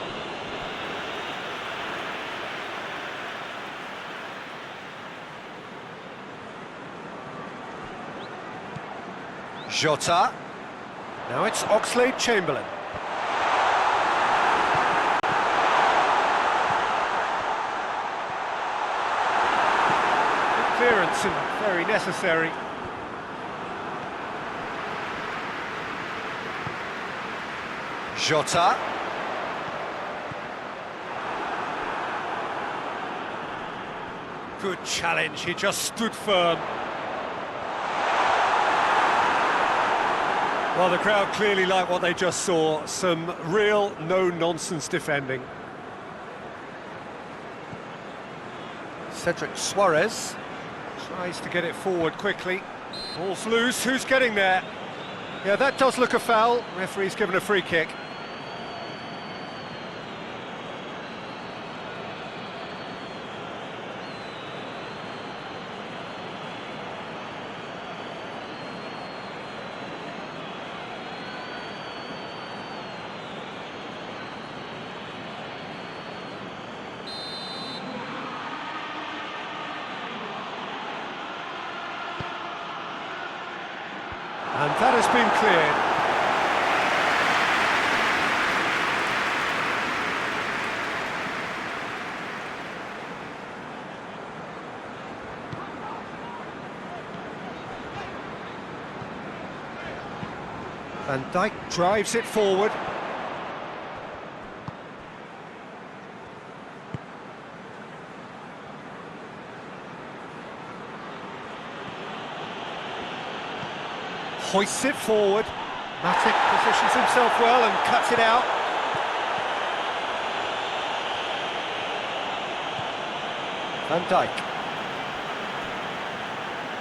Jota. Now it's Oxlade-Chamberlain. Good clearance and very necessary. Jota. Good challenge, he just stood firm. Well, the crowd clearly like what they just saw. Some real no-nonsense defending. Cedric Suarez tries to get it forward quickly. Ball's loose, who's getting there? Yeah, that does look a foul. Referee's given a free kick. And that has been cleared. Van Dijk drives it forward. Hoists it forward. Matic positions himself well and cuts it out. Van Dijk.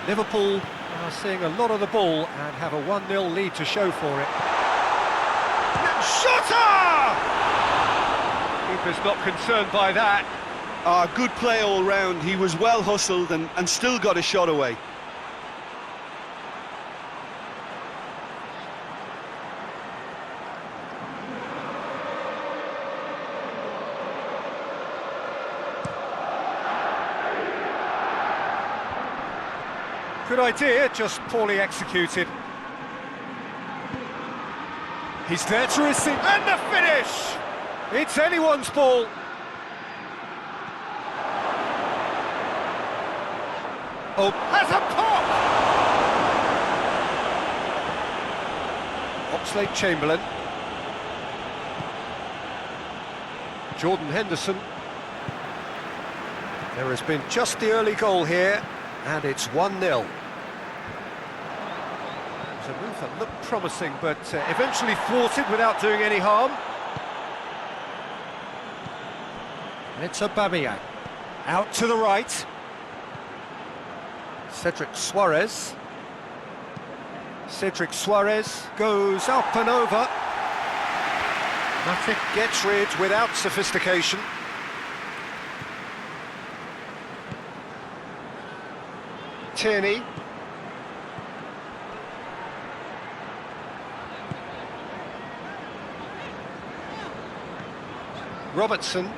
Liverpool are seeing a lot of the ball and have a 1-0 lead to show for it. Shota! Keeper's not concerned by that. Good play all round. He was well hustled and still got a shot away. Good idea, just poorly executed. He's there to receive, and the finish! It's anyone's ball. Oh, has a pop! Oxlade-Chamberlain. Jordan Henderson. There has been just the early goal here, and it's 1-0. It was a move that looked promising, but eventually thwarted without doing any harm. And it's Aubameyang. Out to the right. Cedric Suarez. Cedric Suarez goes up and over. Matic gets rid without sophistication. Tierney. Robertson.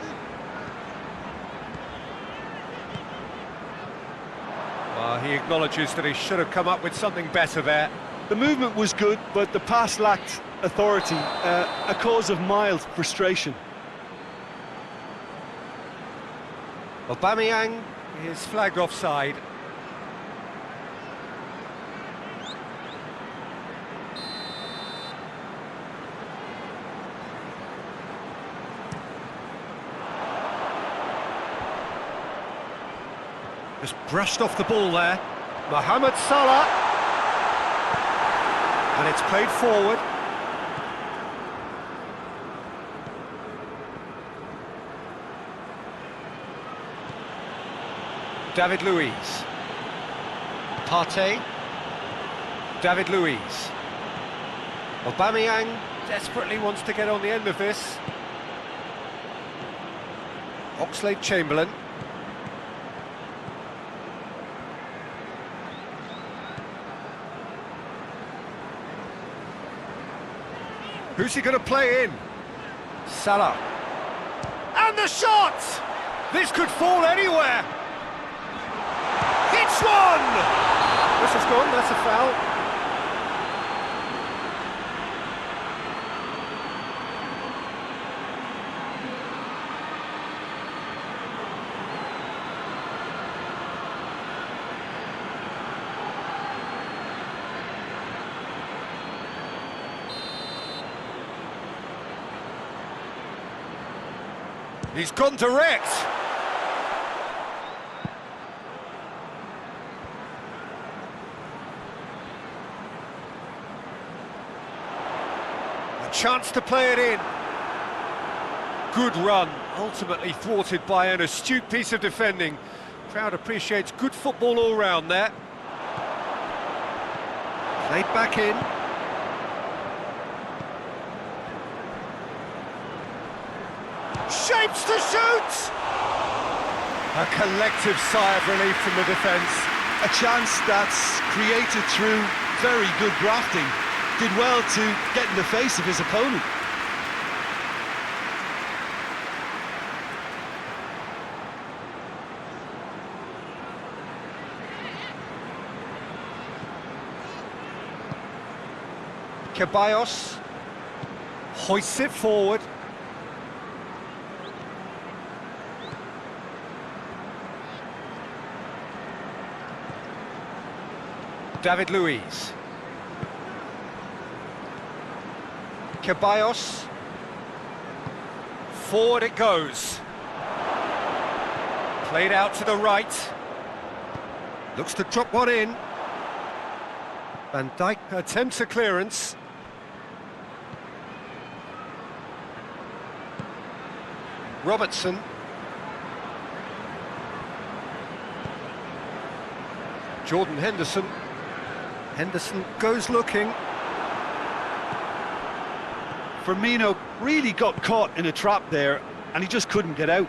Well, he acknowledges that he should have come up with something better there. The movement was good, but the pass lacked authority, a cause of mild frustration. Aubameyang is flagged offside. Just brushed off the ball there. Mohamed Salah. And it's played forward. David Luiz. Partey. David Luiz. Aubameyang desperately wants to get on the end of this. Oxlade-Chamberlain. Who's he going to play in? Salah. And the shot! This could fall anywhere. It's one! This has gone, that's a foul. He's gone direct. A chance to play it in. Good run, ultimately thwarted by an astute piece of defending. Crowd appreciates good football all round there. Played back in. Shapes to shoot! A collective sigh of relief from the defence. A chance that's created through very good grafting. Did well to get in the face of his opponent. Ceballos hoists it forward. David Luiz. Ceballos. Forward it goes. Played out to the right. Looks to drop one in. Van Dijk attempts a clearance. Robertson. Jordan Henderson. Henderson goes looking. Firmino really got caught in a trap there, and he just couldn't get out.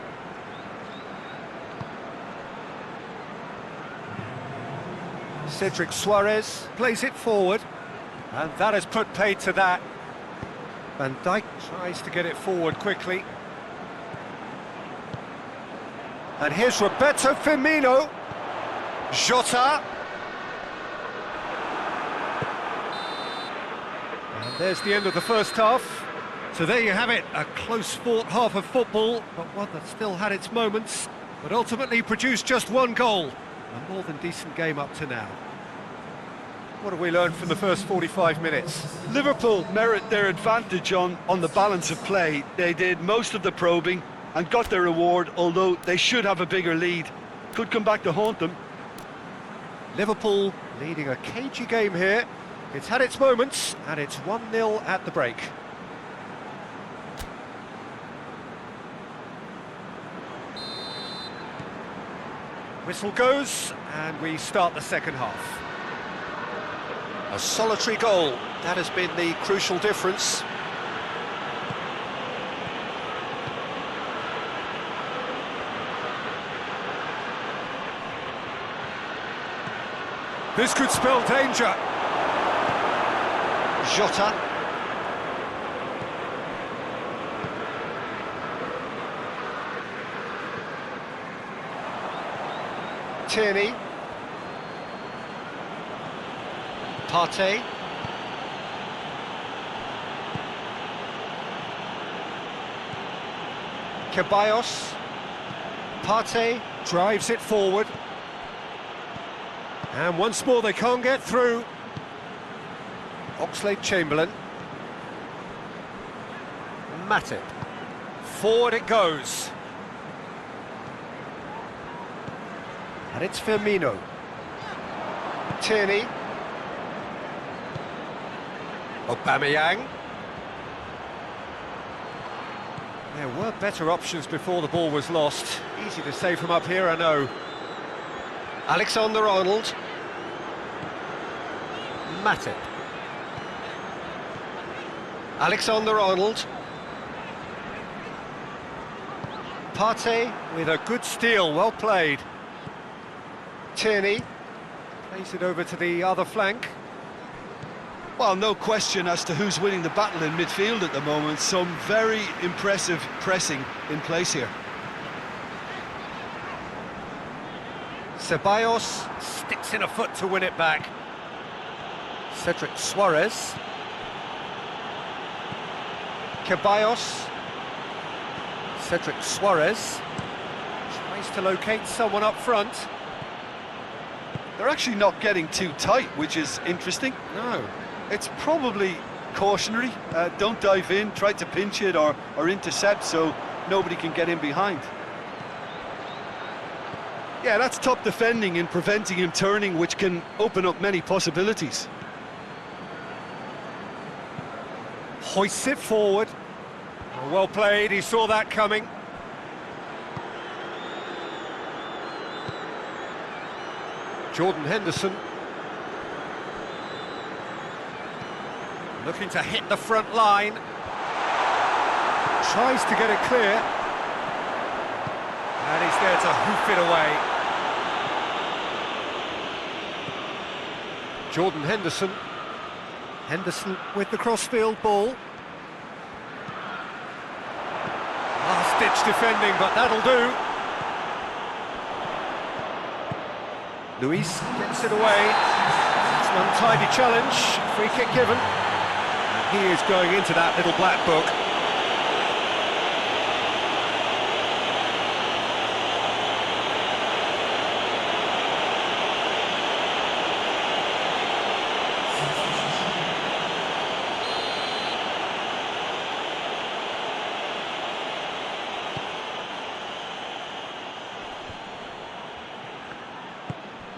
Cedric Suarez plays it forward, and that has put paid to that. Van Dijk tries to get it forward quickly. And here's Roberto Firmino. Jota. And there's the end of the first half. So there you have it, a close-fought half of football, but one that still had its moments, but ultimately produced just one goal. A more than decent game up to now. What have we learned from the first 45 minutes? Liverpool merit their advantage on the balance of play. They did most of the probing and got their reward, although they should have a bigger lead. Could come back to haunt them. Liverpool leading a cagey game here. It's had its moments, and it's 1-0 at the break. Whistle goes, and we start the second half. A solitary goal, that has been the crucial difference. This could spell danger. Jota. Tierney. Partey. Ceballos. Partey drives it forward. And once more they can't get through. Oxlade-Chamberlain. Matip. Forward it goes. And it's Firmino. Tierney. Aubameyang. There were better options before the ball was lost. Easy to say from up here, I know. Alexander-Arnold. Matip. Alexander-Arnold. Partey with a good steal, well played. Tierney plays it over to the other flank. Well, no question as to who's winning the battle in midfield at the moment. Some very impressive pressing in place here. Ceballos sticks in a foot to win it back. Cedric Suarez. Ceballos. Cedric Suarez tries to locate someone up front. They're actually not getting too tight, which is interesting. No. It's probably cautionary. Don't dive in, try to pinch it or intercept so nobody can get in behind. Yeah, that's top defending and preventing him turning, which can open up many possibilities. Hoists it forward. Oh, well played, he saw that coming. Jordan Henderson. Looking to hit the front line. Tries to get it clear. And he's there to hoof it away. Jordan Henderson. Henderson with the crossfield ball. Last-ditch defending, but that'll do. Luis gets it away. It's an untidy challenge. Free kick given. And he is going into that little black book.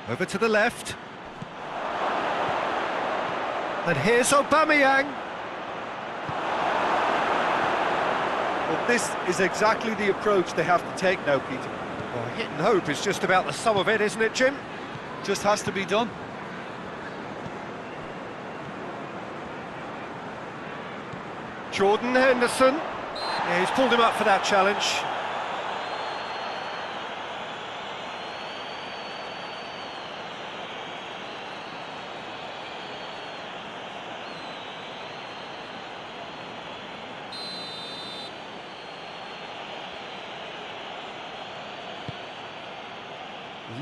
Over to the left. And here's Aubameyang. Well, this is exactly the approach they have to take now, Peter. Well, hit and hope is just about the sum of it, isn't it, Jim? Just has to be done. Jordan Henderson. Yeah, he's pulled him up for that challenge.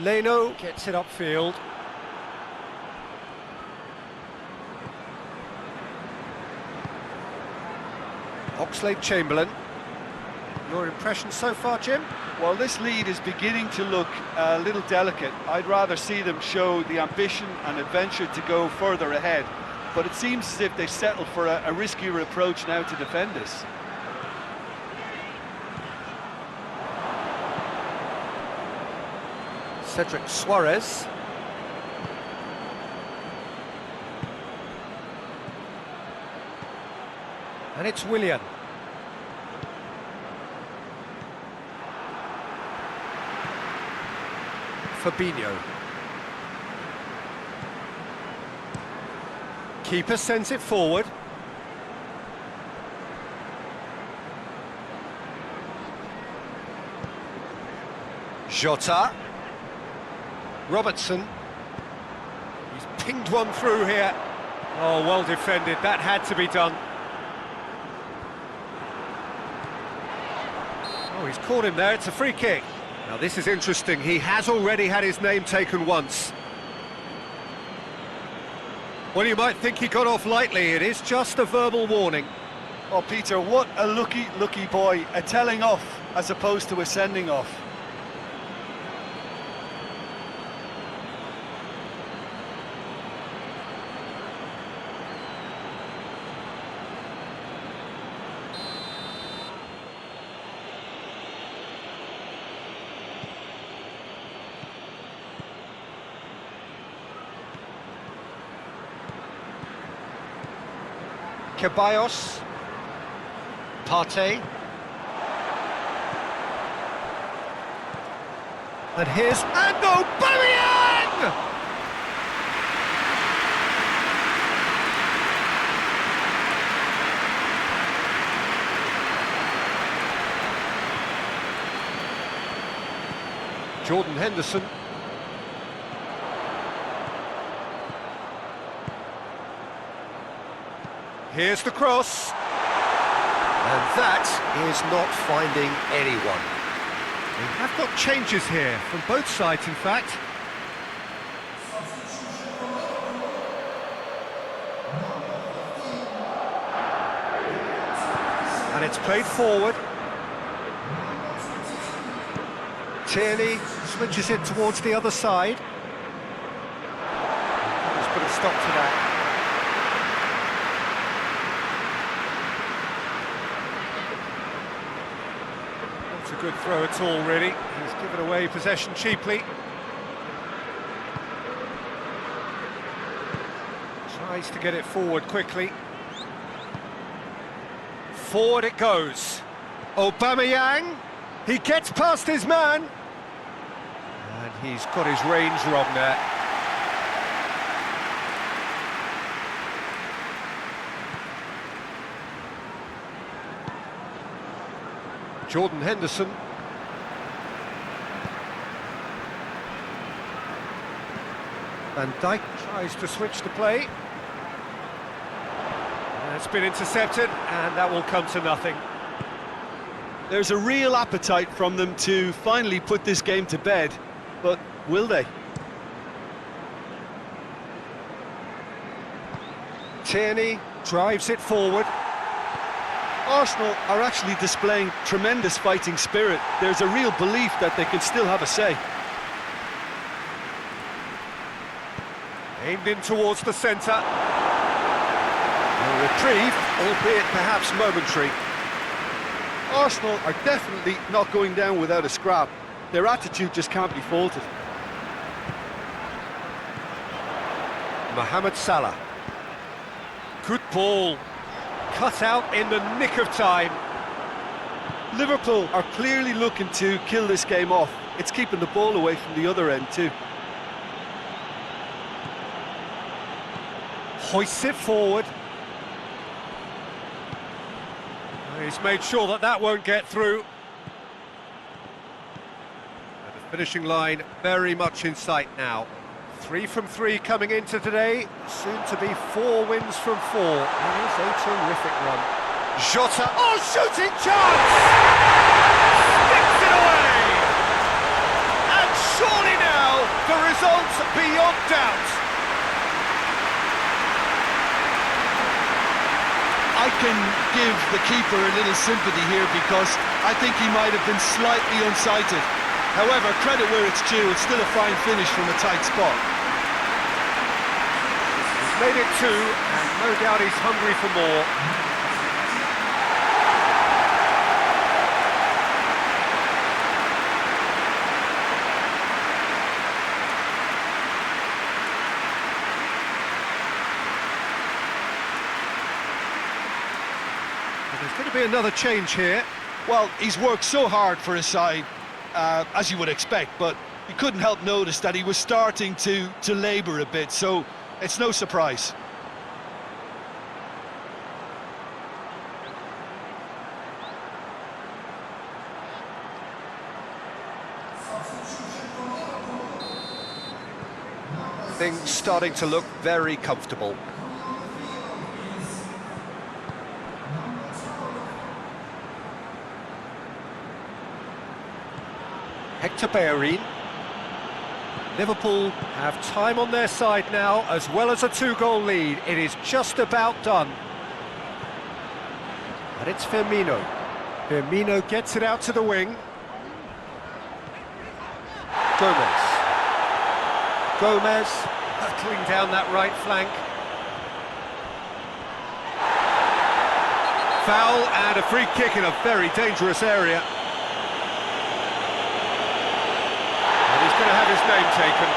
Leno gets it upfield. Oxlade-Chamberlain. Your impression so far, Jim? Well, this lead is beginning to look a little delicate. I'd rather see them show the ambition and adventure to go further ahead. But it seems as if they settle for a riskier approach now to defend this. Cedric Suarez. And it's Willian. Fabinho. Keeper sends it forward. Jota. Robertson. He's pinged one through here. Oh, well defended. That had to be done. Oh, he's caught him there. It's a free kick. Now, this is interesting. He has already had his name taken once. Well, you might think he got off lightly. It is just a verbal warning. Oh, Peter, what a lucky boy. A telling off as opposed to a sending off. Ceballos, Partey, and here's Aubameyang! Jordan Henderson. Here's the cross. And that is not finding anyone. We have got changes here, from both sides in fact. And it's played forward. Tierney switches it towards the other side. Let's put a stop to that. Not a good throw at all, really. He's given away possession cheaply. Tries to get it forward quickly. Forward it goes. Aubameyang. He gets past his man. And he's got his range wrong there. Jordan Henderson. Van Dijk tries to switch the play. And it's been intercepted, and that will come to nothing. There's a real appetite from them to finally put this game to bed, but will they? Tierney drives it forward. Arsenal are actually displaying tremendous fighting spirit. There's a real belief that they can still have a say. Aimed in towards the centre. A reprieve, albeit perhaps momentary. Arsenal are definitely not going down without a scrap. Their attitude just can't be faulted. Mohamed Salah. Good ball. Cut out in the nick of time. Liverpool are clearly looking to kill this game off. It's keeping the ball away from the other end too. Hoists it forward. He's made sure that that won't get through. And the finishing line very much in sight now. 3 from 3 coming into today, soon to be 4 wins from 4. It is a terrific run. Jota, oh, shooting chance! Sticks it away! And surely now, the result's beyond doubt. I can give the keeper a little sympathy here because I think he might have been slightly unsighted. However, credit where it's due, it's still a fine finish from a tight spot. He's made it 2, and no doubt he's hungry for more. There's going to be another change here. Well, he's worked so hard for his side, as you would expect, but you couldn't help notice that he was starting to labour a bit, so it's no surprise. Things starting to look very comfortable. Hector Bellerin. Liverpool have time on their side now, as well as a 2-goal lead. It is just about done. And it's Firmino. Firmino gets it out to the wing. Gomez hurtling down that right flank. Foul and a free kick in a very dangerous area. And he's going to have his name taken.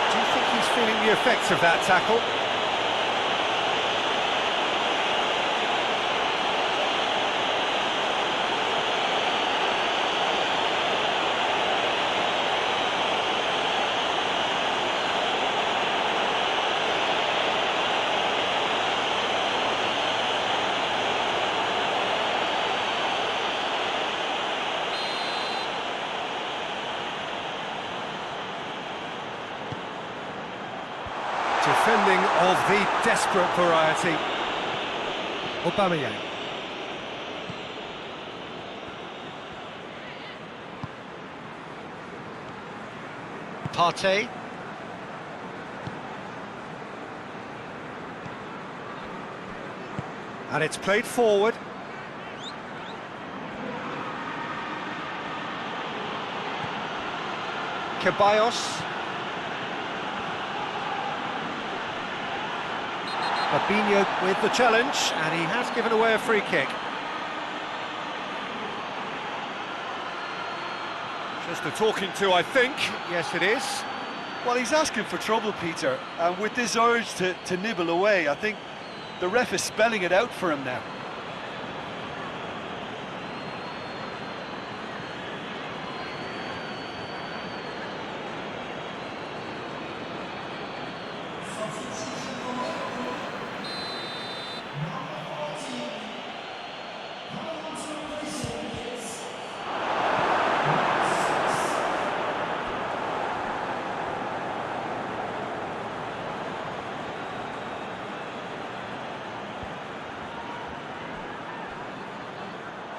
Do you think he's feeling the effects of that tackle? Defending of the desperate variety. Aubameyang. Partey. And it's played forward. Ceballos. Fabinho with the challenge, and he has given away a free kick. Just a talking to, I think. Yes, it is. Well, he's asking for trouble, Peter, and with this urge to nibble away, I think the ref is spelling it out for him now.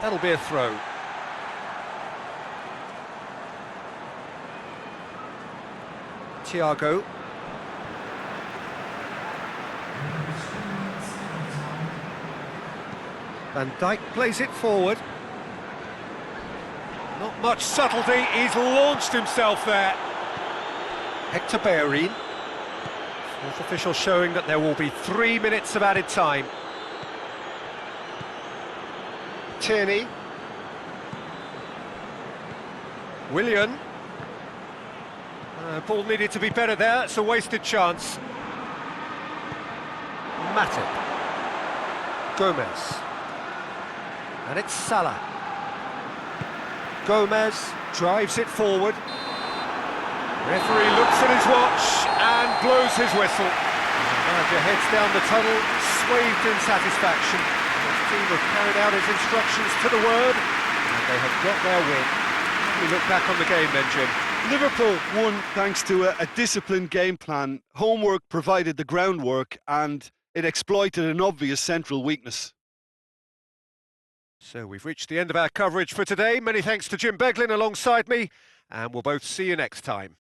That'll be a throw. Thiago. Van Dijk plays it forward. Not much subtlety, he's launched himself there. Hector Bellerin. Fourth official showing that there will be 3 minutes of added time. Tierney. Willian. Ball needed to be better there, it's a wasted chance. Matip. Gomez. And it's Salah. Gomez drives it forward. Referee looks at his watch and blows his whistle. The manager heads down the tunnel, swathed in satisfaction. His team have carried out his instructions to the word, and they have got their win. We look back on the game then, Jim. Liverpool won thanks to a disciplined game plan. Homework provided the groundwork, and it exploited an obvious central weakness. So we've reached the end of our coverage for today. Many thanks to Jim Beglin alongside me, and we'll both see you next time.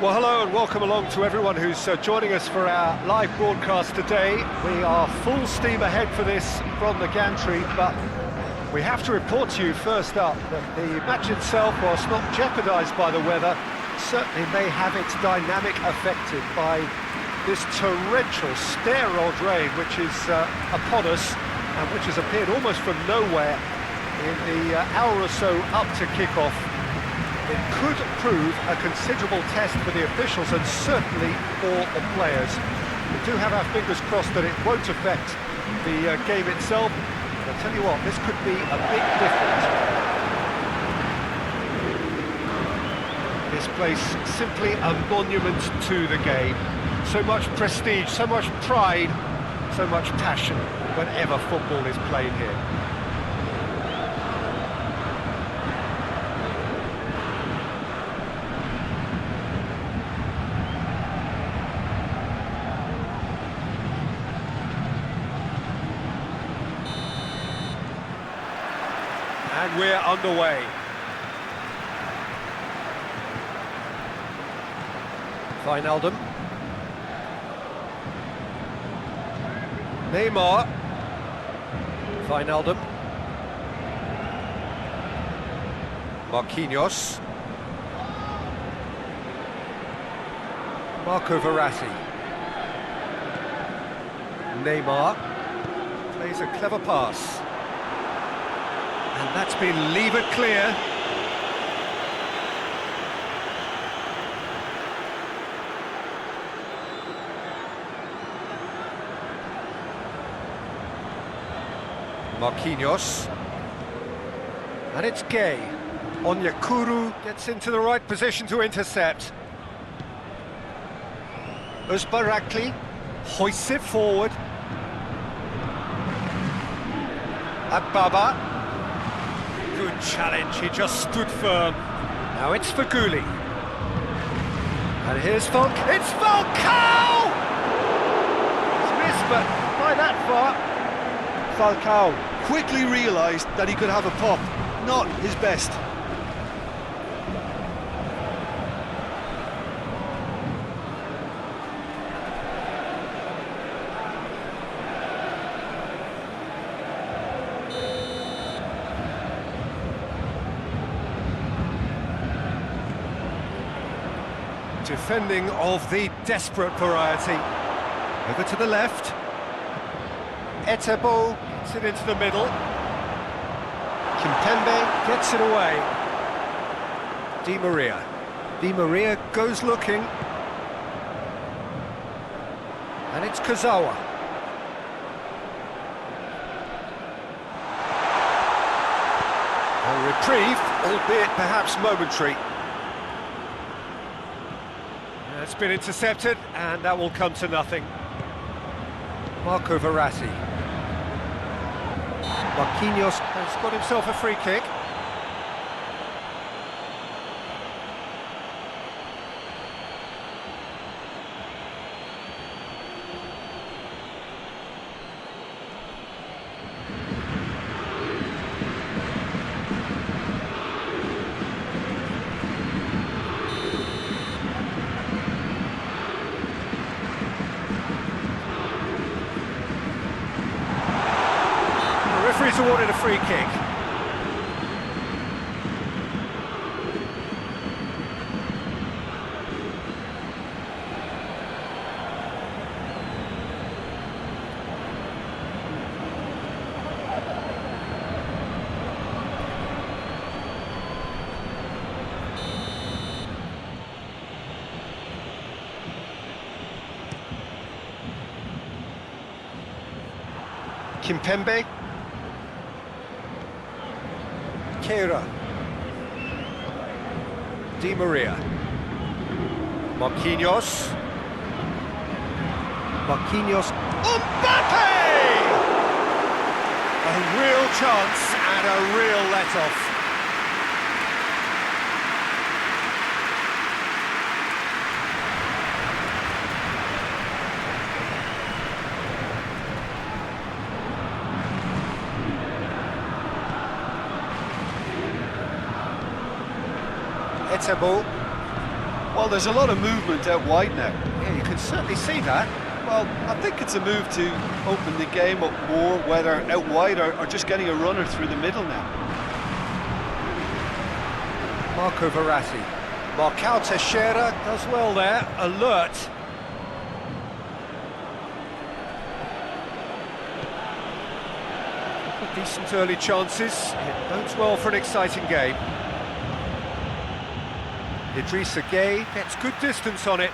Well, hello and welcome along to everyone who's joining us for our live broadcast today. We are full steam ahead for this from the gantry, but we have to report to you first up that the match itself, whilst not jeopardised by the weather, certainly may have its dynamic affected by this torrential steroid rain which is upon us and which has appeared almost from nowhere in the hour or so up to kick-off. It could prove a considerable test for the officials and certainly for the players. We do have our fingers crossed that it won't affect the game itself, but I'll tell you what, this could be a bit different. This place simply a monument to the game. So much prestige, so much pride, so much passion whenever football is played here. And we're underway. Wijnaldum. Neymar. Wijnaldum. Marquinhos. Marco Verratti. Neymar plays a clever pass. And that's been levered clear. Marquinhos. And it's Gay. Onyekuru gets into the right position to intercept. Uzbarakli hoists it forward. Agbaba. Good challenge, he just stood firm. Now it's Faguli. And here's it's Falcao! He's missed, but by that far. Falcao quickly realised that he could have a pop, not his best. Defending of the desperate variety. Over to the left. Etebo gets it into the middle. Kimpembe gets it away. Di Maria. Di Maria goes looking. And it's Kazawa. A reprieve, albeit perhaps momentary. It's been intercepted, and that will come to nothing. Marco Verratti. Marquinhos has got himself a free kick. Referee's awarded a free kick. Kimpembe. Kera. Di Maria. Marquinhos. Marquinhos. Mbappe! A real chance and a real let-off. Etebo. Well, there's a lot of movement out wide now. Yeah, you can certainly see that. Well, I think it's a move to open the game up more, whether out wide or just getting a runner through the middle now. Marco Verratti. Marcao Teixeira does well there, alert. Decent early chances, it bodes well for an exciting game. Idrissa Gueye gets good distance on it.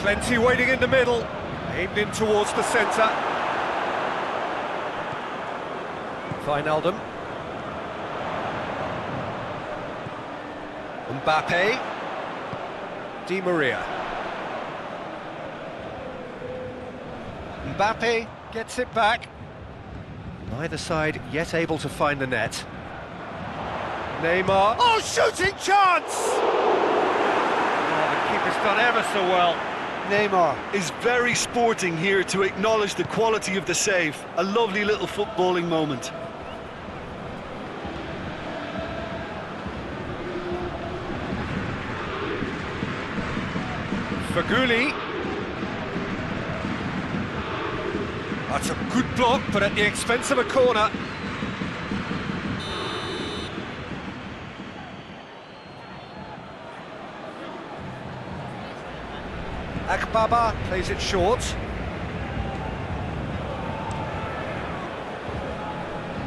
Plenty waiting in the middle, aimed in towards the centre. Wijnaldum. Mbappe. Di Maria. Mbappe gets it back. Neither side yet able to find the net. Neymar. Oh, shooting chance! Oh, the keeper's done ever so well. Neymar is very sporting here to acknowledge the quality of the save. A lovely little footballing moment. Faguli. That's a good block, but at the expense of a corner. Akbaba plays it short.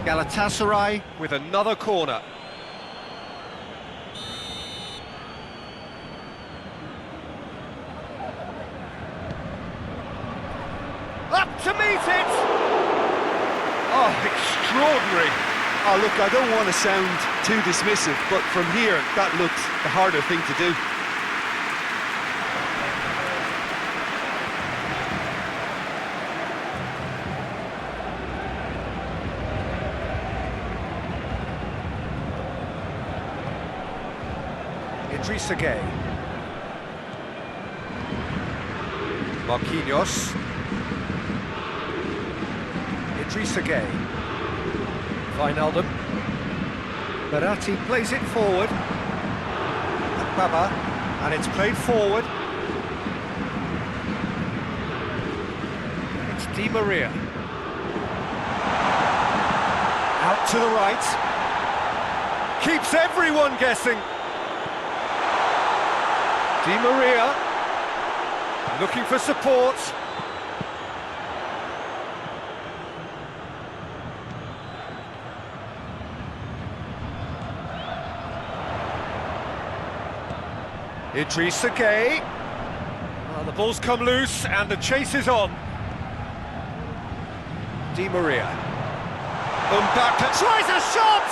Galatasaray with another corner. Up to meet it! Oh, extraordinary! Oh, look, I don't want to sound too dismissive, but from here, that looks the harder thing to do. Idrissa Gueye. Marquinhos. Idrissa Gueye. Wijnaldum. Verratti plays it forward. Akbaba, and it's played forward. It's Di Maria. Out to the right. Keeps everyone guessing. Di Maria, looking for support. Idrissa Gueye. Well, the ball's come loose and the chase is on. Di Maria. Mbappe tries a shot!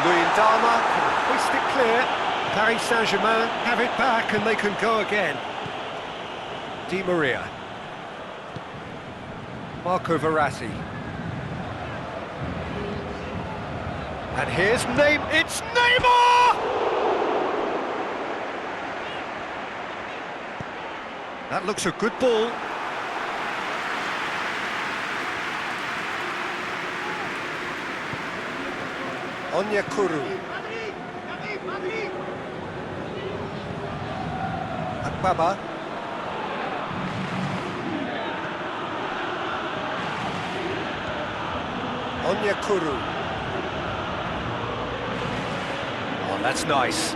Lyon can hoist it clear. Paris Saint-Germain have it back and they can go again. Di Maria. Marco Verratti. And here's it's Neymar! That looks a good ball. Onyekuru. Akbaba. Onyekuru. Oh, that's nice.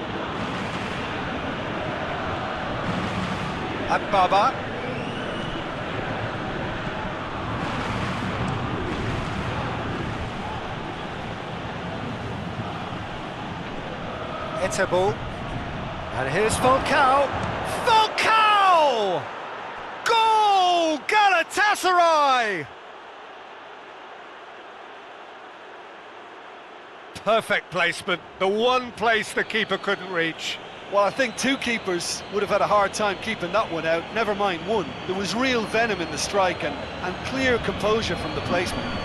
Akbaba. Etebo. And here's Falcao. Falcao! Goal! Galatasaray! Perfect placement, the one place the keeper couldn't reach. Well, I think two keepers would have had a hard time keeping that one out, never mind one. There was real venom in the strike and clear composure from the placement.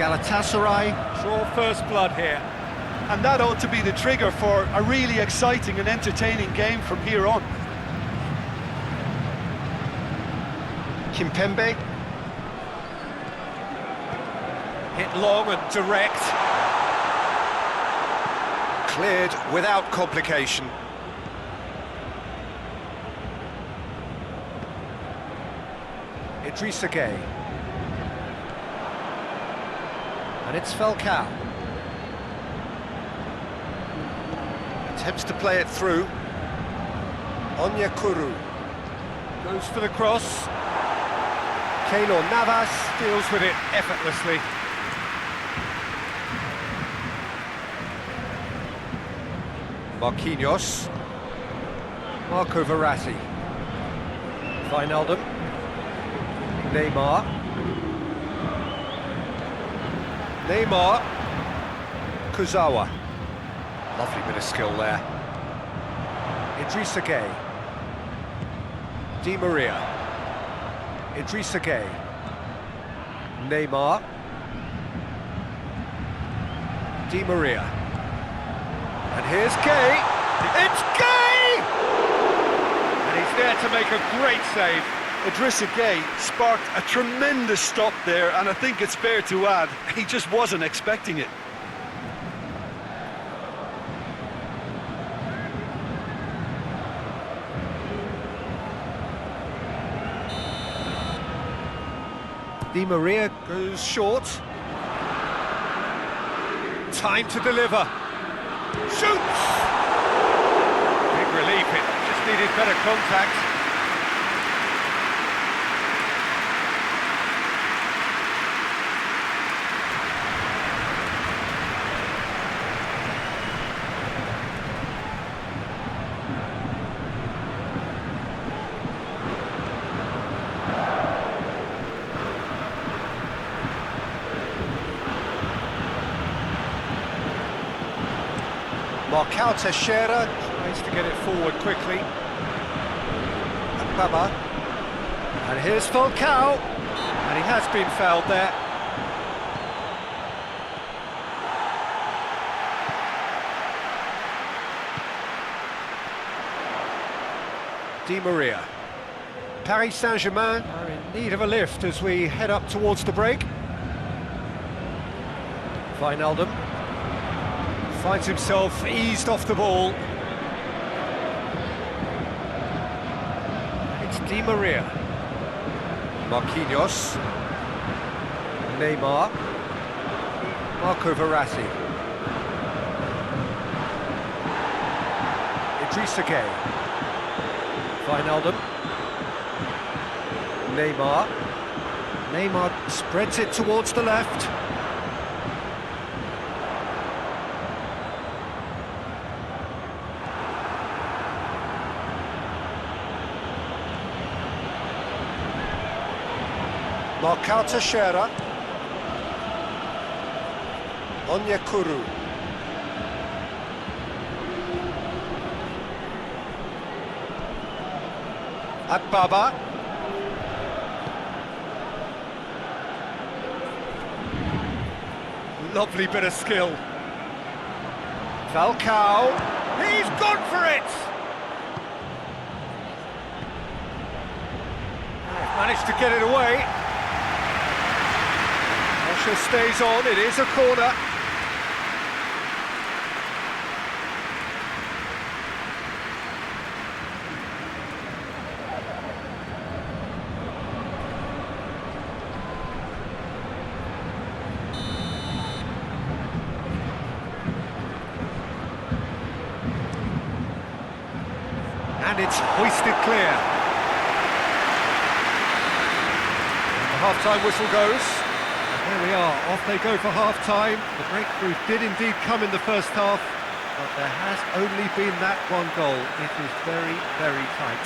Galatasaray draw first blood here. And that ought to be the trigger for a really exciting and entertaining game from here on. Kimpembe. Hit long and direct. Cleared without complication. Idrissa Gueye. And it's Falcao. Attempts to play it through. Onyekuru. Goes for the cross. Keylor Navas deals with it effortlessly. Marquinhos. Marco Verratti. Wijnaldum. Neymar. Kurzawa. Lovely bit of skill there. Idrissa Gueye. Di Maria. Idrissa Gueye. Neymar. Di Maria. And here's Gueye. It's Gueye! And he's there to make a great save. Idrissa Gueye sparked a tremendous stop there, and I think it's fair to add, he just wasn't expecting it. Di Maria goes short. Time to deliver. Shoots! Big relief, it just needed better contact. Marcao Teixeira tries to get it forward quickly. Baba. And here's Falcao. And he has been fouled there. Di Maria. Paris Saint-Germain are in need of a lift as we head up towards the break. Wijnaldum. Finds himself eased off the ball. It's Di Maria. Marquinhos. Neymar. Marco Verratti. Idrissa Gueye. Wijnaldum. Neymar spreads it towards the left. Marcao Teixeira. Onyekuru. Baba. Lovely bit of skill. Falcao. He's gone for it! Managed to get it away. Stays on, it is a corner. And it's hoisted clear. The half-time whistle goes. Here we are, off they go for half-time. The breakthrough did indeed come in the first half, but there has only been that one goal. It is very, very tight.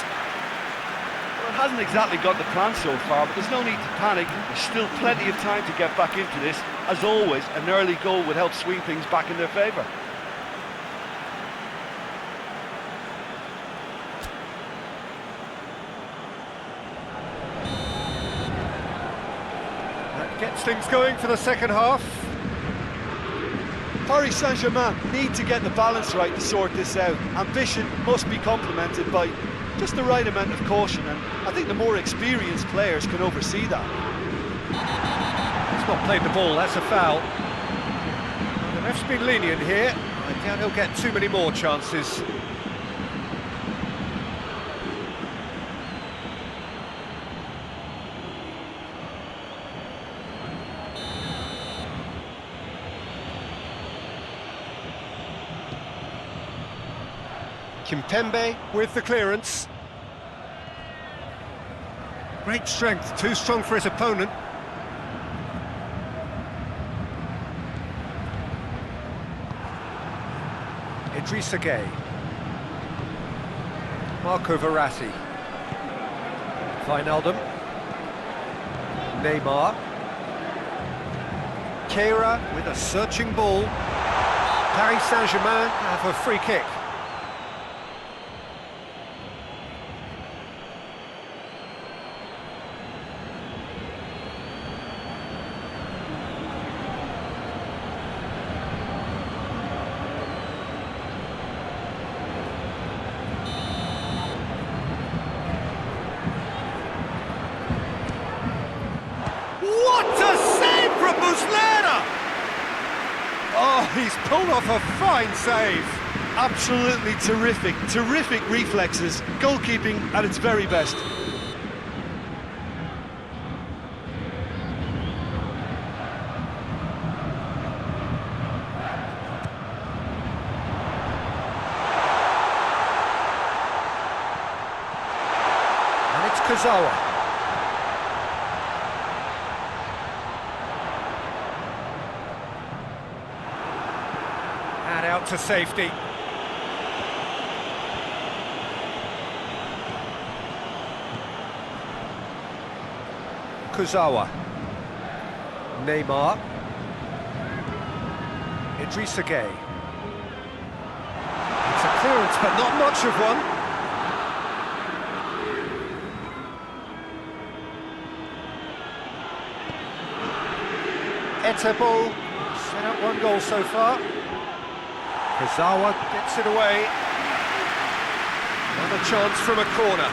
Well, it hasn't exactly got the plan so far, but there's no need to panic. There's still plenty of time to get back into this. As always, an early goal would help swing things back in their favour. Gets things going for the second half. Paris Saint-Germain need to get the balance right to sort this out. Ambition must be complemented by just the right amount of caution, and I think the more experienced players can oversee that. He's not played the ball, that's a foul. The ref's been lenient here. I doubt he'll get too many more chances. Kimpembe with the clearance. Great strength, too strong for his opponent. Idrissa Gueye. Marco Verratti. Wijnaldum. Neymar. Keira with a searching ball. Paris Saint-Germain have a free kick. Oh, he's pulled off a fine save. Absolutely terrific, terrific reflexes, goalkeeping at its very best. And it's Kurzawa. Out to safety. Kurzawa. Neymar. Idrissa Gueye. It's a clearance, but not much of one. Etebo set up one goal so far. Kurzawa gets it away. Another chance from a corner.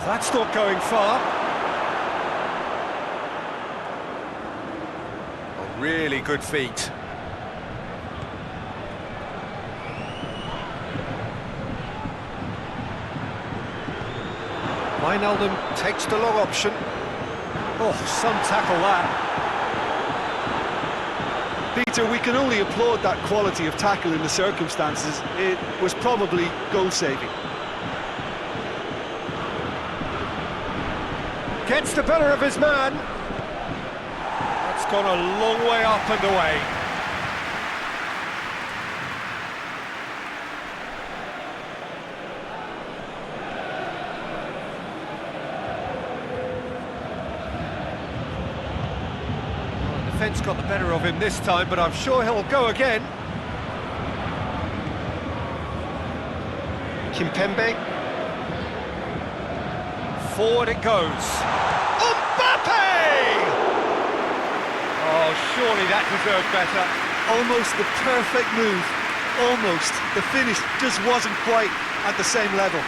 That's not going far. Oh, really good feet. Wijnaldum takes the long option. Oh, some tackle that. Peter, we can only applaud that quality of tackle in the circumstances. It was probably goal-saving. Gets the better of his man. That's gone a long way up and away. Defence got the better of him this time, but I'm sure he'll go again. Kimpembe. Forward it goes. Mbappe! Oh, surely that deserved better. Almost the perfect move. Almost. The finish just wasn't quite at the same level.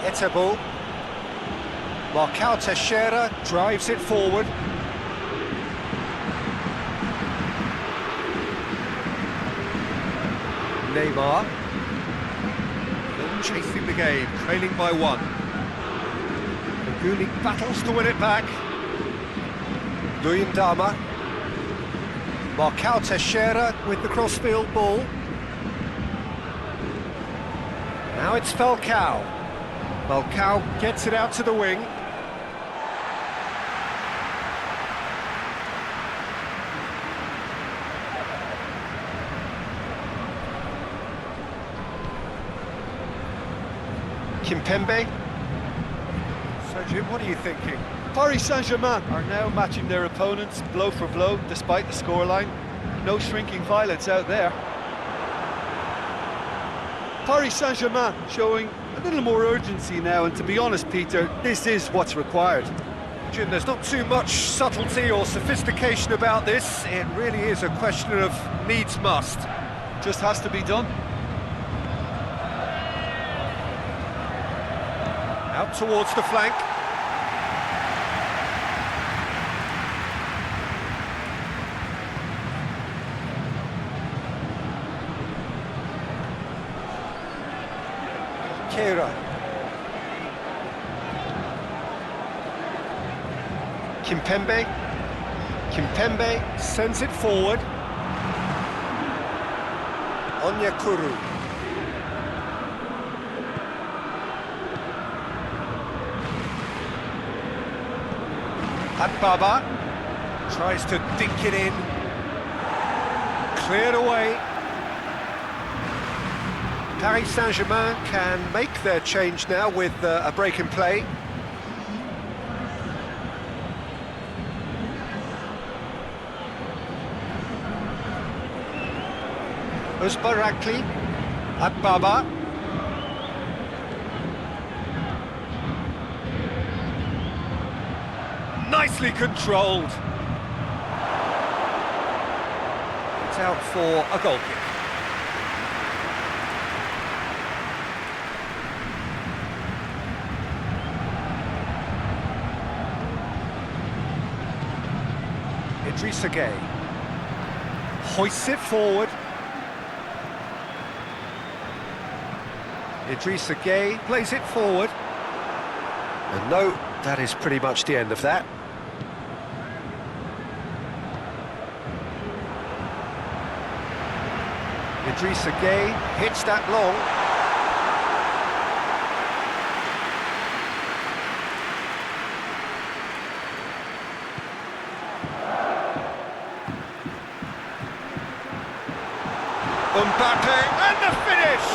Etebo. Marcao Teixeira drives it forward. Neymar. Still chasing the game, trailing by one. Gulli battles to win it back. Luyendama. Marcao Teixeira with the crossfield ball. Now it's Falcao. Falcao gets it out to the wing. Kimpembe. So Jim, what are you thinking? Paris Saint-Germain are now matching their opponents blow for blow, despite the scoreline. No shrinking violets out there. Paris Saint-Germain showing a little more urgency now, and to be honest, Peter, this is what's required. Jim, there's not too much subtlety or sophistication about this. It really is a question of needs must. Just has to be done. Out towards the flank. Kera. Kimpembe. Kimpembe sends it forward. Onyekuru. Baba tries to dink it in. Cleared away. Paris Saint-Germain can make their change now with a break in play. Uzbarakli, Baba. Nicely controlled. It's out for a goal kick. Idrissa Gueye hoists it forward. Idrissa Gueye plays it forward. And no, that is pretty much the end of that. Idrissa Gueye hits that long. Mbappe, and the finish!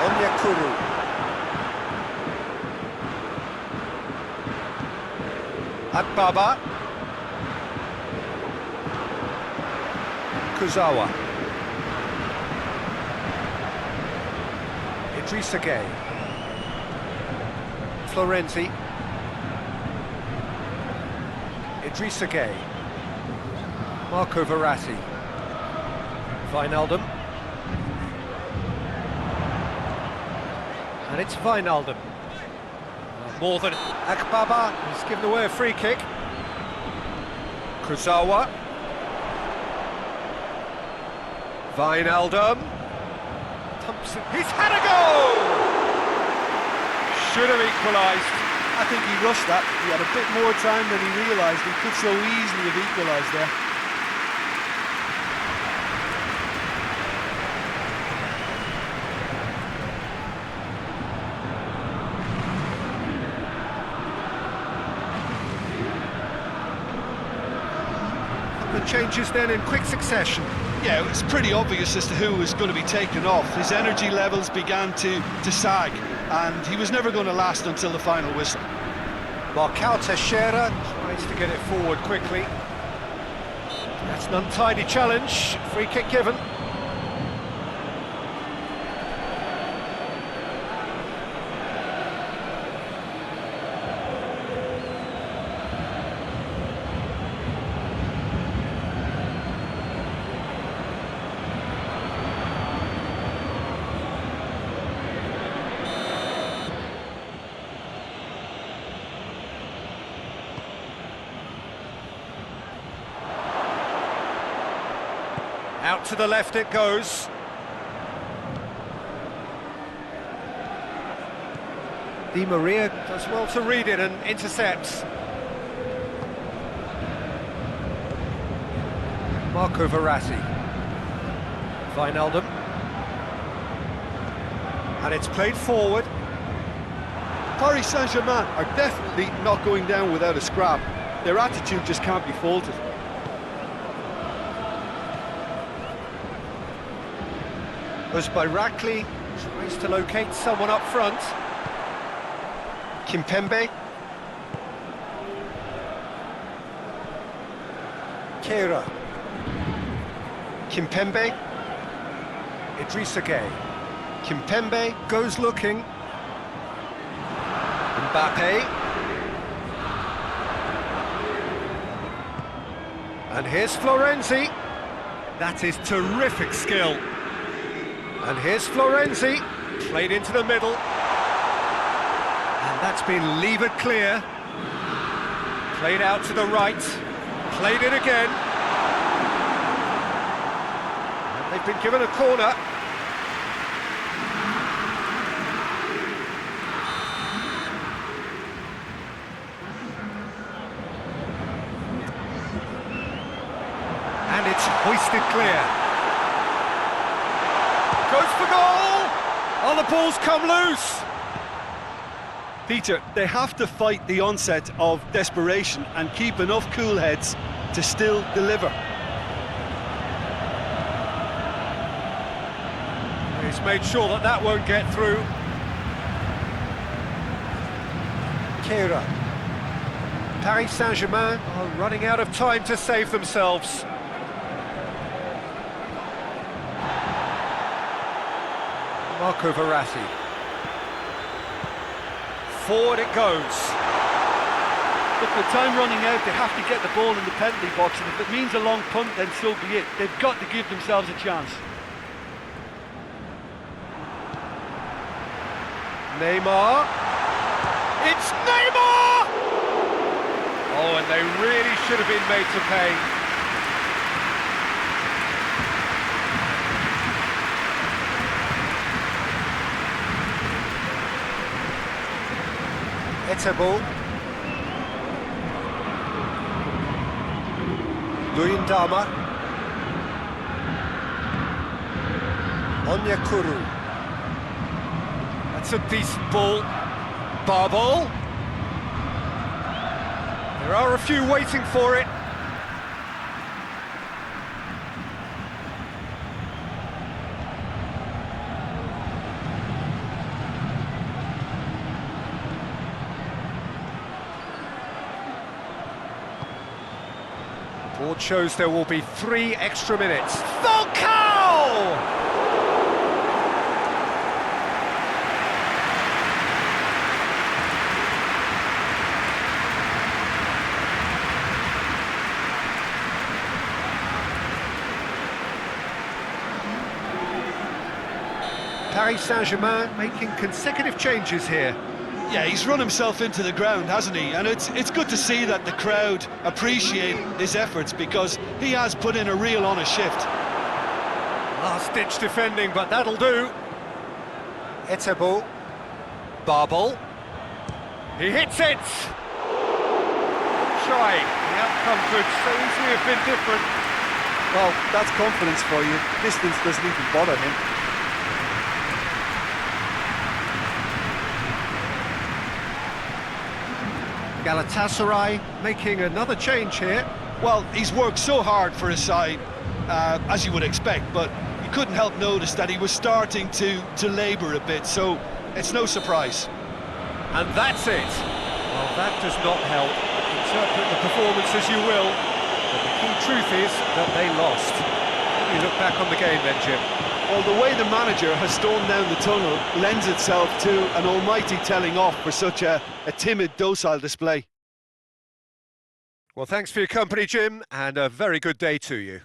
Onyekuru. Baba. Kuzawa. Idrissa Gueye. Florenti. Idrissa Gueye. Marco Verratti. Wijnaldum. And it's Wijnaldum. More than Akbaba. He's given away a free kick. Kuzawa. Wijnaldum. Thompson. He's had a goal! Should have equalised. I think he rushed that. He had a bit more time than he realised. He could so easily have equalised there. Changes then in quick succession. Yeah, it was pretty obvious as to who was going to be taken off. His energy levels began to sag, and he was never going to last until the final whistle. Marcao Teixeira tries to get it forward quickly. That's an untidy challenge. Free kick given. Out to the left it goes. Di Maria does well to read it and intercepts. Marco Verratti. Wijnaldum. And it's played forward. Paris Saint-Germain are definitely not going down without a scrap. Their attitude just can't be faulted. Uzbayrakli tries to locate someone up front. Kimpembe. Kera. Kimpembe. Idrissa Gueye. Kimpembe goes looking. Mbappe. And here's Florenzi. That is terrific skill. And here's Florenzi, played into the middle. And that's been levered clear. Played out to the right. Played it again. And they've been given a corner. And it's hoisted clear. Goes for goal! Oh, the ball's come loose! Peter, they have to fight the onset of desperation and keep enough cool heads to still deliver. He's made sure that that won't get through. Kera. Paris Saint-Germain are running out of time to save themselves. Marco Verratti. Forward it goes. Look, with time running out, they have to get the ball in the penalty box, and if it means a long punt, then so be it. They've got to give themselves a chance. Neymar. It's Neymar! Oh, and they really should have been made to pay. Etebo. Luyendama. Onyekuru. That's a decent ball. Barbol. There are a few waiting for it. Board shows there will be 3 extra minutes. Falcao! Paris Saint-Germain making consecutive changes here. Yeah, he's run himself into the ground, hasn't he? And it's good to see that the crowd appreciate his efforts, because he has put in a real honest shift. Last-ditch defending, but that'll do. Etebo. Barbol. He hits it! Try. The outcome could so easily have been different. Well, that's confidence for you. Distance doesn't even bother him. Galatasaray making another change here. Well, he's worked so hard for his side, as you would expect, but you couldn't help notice that he was starting to labour a bit, so it's no surprise. And that's it. Well, that does not help. Interpret the performance as you will, but the key truth is that they lost. You look back on the game then, Jim. Well, the way the manager has stormed down the tunnel lends itself to an almighty telling off for such a timid, docile display. Well, thanks for your company, Jim, and a very good day to you.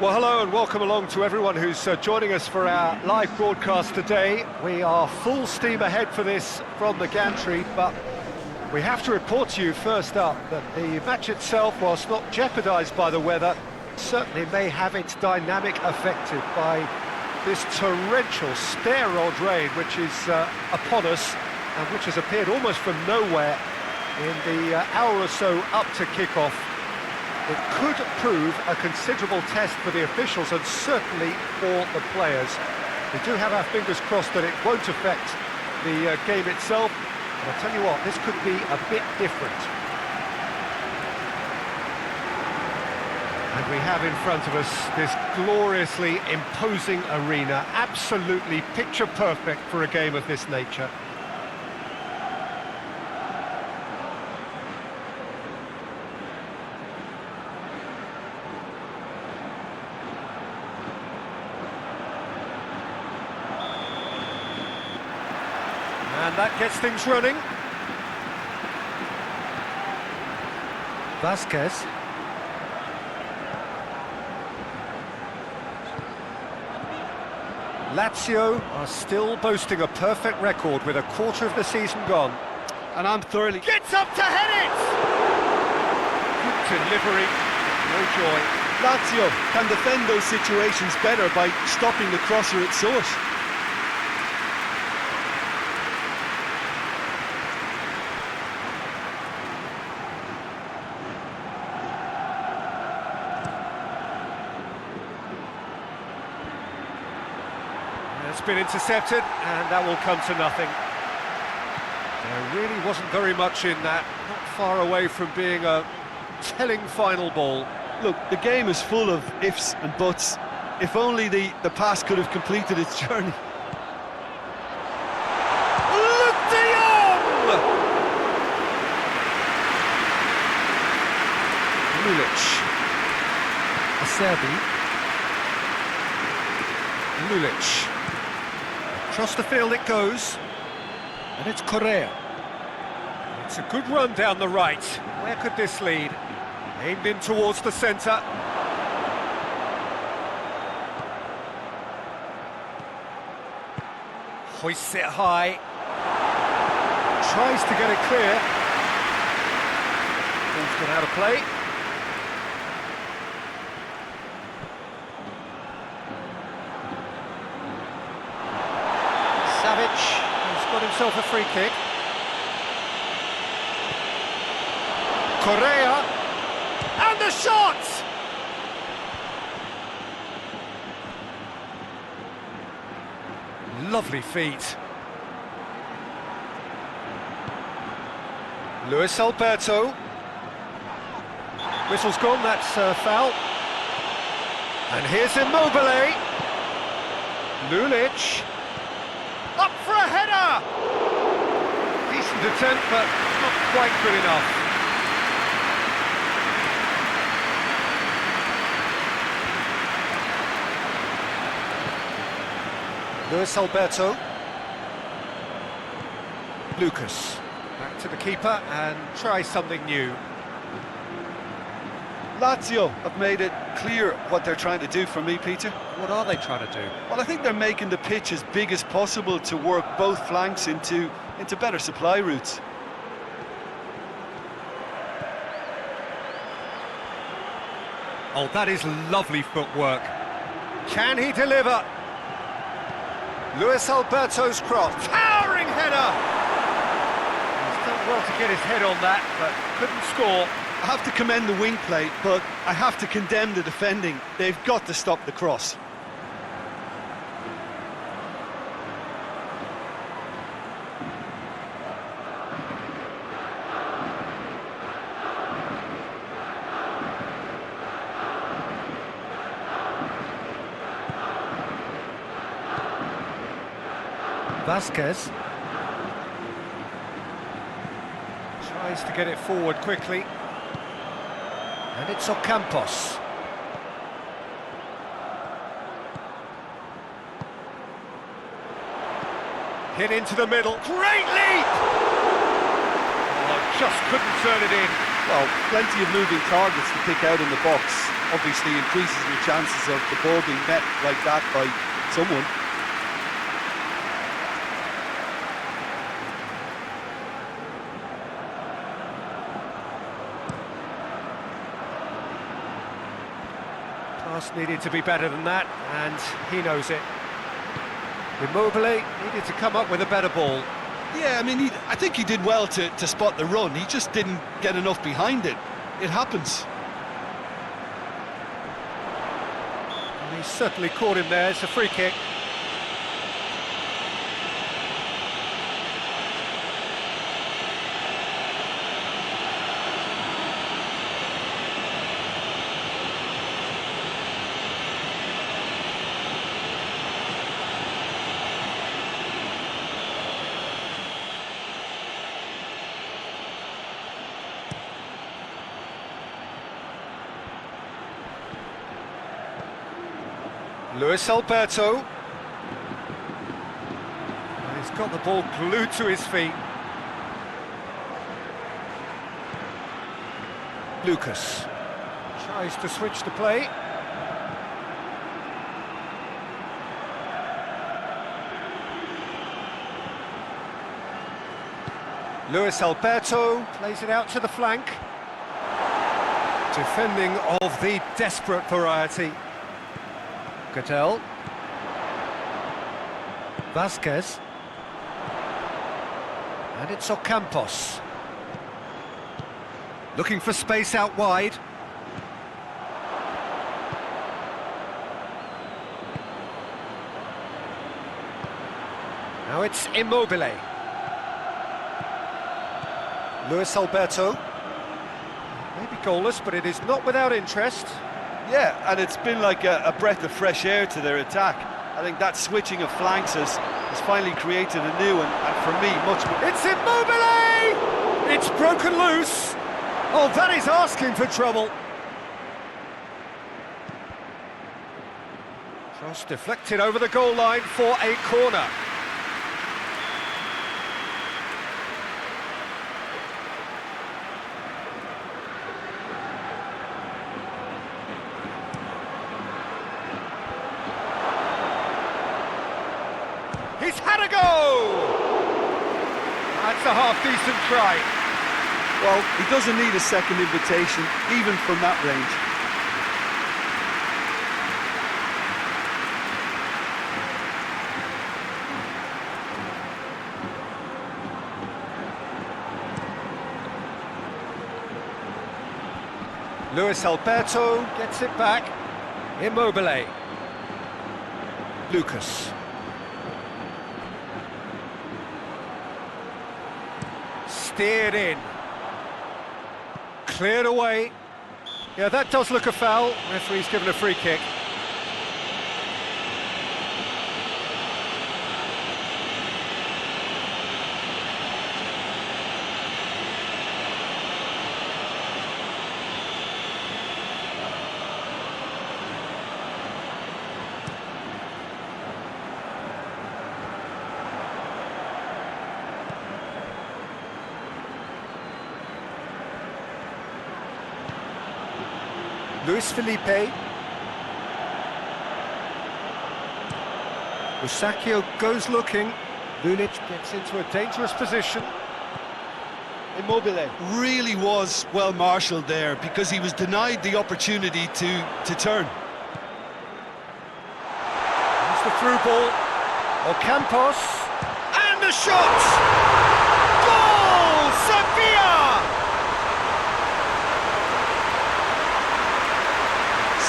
Well, hello and welcome along to everyone who's joining us for our live broadcast today. We are full steam ahead for this from the gantry, but we have to report to you first up that the match itself, whilst not jeopardised by the weather, certainly may have its dynamic affected by this torrential steroid rain which is upon us and which has appeared almost from nowhere in the hour or so up to kick-off. It could prove a considerable test for the officials and certainly for the players. We do have our fingers crossed that it won't affect the game itself, but I'll tell you what, this could be a bit different. And we have in front of us this gloriously imposing arena, absolutely picture perfect for a game of this nature. And that gets things running. Vasquez. Lazio are still boasting a perfect record with a quarter of the season gone. And I'm thoroughly... Gets up to head it! Good delivery, no joy. Lazio can defend those situations better by stopping the crosser at source. It's been intercepted, and that will come to nothing. There really wasn't very much in that, not far away from being a telling final ball. Look, the game is full of ifs and buts. If only the pass could have completed its journey. Lyon! Lulic. Acerbi. Lulic. Across the field it goes, and it's Correa. It's a good run down the right. Where could this lead? Aimed in towards the centre. Hoists it high. Tries to get it clear. Ball's gone out of play. He's got himself a free kick. Correa, and the shot! Lovely feet. Luis Alberto. Whistle's gone, that's foul. And here's Immobile. Lulic. Up for a header! Decent attempt, but not quite good enough. Luis Alberto. Lucas. Back to the keeper and try something new. Lazio have made it clear what they're trying to do for me, Peter. What are they trying to do? Well, I think they're making the pitch as big as possible to work both flanks into better supply routes. Oh, that is lovely footwork. Can he deliver? Luis Alberto's cross. Towering header! He's done well to get his head on that, but couldn't score. I have to commend the wing play, but I have to condemn the defending. They've got to stop the cross. Vasquez tries to get it forward quickly, and it's Ocampos. Hit into the middle, great leap! Oh, just couldn't turn it in. Well, plenty of moving targets to pick out in the box. obviously increases your chances of the ball being met like that by someone. Pass needed to be better than that, and he knows it. Immobile needed to come up with a better ball. Yeah, I mean, I think he did well to spot the run. He just didn't get enough behind it. It happens. And he's certainly caught him there. It's a free kick. Luis Alberto. And he's got the ball glued to his feet. Lucas tries to switch the play. Luis Alberto plays it out to the flank. Defending of the desperate variety. Cattell. Vasquez. And it's Ocampos. Looking for space out wide. Now it's Immobile. Luis Alberto. Maybe goalless, but it is not without interest. Yeah, and it's been like a breath of fresh air to their attack. I think that switching of flanks has finally created a new and for me, much more... It's Immobile! It's broken loose! Oh, that is asking for trouble. Cross deflected over the goal line for a corner. He's had a go! That's a half-decent try. Well, he doesn't need a second invitation, even from that range. Luis Alberto gets it back. Immobile. Lucas. Steered in. Cleared away. Yeah, that does look a foul. Referee's given a free kick. Luis Felipe. Rusacchio goes looking. Lulic gets into a dangerous position. Immobile. Really was well marshalled there because he was denied the opportunity to turn. There's the through ball. Ocampos. And the shot! Goal! Sevilla!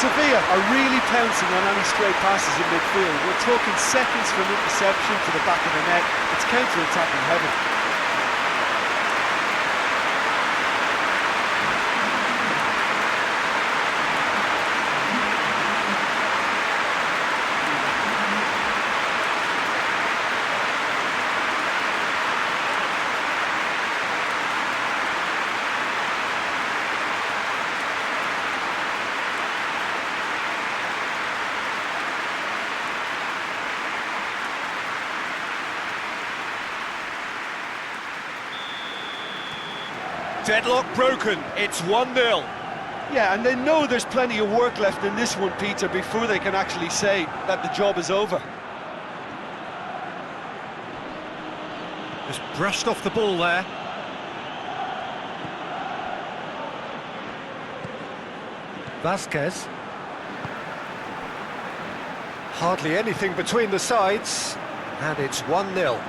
Sevilla are really pouncing on any stray passes in midfield. We're talking seconds from interception to the back of the net. It's counter-attacking heaven. Deadlock broken, it's 1-0. Yeah, and they know there's plenty of work left in this one, Peter, before they can actually say that the job is over. Just brushed off the ball there. Vasquez. Hardly anything between the sides, and it's 1-0.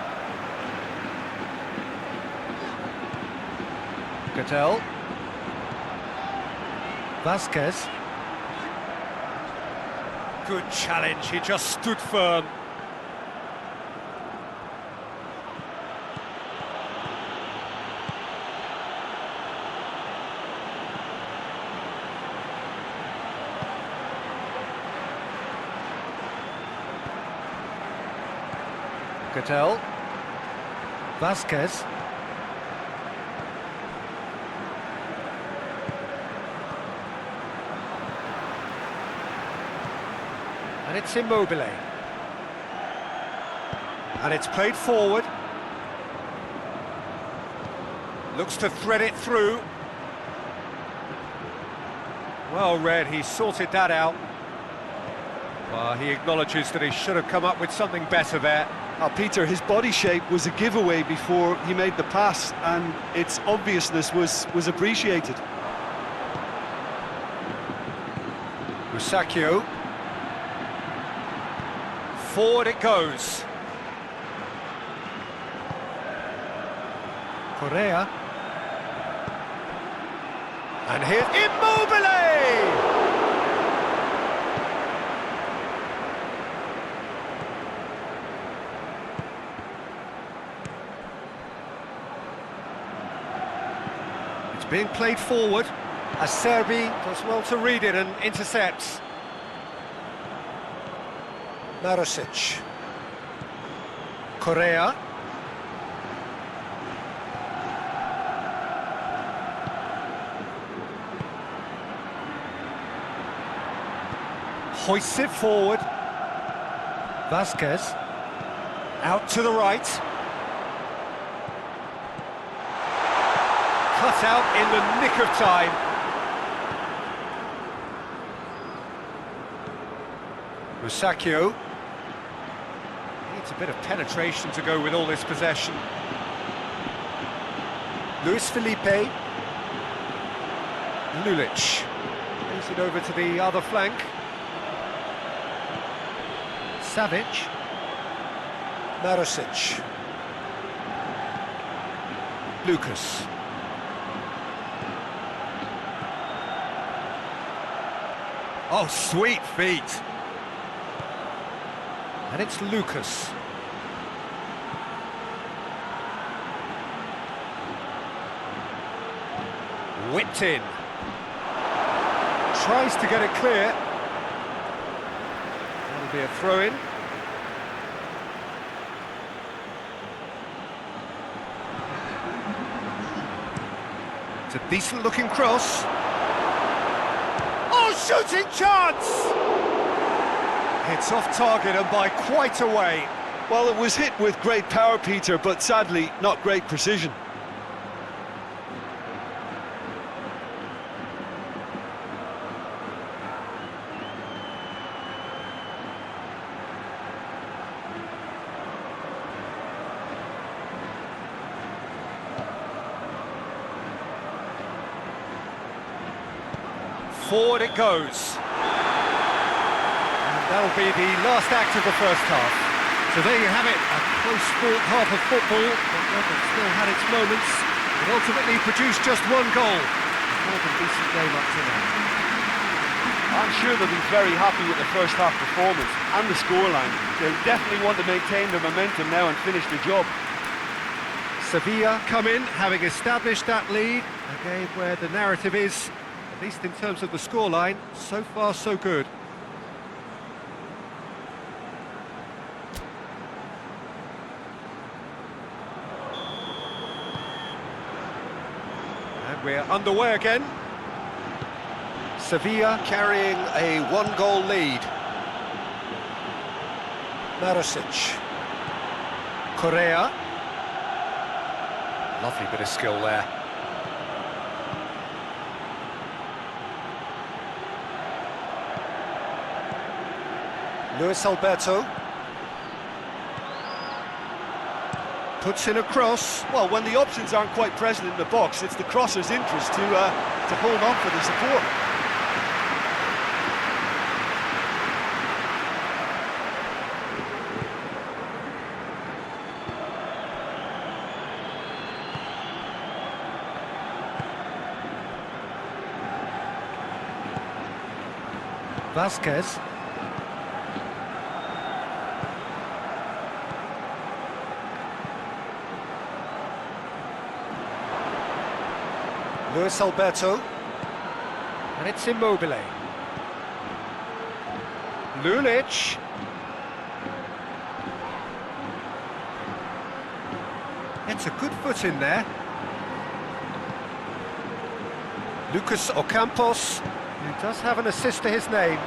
Cattell. Vasquez. Good challenge, he just stood firm. Cattell. Vasquez. And it's Immobile. And it's played forward. Looks to thread it through. Well read, he sorted that out. Well, he acknowledges that he should have come up with something better there. Peter, his body shape was a giveaway before he made the pass, and its obviousness was appreciated. Musacchio. Forward it goes. Correa. And here's Immobile! It's being played forward. Acerbi does well to read it and intercepts. Marosic. Correa. Hoists it forward. Vasquez. Out to the right. Cut out in the nick of time. Musacchio. Needs a bit of penetration to go with all this possession. Luis Felipe. Lulic. Moves it over to the other flank. Savic. Marosic. Lucas. Oh, sweet feet. And it's Lucas. Whipped in. Tries to get it clear. That'll be a throw-in. It's a decent-looking cross. Oh, shooting chance! It's off target and by quite a way. Well, it was hit with great power, Peter, but sadly, not great precision. Forward it goes. That'll be the last act of the first half. So there you have it, a close-fought half of football, but one that still had its moments. It ultimately produced just one goal. A more than decent game up to now. I'm sure they'll be very happy with the first half performance and the scoreline. They'll definitely want to maintain their momentum now and finish the job. Sevilla come in, having established that lead, a game where the narrative is, at least in terms of the scoreline, so far so good. We're underway again. Sevilla carrying a one-goal lead. Marosic. Correa. Lovely bit of skill there. Luis Alberto. Puts in a cross. Well, when the options aren't quite present in the box, it's the crosser's interest to hold on for the support. Vasquez. Luis Alberto. And it's Immobile. Lulic. It's a good foot in there. Lucas Ocampos, who does have an assist to his name.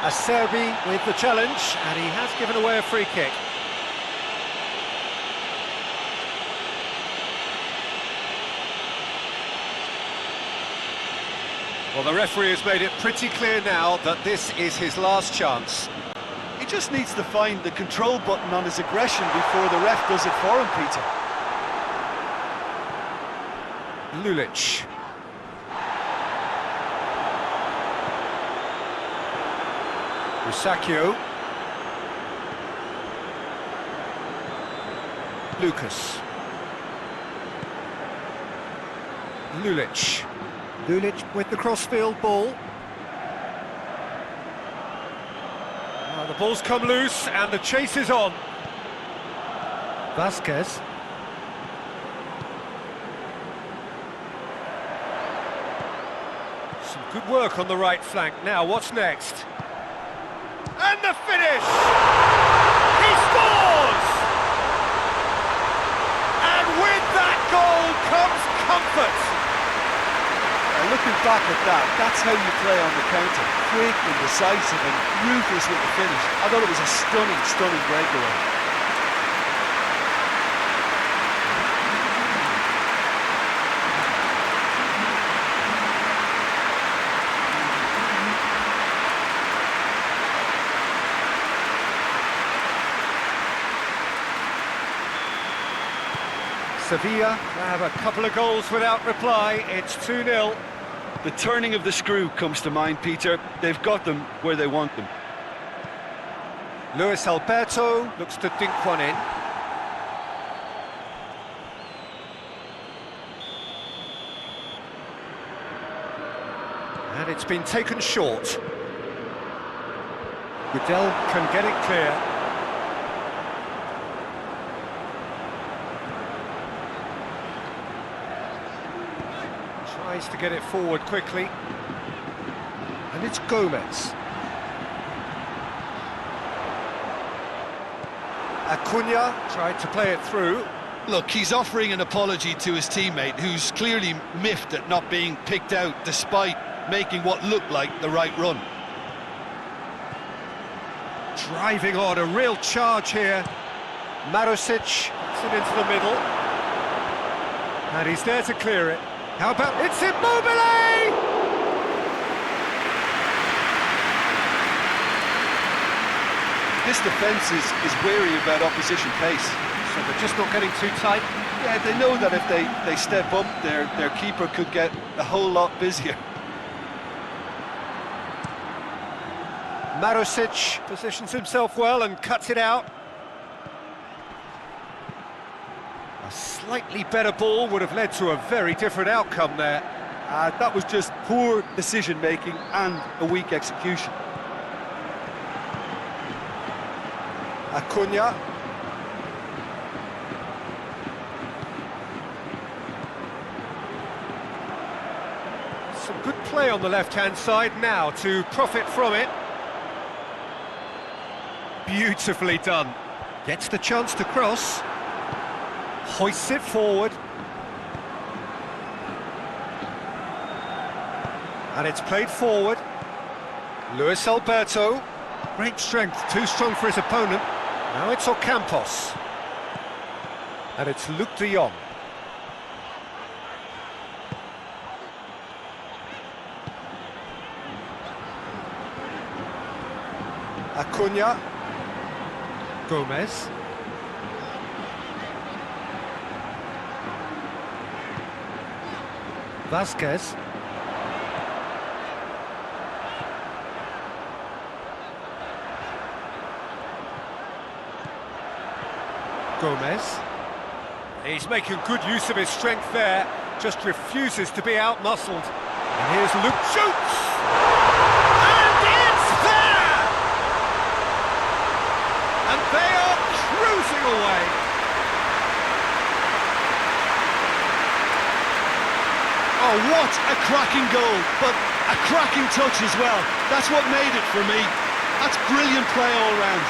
Acerbi with the challenge, and he has given away a free kick. Well, the referee has made it pretty clear now that this is his last chance. He just needs to find the control button on his aggression before the ref does it for him, Peter. Lulic. Rusacchio. Lucas. Lulic. Lulic with the crossfield ball. The ball's come loose and the chase is on. Vasquez. Some good work on the right flank. Now, what's next? And the finish! He scores! And with that goal comes comfort. Looking back at that, that's how you play on the counter. Quick and decisive and ruthless with the finish. I thought it was a stunning, stunning breakaway. Sevilla have a couple of goals without reply. It's 2-0. The turning of the screw comes to mind, Peter. They've got them where they want them. Luis Alberto looks to dink one in. And it's been taken short. Goodell can get it clear. Tries to get it forward quickly. And it's Gomez. Acuna tried to play it through. Look, he's offering an apology to his teammate, who's clearly miffed at not being picked out despite making what looked like the right run. Driving on, a real charge here. Marusic puts it into the middle. And he's there to clear it. How about... It's Immobile! This defence is wary about opposition pace. So they're just not getting too tight. Yeah, they know that if they step up, their keeper could get a whole lot busier. Marusic positions himself well and cuts it out. A slightly better ball would have led to a very different outcome there. That was just poor decision-making and a weak execution. Acuna. Some good play on the left-hand side now to profit from it. Beautifully done. Gets the chance to cross. Hoists it forward. And it's played forward. Luis Alberto. Great strength, too strong for his opponent. Now it's Ocampos. And it's Luc de Jong. Acuna. Gomez. Vasquez. Gomez. He's making good use of his strength there, just refuses to be out-muscled. And here's Luke, shoots! And it's there! And they are cruising away. Oh, what a cracking goal, but a cracking touch as well. That's what made it for me. That's brilliant play all round.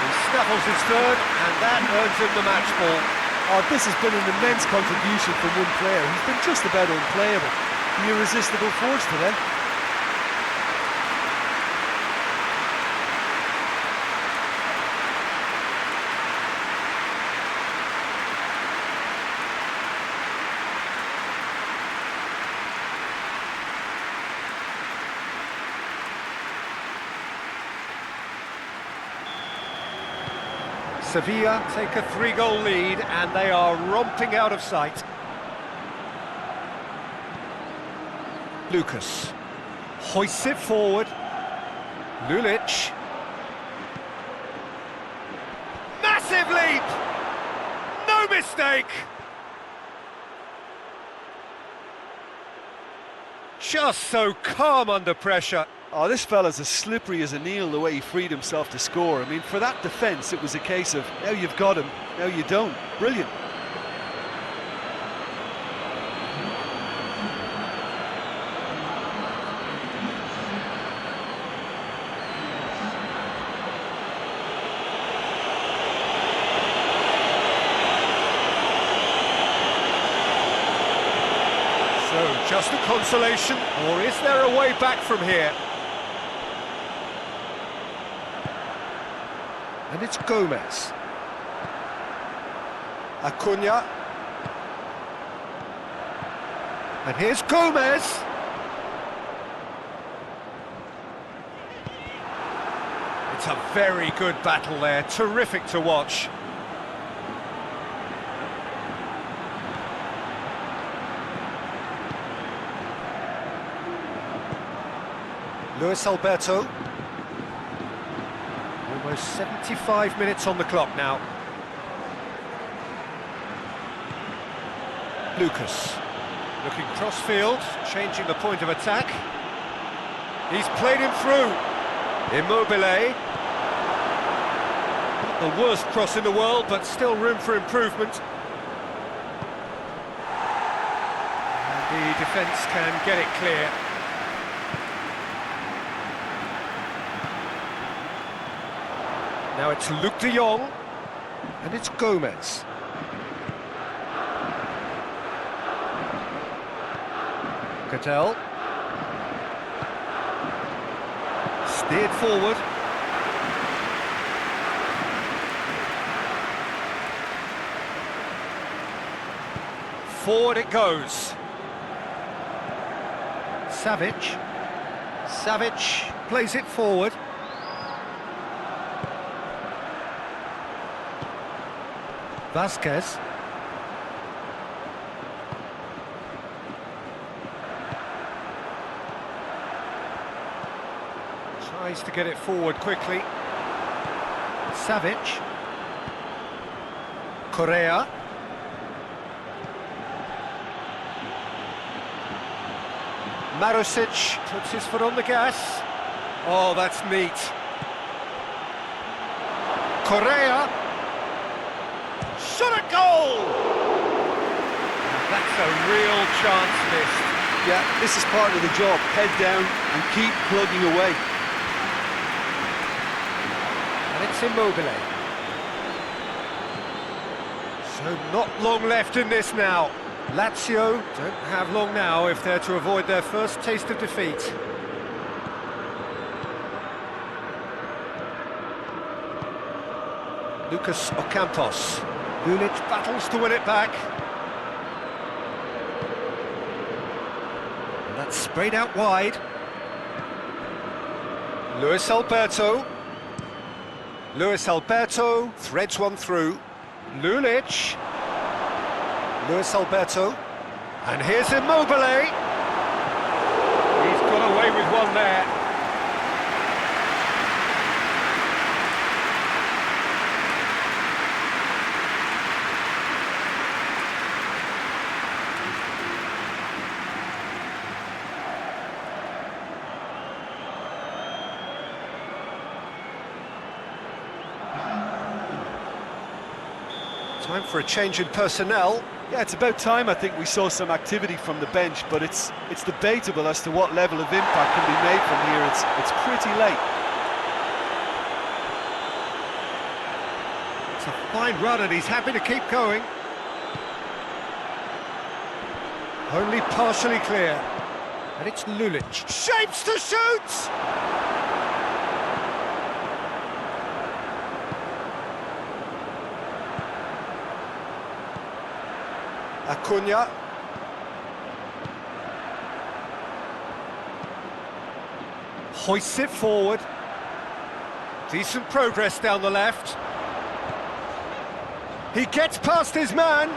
He snaffles his third, and that earns him the match ball. Oh, this has been an immense contribution from one player. He's been just about unplayable. The irresistible force today. Sevilla take a 3-goal lead and they are romping out of sight. Lucas hoists it forward. Lulic. Massive leap! No mistake! Just so calm under pressure. Oh, this fella's as slippery as a Neil, the way he freed himself to score. I mean, for that defence, it was a case of, now you've got him, now you don't. Brilliant. So, just a consolation, or is there a way back from here? And it's Gomez. Acuna. And here's Gomez. It's a very good battle there, terrific to watch. Luis Alberto. Almost 75 minutes on the clock now. Lucas, looking cross-field, changing the point of attack. He's played him through. Immobile. Not the worst cross in the world, but still room for improvement. And the defence can get it clear. Now it's Luke de Jong, and it's Gomez. Cattell. Steered forward. Forward it goes. Savic. Savic plays it forward. Vasquez. Tries to get it forward quickly. Savic. Correa. Marusic puts his foot on the gas. Oh, that's neat. Correa. Shot at goal! That's a real chance missed. Yeah, this is part of the job. Head down and keep plugging away. And it's Immobile. So not long left in this now. Lazio don't have long now if they're to avoid their first taste of defeat. Lucas Ocampos. Lulic battles to win it back. And that's sprayed out wide. Luis Alberto. Luis Alberto threads one through. Lulic. Luis Alberto. And here's Immobile. He's got away with one there. Time for a change in personnel. Yeah, it's about time I think we saw some activity from the bench, but it's debatable as to what level of impact can be made from here. It's pretty late. It's a fine run and he's happy to keep going. Only partially clear. And it's Lulic. Shapes to shoot! Acuna. Hoists it forward. Decent progress down the left. He gets past his man.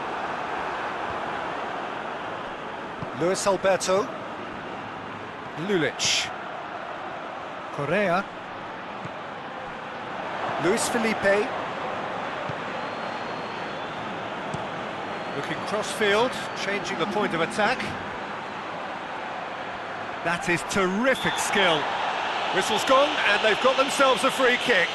Luis Alberto. Lulic. Correa. Luis Felipe. Looking cross-field, changing the point of attack. That is terrific skill. Whistle's gone, and they've got themselves a free kick.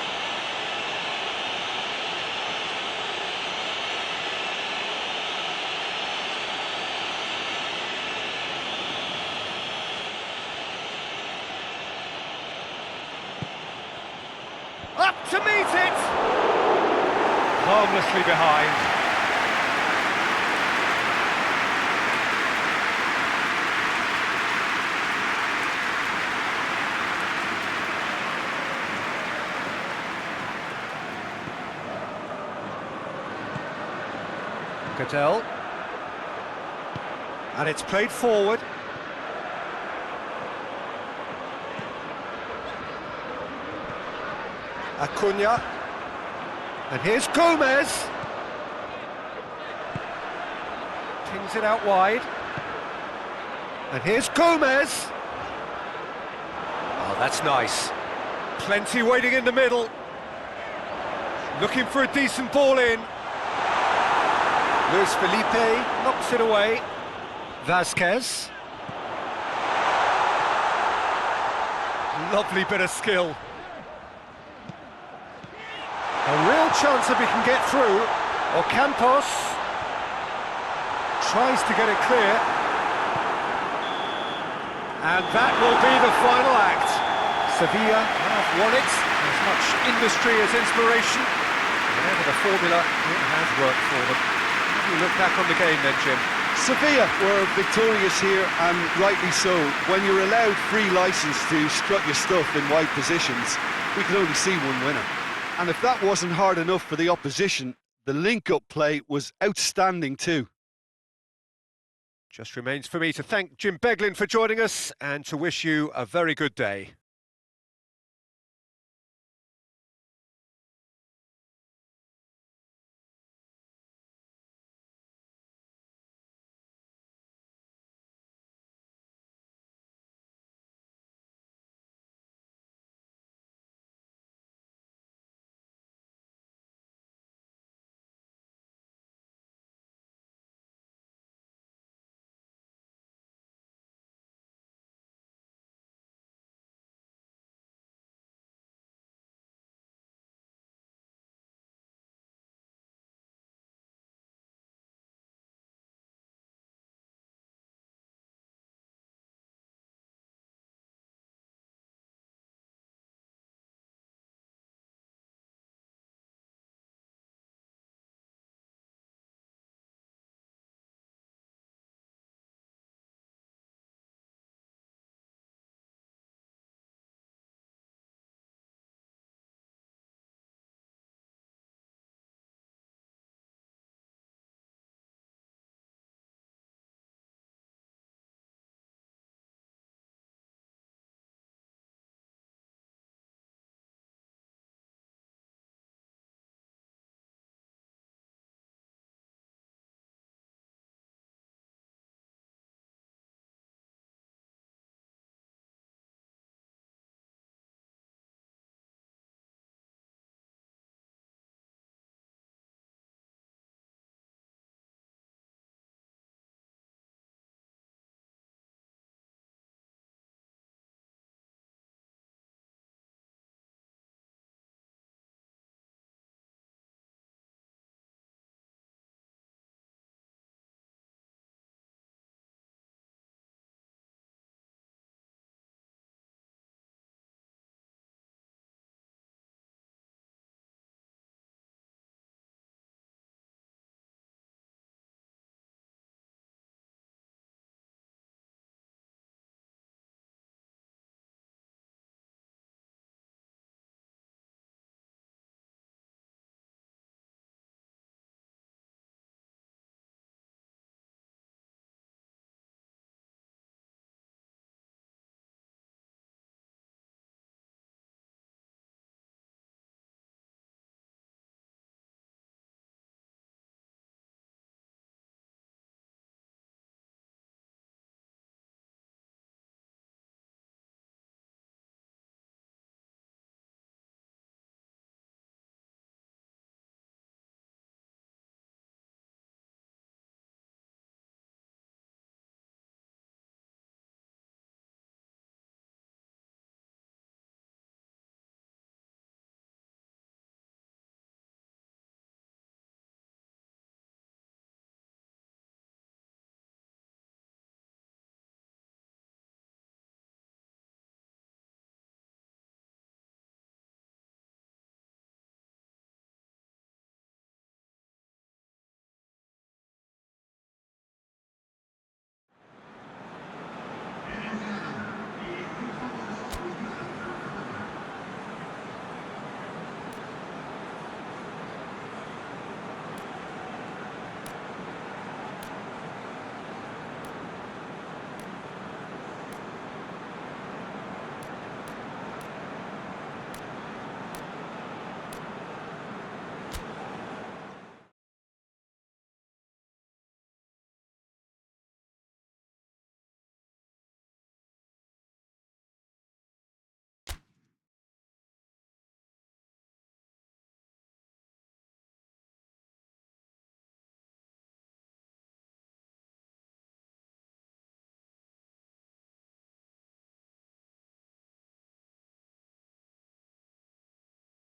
Up to meet it! Harmlessly behind. Cadell. And it's played forward. Acuna. And here's Gomez. Pings it out wide. And here's Gomez. Oh, that's nice. Plenty waiting in the middle. Looking for a decent ball in. Luis Felipe knocks it away. Vasquez. Lovely bit of skill. A real chance if he can get through. Ocampos tries to get it clear. And that will be the final act. Sevilla have won it. As much industry as inspiration. Whatever the formula, it has worked for them. You look back on the game then, Jim. Sevilla were victorious here, and rightly so. When you're allowed free licence to strut your stuff in wide positions, we could only see one winner. And if that wasn't hard enough for the opposition, the link-up play was outstanding too. Just remains for me to thank Jim Beglin for joining us and to wish you a very good day.